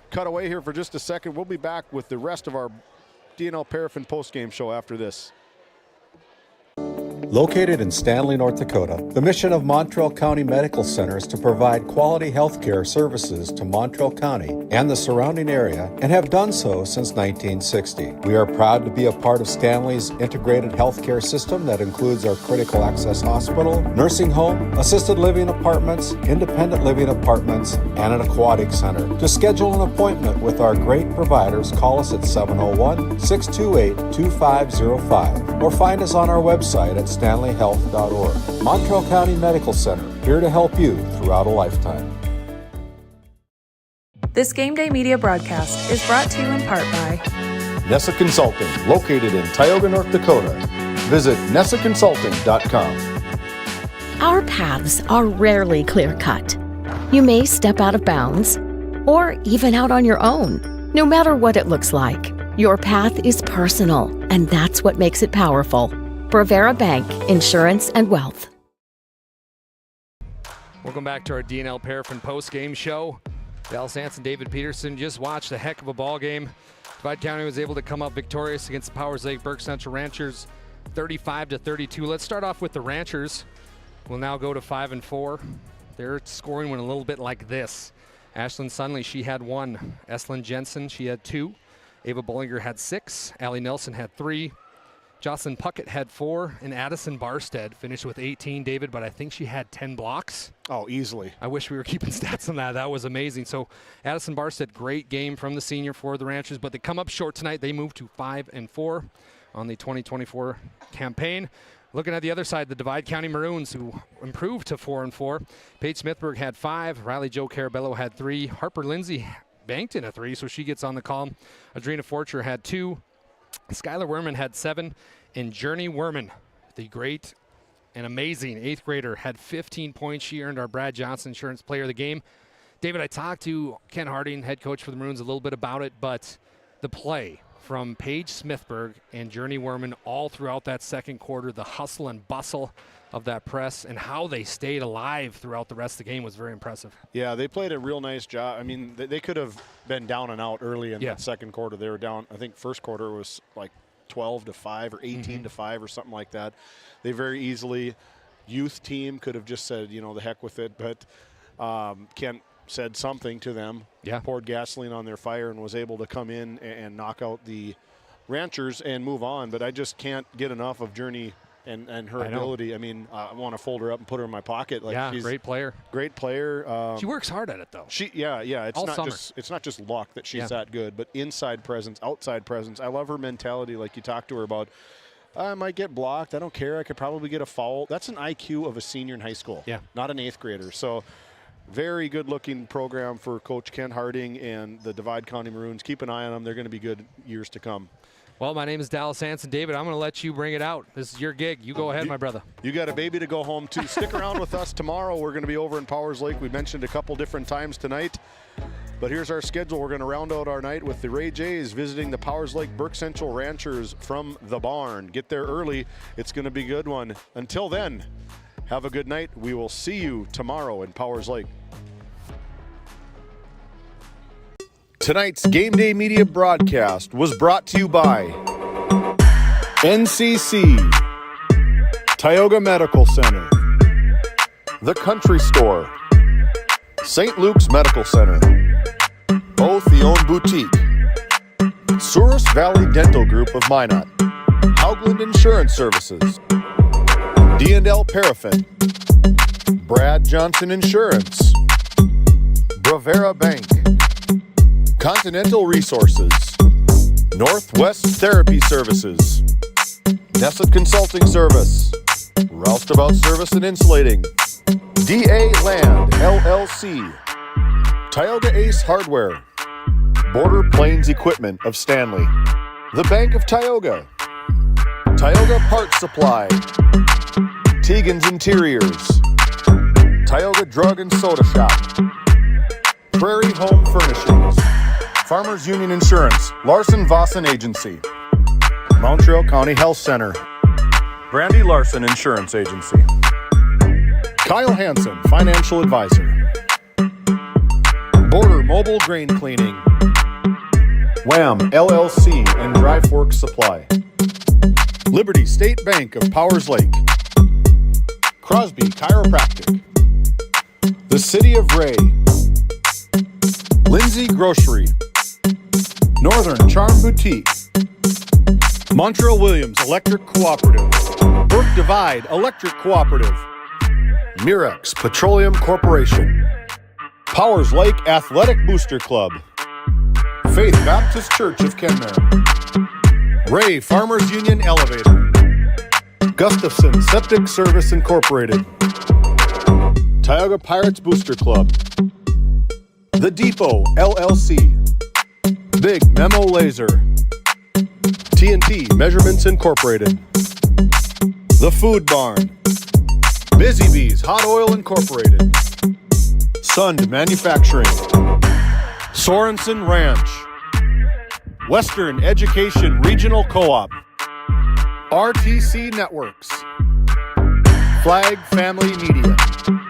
cut away here for just a second. We'll be back with the rest of our DNL Paraffin postgame show after this. Located in Stanley, North Dakota, the mission of Montreal County Medical Center is to provide quality health care services to Montreal County and the surrounding area, and have done so since 1960. We are proud to be a part of Stanley's integrated healthcare system that includes our critical access hospital, nursing home, assisted living apartments, independent living apartments, and an aquatic center. To schedule an appointment with our great providers, call us at 701-628-2505 or find us on our website at stanleyhealth.org. Montreal County Medical Center, here to help you throughout a lifetime. This Game Day Media broadcast is brought to you in part by Nessa Consulting, located in Tioga, North Dakota. Visit nessaconsulting.com. Our paths are rarely clear-cut. You may step out of bounds, or even out on your own. No matter what it looks like, your path is personal, and that's what makes it powerful. Bravera Bank, Insurance and Wealth. Welcome back to our DNL Paraffin post-game show. Dallas Hansen, David Peterson just watched a heck of a ball game. Divide County was able to come up victorious against the Powers Lake Burke Central Ranchers, 35-32. Let's start off with the Ranchers. We'll now go to 5-4. Their scoring went a little bit like this. Ashlyn Sunley, she had 1. Eslyn Jensen, she had 2. Ava Bollinger had 6. Allie Nelson had 3. Jocelyn Puckett had 4, and Addison Barstead finished with 18, David, but I think she had 10 blocks. Oh, easily. I wish we were keeping stats on that. That was amazing. So Addison Barstead, great game from the senior for the Ranchers, but they come up short tonight. They move to 5-4 on the 2024 campaign. Looking at the other side, the Divide County Maroons, who improved to 4-4. Paige Smithberg had 5. Riley Jo Carabello had 3. Harper Lindsay banked in a 3, so she gets on the call. Adrena Forcher had 2. Skylar Werman had 7, and Journey Werman, the great and amazing 8th grader, had 15 points. She earned our Brad Johnson Insurance Player of the Game. David, I talked to Ken Harding, head coach for the Maroons, a little bit about it, but the play from Paige Smithberg and Journey Werman all throughout that second quarter, the hustle and bustle of that press and how they stayed alive throughout the rest of the game was very impressive. Yeah, they played a real nice job. I mean, they could have been down and out early in that second quarter. They were down, I think first quarter was like 12-5 or 18-5 or something like that. They very easily, youth team could have just said, you know, the heck with it, but Kent said something to them, poured gasoline on their fire, and was able to come in and knock out the Ranchers and move on. But I just can't get enough of Journey and her ability. I mean, I want to fold her up and put her in my pocket. Like, she's great player. Great player. She works hard at it, though. It's not just luck that she's that good, but inside presence, outside presence. I love her mentality. Like you talked to her about, I might get blocked. I don't care. I could probably get a foul. That's an IQ of a senior in high school. Not an 8th grader. So very good-looking program for Coach Ken Harding and the Divide County Maroons. Keep an eye on them. They're going to be good years to come. Well, my name is Dallas Hansen. David, I'm going to let you bring it out. This is your gig. You go ahead, my brother. You got a baby to go home to. Stick around with us tomorrow. We're going to be over in Powers Lake. We mentioned a couple different times tonight. But here's our schedule. We're going to round out our night with the Ray Jays visiting the Powers Lake Burke Central Ranchers from the barn. Get there early. It's going to be a good one. Until then, have a good night. We will see you tomorrow in Powers Lake. Tonight's Game Day Media broadcast was brought to you by NCC, Tioga Medical Center, The Country Store, St. Luke's Medical Center, Theon Boutique, Souris Valley Dental Group of Minot, Haugland Insurance Services, D&L Paraffin, Brad Johnson Insurance, Bravera Bank, Continental Resources, Northwest Therapy Services, Nesset Consulting Service, Roustabout Service and Insulating, DA Land LLC, Tioga Ace Hardware, Border Plains Equipment of Stanley, The Bank of Tioga, Tioga Parts Supply, Tegan's Interiors, Tioga Drug and Soda Shop, Prairie Home Furnishings, Farmers Union Insurance, Larson Vossen Agency, Montreal County Health Center, Brandy Larson Insurance Agency, Kyle Hansen, Financial Advisor, Border Mobile Grain Cleaning, Wham LLC and Dry Fork Supply, Liberty State Bank of Powers Lake, Crosby Chiropractic, the City of Ray, Lindsay Grocery, Northern Charm Boutique, Montreal Williams Electric Cooperative, Burke Divide Electric Cooperative, Mirex Petroleum Corporation, Powers Lake Athletic Booster Club, Faith Baptist Church of Kenmare, Ray Farmers Union Elevator, Gustafson Septic Service Incorporated, Tioga Pirates Booster Club, The Depot LLC, Big Memo Laser, TNT Measurements Incorporated, The Food Barn, Busy Bees Hot Oil Incorporated, Sund Manufacturing, Sorensen Ranch, Western Education Regional Co-op, RTC Networks, Flag Family Media.